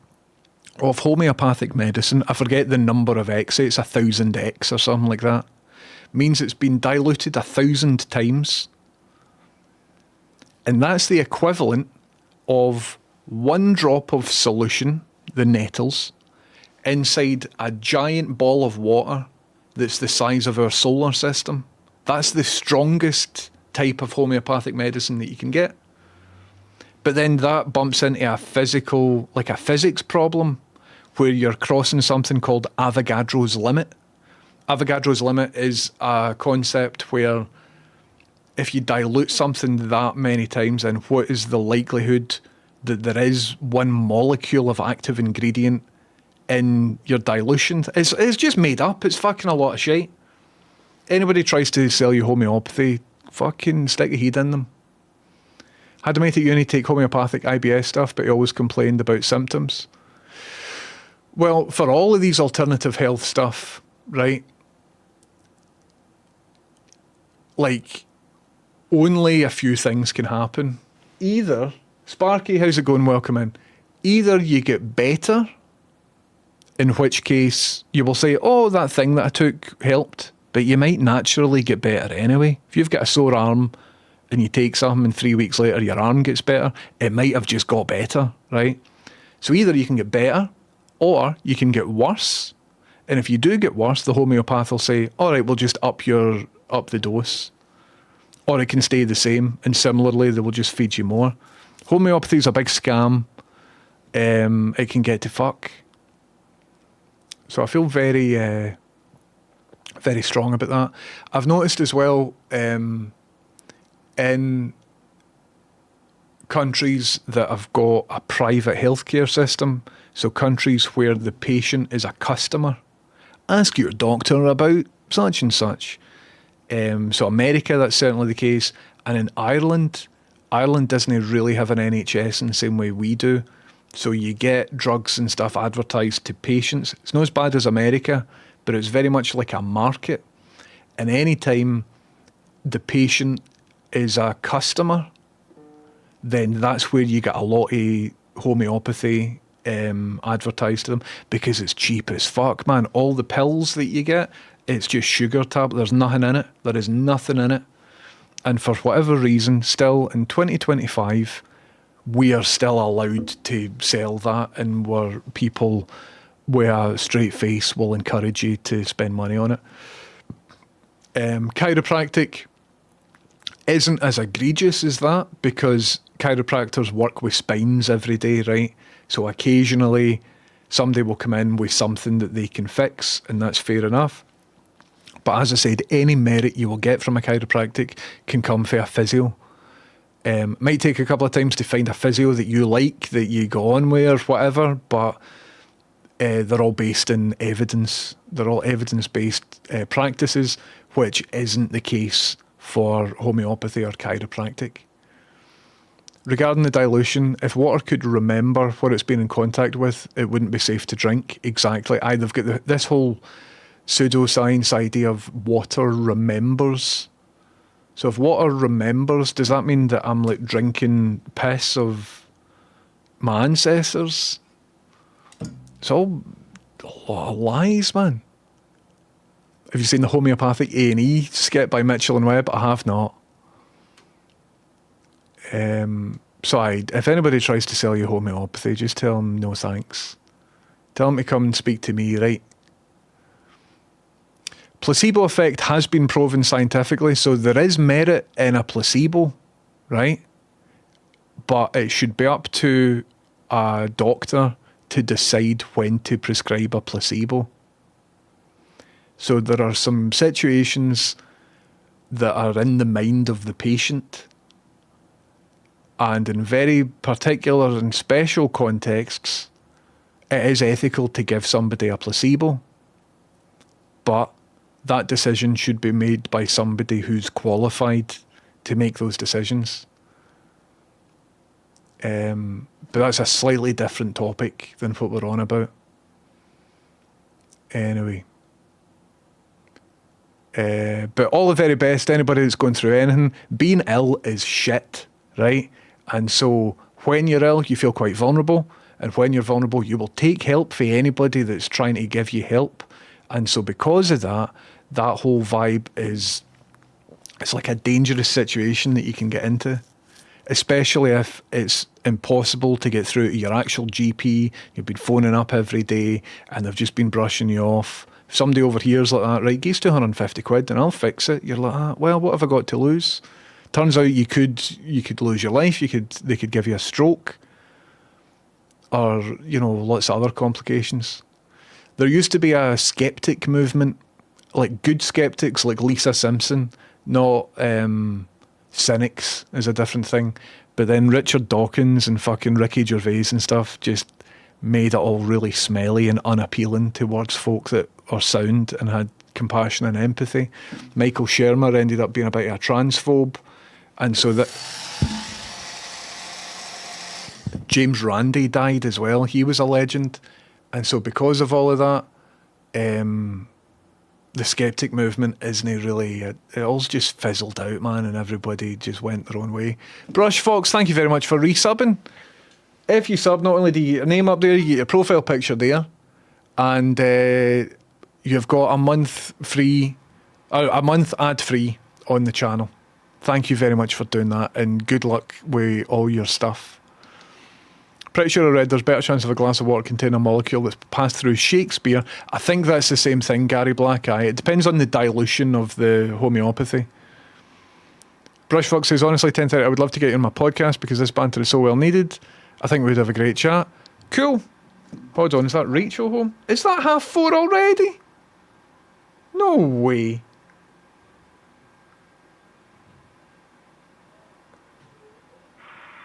of homeopathic medicine, I forget the number of X, it's 1000X or something like that, means it's been diluted 1,000 times. And that's the equivalent of 1 drop of solution, the nettles, inside a giant ball of water that's the size of our solar system. That's the strongest type of homeopathic medicine that you can get. But then that bumps into a physics problem where you're crossing something called Avogadro's limit. Avogadro's limit is a concept where if you dilute something that many times, then what is the likelihood that there is 1 molecule of active ingredient in your dilution? It's just made up. It's fucking a lot of shit. Anybody tries to sell you homeopathy, fucking stick a heat in them. Had a mate at uni take homeopathic IBS stuff, but he always complained about symptoms. Well, for all of these alternative health stuff, right, like, only a few things can happen. Either, Sparky, how's it going? Welcome in. Either you get better, in which case you will say, oh, that thing that I took helped, but you might naturally get better anyway. If you've got a sore arm and you take something and 3 weeks later your arm gets better, it might have just got better, right? So either you can get better or you can get worse. And if you do get worse, the homeopath will say, all right, we'll just up the dose. Or it can stay the same, and similarly, they will just feed you more. Homeopathy is a big scam. It can get to fuck. So I feel very, very strong about that. I've noticed as well, in countries that have got a private healthcare system, so countries where the patient is a customer, ask your doctor about such and such. So America, that's certainly the case. And in Ireland doesn't really have an NHS in the same way we do. So you get drugs and stuff advertised to patients. It's not as bad as America, but it's very much like a market. And any time the patient is a customer, then that's where you get a lot of homeopathy advertised to them, because it's cheap as fuck, man. All the pills that you get, it's just sugar tablet. There's nothing in it. There is nothing in it. And for whatever reason, still in 2025, we are still allowed to sell that, and where people with a straight face will encourage you to spend money on it. Chiropractic isn't as egregious as that, because chiropractors work with spines every day, right? So occasionally somebody will come in with something that they can fix, and that's fair enough. But as I said, any merit you will get from a chiropractic can come from a physio. Might take a couple of times to find a physio that you like, that you go on with or whatever, but they're all based in evidence. They're all evidence-based practices, which isn't the case for homeopathy or chiropractic. Regarding the dilution, if water could remember what it's been in contact with, it wouldn't be safe to drink. Exactly. They've got this whole pseudoscience idea of water remembers. So if water remembers, does that mean that I'm like drinking piss of my ancestors? It's all a lot of lies, man. Have you seen the homeopathic A&E skit by Mitchell and Webb? I have not. So if anybody tries to sell you homeopathy, just tell them no thanks. Tell them to come and speak to me, right? Placebo effect has been proven scientifically, so there is merit in a placebo, right? But it should be up to a doctor to decide when to prescribe a placebo. So there are some situations that are in the mind of the patient, and in very particular and special contexts, it is ethical to give somebody a placebo, but that decision should be made by somebody who's qualified to make those decisions. But that's a slightly different topic than what we're on about. Anyway. But all the very best, anybody that's going through anything. Being ill is shit, right? And so when you're ill, you feel quite vulnerable. And when you're vulnerable, you will take help from anybody that's trying to give you help. And so because of that, that whole vibe it's like a dangerous situation that you can get into, especially if it's impossible to get through to your actual GP. You've been phoning up every day and they've just been brushing you off. If somebody overhears like that, right, give us 250 quid and I'll fix it. You're like, well, what have I got to lose? Turns out you could lose your life. They could give you a stroke, or lots of other complications. There used to be a skeptic movement, like good skeptics like Lisa Simpson, not cynics is a different thing. But then Richard Dawkins and fucking Ricky Gervais and stuff just made it all really smelly and unappealing towards folk that are sound and had compassion and empathy. Michael Shermer ended up being a bit of a transphobe. And so that James Randi died as well. He was a legend. And so because of all of that, the skeptic movement isn't really, it all just fizzled out, man, and everybody just went their own way. Brush Fox, thank you very much for resubbing. If you sub, not only do you get your name up there, you get your profile picture there, and you've got a month ad free on the channel. Thank you very much for doing that, and good luck with all your stuff. Pretty sure I read there's better chance of a glass of water containing a molecule that's passed through Shakespeare. I think that's the same thing, Gary Black Eye. It depends on the dilution of the homeopathy. Brushfox says, honestly, 10:30, I would love to get you on my podcast because this banter is so well needed. I think we'd have a great chat. Cool. Hold on, is that Rachel home? Is that 4:30 already? No way.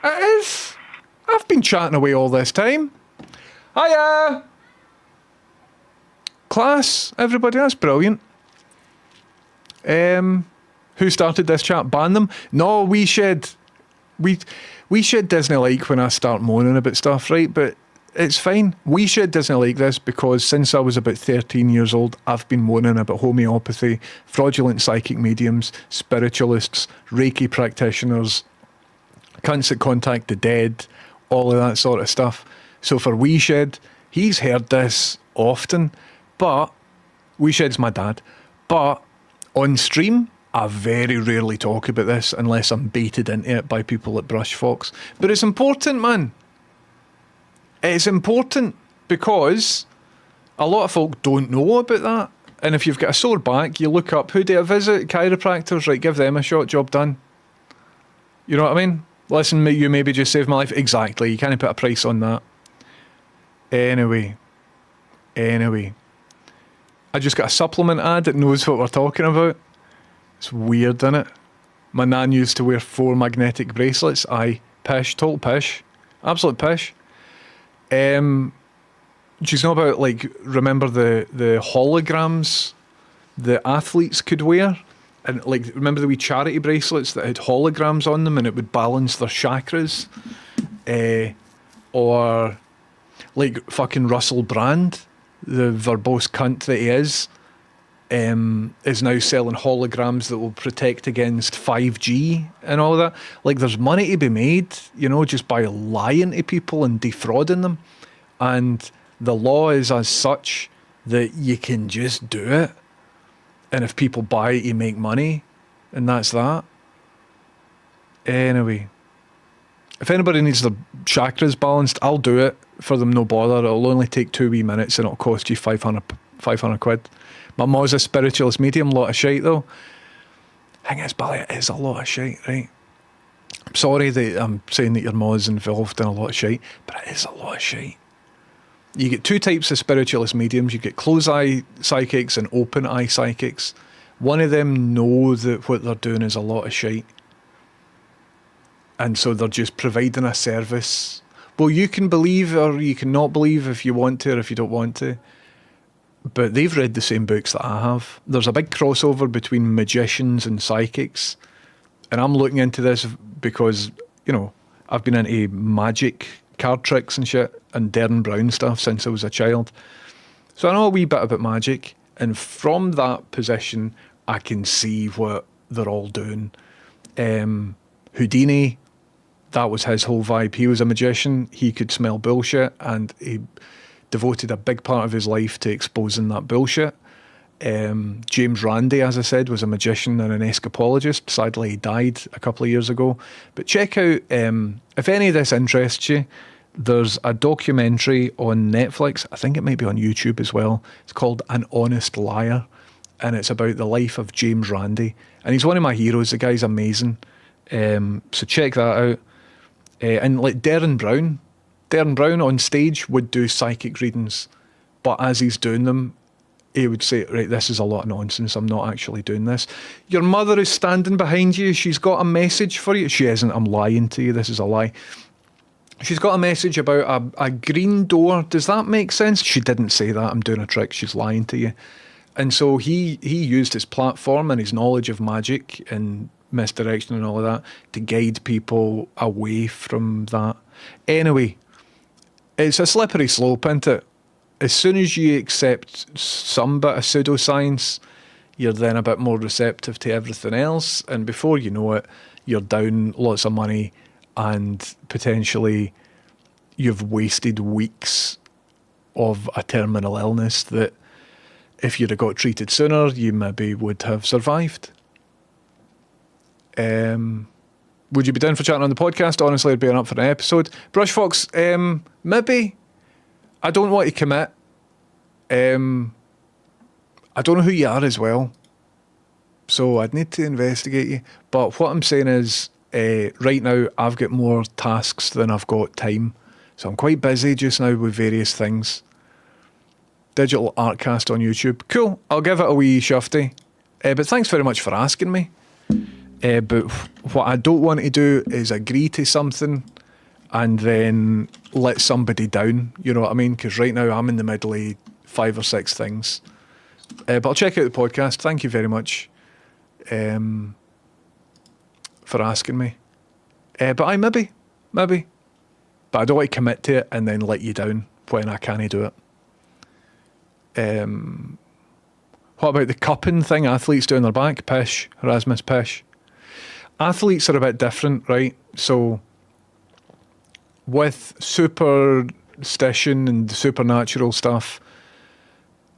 It is. I've been chatting away all this time. Hiya! Class, everybody, that's brilliant. Who started this chat? Ban them? No, we should Disney like when I start moaning about stuff, right? But it's fine. We should Disney like this because since I was about 13 years old, I've been moaning about homeopathy, fraudulent psychic mediums, spiritualists, Reiki practitioners, cunts that contact the dead, all of that sort of stuff. So for Weeshed, he's heard this often, but Weeshed's my dad. But on stream, I very rarely talk about this unless I'm baited into it by people at Brush Fox. But it's important, man. It's important because a lot of folk don't know about that. And if you've got a sore back, you look up, who do I visit? Chiropractors, right, give them a shot, job done. You know what I mean? Listen, you maybe just saved my life. Exactly, you can't put a price on that. Anyway. I just got a supplement ad that knows what we're talking about. It's weird, isn't it? My nan used to wear 4 magnetic bracelets. Aye, pish, total pish. Absolute pish. She's not about, like, remember the holograms the athletes could wear? And, like, remember the wee charity bracelets that had holograms on them and it would balance their chakras? Or, like, fucking Russell Brand, the verbose cunt that he is now selling holograms that will protect against 5G and all that. Like, there's money to be made, you know, just by lying to people and defrauding them. And the law is as such that you can just do it. And if people buy it, you make money. And that's that. Anyway, if anybody needs their chakras balanced, I'll do it for them, no bother. It'll only take 2 wee minutes and it'll cost you 500 quid. My ma's a spiritualist medium, lot of shite though. Thing is, Billy, it is a lot of shite, right? I'm sorry that I'm saying that your ma's involved in a lot of shite, but it is a lot of shite. You get 2 types of spiritualist mediums. You get closed eye psychics and open eye psychics. One of them know that what they're doing is a lot of shite. And so they're just providing a service. Well, you can believe or you can not believe if you want to or if you don't want to. But they've read the same books that I have. There's a big crossover between magicians and psychics. And I'm looking into this because, you know, I've been into magic, card tricks and shit, and Derren Brown stuff since I was a child. So I know a wee bit about magic. And from that position, I can see what they're all doing. Houdini, that was his whole vibe. He was a magician. He could smell bullshit, and he devoted a big part of his life to exposing that bullshit. James Randi, as I said, was a magician and an escapologist. Sadly, he died a couple of years ago. But check out, if any of this interests you, there's a documentary on Netflix. I think it might be on YouTube as well. It's called An Honest Liar, and it's about the life of James Randi. And he's one of my heroes. The guy's amazing. So check that out. And like Derren Brown on stage would do psychic readings, but as he's doing them, he would say, right, this is a lot of nonsense. I'm not actually doing this. Your mother is standing behind you. She's got a message for you. She isn't. I'm lying to you. This is a lie. She's got a message about a green door. Does that make sense? She didn't say that. I'm doing a trick. She's lying to you. And so he used his platform and his knowledge of magic and misdirection and all of that to guide people away from that. Anyway, it's a slippery slope, isn't it? As soon as you accept some bit of pseudoscience, you're then a bit more receptive to everything else. And before you know it, you're down lots of money and potentially you've wasted weeks of a terminal illness that if you'd have got treated sooner, you maybe would have survived. Would you be down for chatting on the podcast? Honestly, I'd be up for an episode. Brush Fox, maybe. I don't want to commit. I don't know who you are as well. So I'd need to investigate you. But what I'm saying is, right now, I've got more tasks than I've got time. So I'm quite busy just now with various things. Digital Artcast on YouTube. Cool. I'll give it a wee shufty. But thanks very much for asking me. But what I don't want to do is agree to something and then let somebody down. You know what I mean? Because right now I'm in the middle of 5 or 6 things. But I'll check out the podcast. Thank you very much for asking me. But maybe. But I don't want to commit to it and then let you down when I can't do it. What about the cupping thing athletes do on their back? Pish. Erasmus pish. Athletes are a bit different, right? So with superstition and supernatural stuff,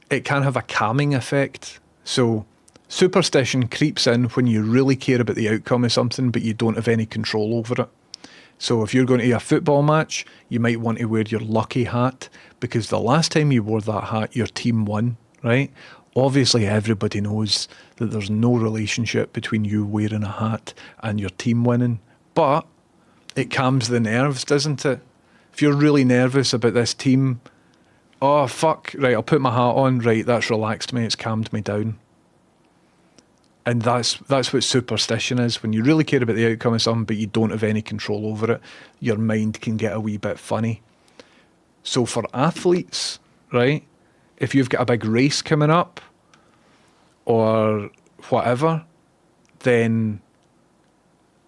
it can have a calming effect. So superstition creeps in when you really care about the outcome of something, but you don't have any control over it. So if you're going to a football match, you might want to wear your lucky hat because the last time you wore that hat, your team won, right? Obviously, everybody knows that there's no relationship between you wearing a hat and your team winning, but it calms the nerves, doesn't it? If you're really nervous about this team, oh, fuck, right, I'll put my hat on, right, that's relaxed me, it's calmed me down. And that's what superstition is. When you really care about the outcome of something, but you don't have any control over it, your mind can get a wee bit funny. So for athletes, right, if you've got a big race coming up or whatever, then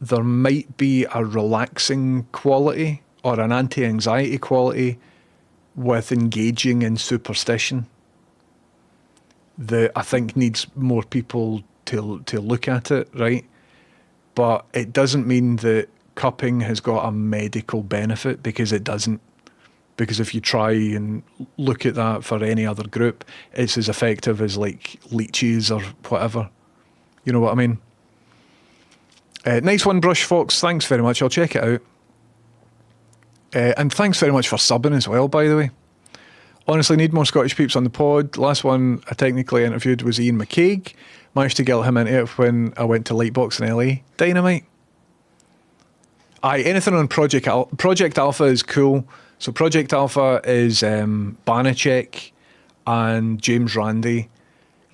there might be a relaxing quality or an anti-anxiety quality with engaging in superstition that I think needs more people to look at it, right? But it doesn't mean that cupping has got a medical benefit, because it doesn't. Because if you try and look at that for any other group, it's as effective as like leeches or whatever. You know what I mean? Nice one, Brush Fox. Thanks very much. I'll check it out. And thanks very much for subbing as well, by the way. Honestly, need more Scottish peeps on the pod. Last one I technically interviewed was Ian McCaig. Managed to get him into it when I went to Lightbox in LA. Dynamite. Aye, anything on Project Alpha is cool. So Project Alpha is Banachek and James Randi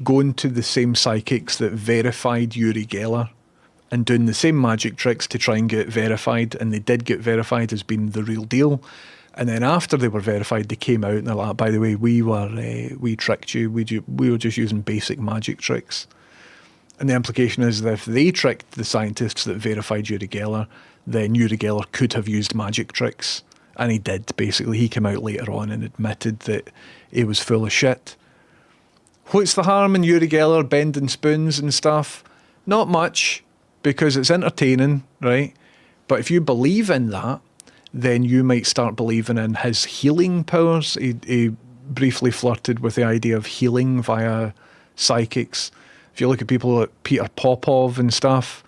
going to the same psychics that verified Uri Geller and doing the same magic tricks to try and get verified, and they did get verified as being the real deal. And then after they were verified, they came out and they're like, by the way, we tricked you. We were just using basic magic tricks. And the implication is that if they tricked the scientists that verified Uri Geller, then Uri Geller could have used magic tricks. And he did, basically. He came out later on and admitted that he was full of shit. What's the harm in Uri Geller bending spoons and stuff? Not much, because it's entertaining, right? But if you believe in that, then you might start believing in his healing powers. He briefly flirted with the idea of healing via psychics. If you look at people like Peter Popov and stuff,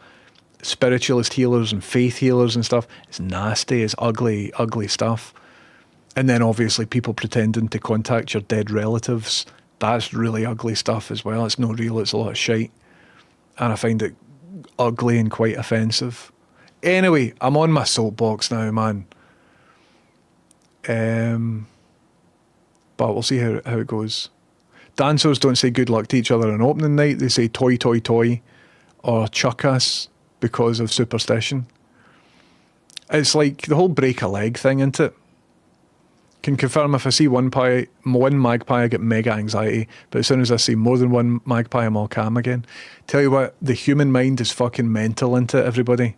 spiritualist healers and faith healers and stuff, it's nasty, it's ugly, ugly stuff. And then obviously people pretending to contact your dead relatives, that's really ugly stuff as well. It's not real, it's a lot of shite. And I find it ugly and quite offensive. Anyway, I'm on my soapbox now, man. But we'll see how it goes. Dancers don't say good luck to each other on opening night. They say toy, toy, toy, or chuck us because of superstition. It's like the whole break a leg thing, isn't it? Can confirm if I see one magpie, I get mega anxiety. But as soon as I see more than one magpie, I'm all calm again. Tell you what, the human mind is fucking mental, isn't it, everybody?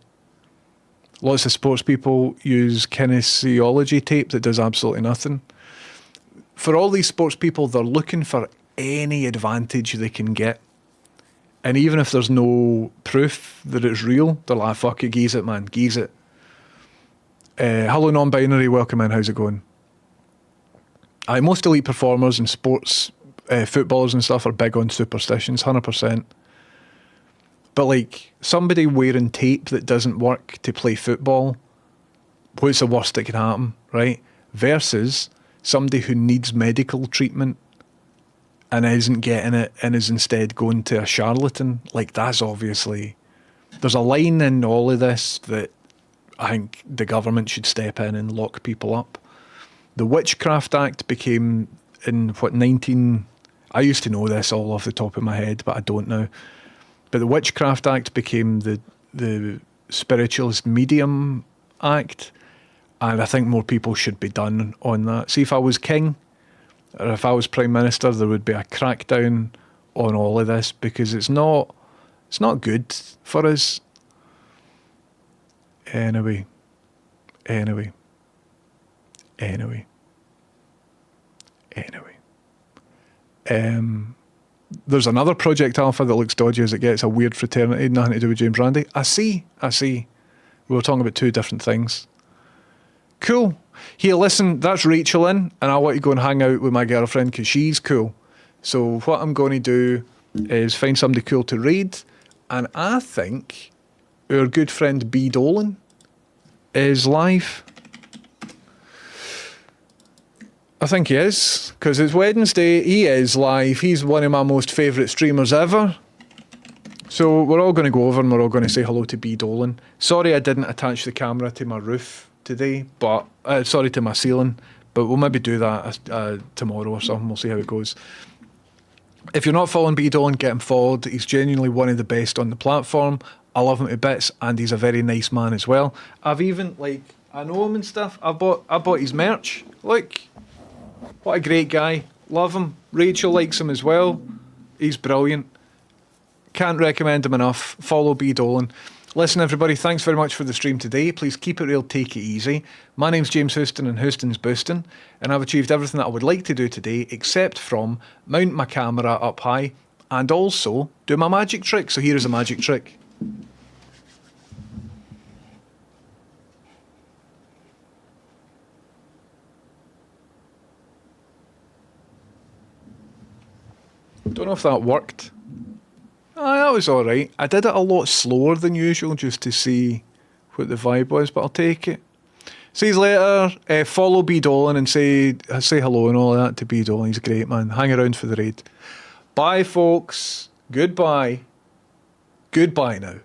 Lots of sports people use kinesiology tape that does absolutely nothing. For all these sports people, they're looking for any advantage they can get. And even if there's no proof that it's real, they're like, fuck it, geese it, man, geese it. Hello, non-binary, welcome in, how's it going? Most elite performers and sports, footballers and stuff are big on superstitions, 100%. But like, somebody wearing tape that doesn't work to play football, what's the worst that can happen, right? Versus somebody who needs medical treatment and isn't getting it and is instead going to a charlatan. Like, that's obviously... There's a line in all of this that I think the government should step in and lock people up. The Witchcraft Act became in, I used to know this all off the top of my head, but I don't now. But the Witchcraft Act became the Spiritualist Medium Act, and I think more people should be done on that. See, if I was king, or if I was Prime Minister, there would be a crackdown on all of this, because it's not good for us. Anyway. There's another Project Alpha that looks dodgy as it gets, a weird fraternity, nothing to do with James Randi. I see. We were talking about two different things. Cool. Here, listen, that's Rachel in, and I want to go and hang out with my girlfriend because she's cool. So what I'm going to do is find somebody cool to raid, and I think our good friend B. Dolan is live. I think he is, because it's Wednesday. He is live. He's one of my most favourite streamers ever. So we're all going to go over and we're all going to say hello to B. Dolan. Sorry I didn't attach the camera to my roof today, but sorry to my ceiling, But we'll maybe do that tomorrow or something. We'll see how it goes. If you're not following B Dolan, get him followed. He's genuinely one of the best on the platform. I love him to bits, and he's a very nice man as well. I've even, like, I know him and stuff. I bought his merch. Like, what a great guy. Love him. Rachel likes him as well. He's brilliant. Can't recommend him enough. Follow B Dolan. Listen, everybody, thanks very much for the stream today. Please keep it real, take it easy. My name's James Houston, and Houston's Boostin', and I've achieved everything that I would like to do today, except from mount my camera up high and also do my magic trick. So here is a magic trick. Don't know if that worked. That was alright. I did it a lot slower than usual just to see what the vibe was, but I'll take it. See you later. Follow B Dolan and say hello and all that to B Dolan. He's a great man. Hang around for the raid. Bye, folks. Goodbye. Goodbye now.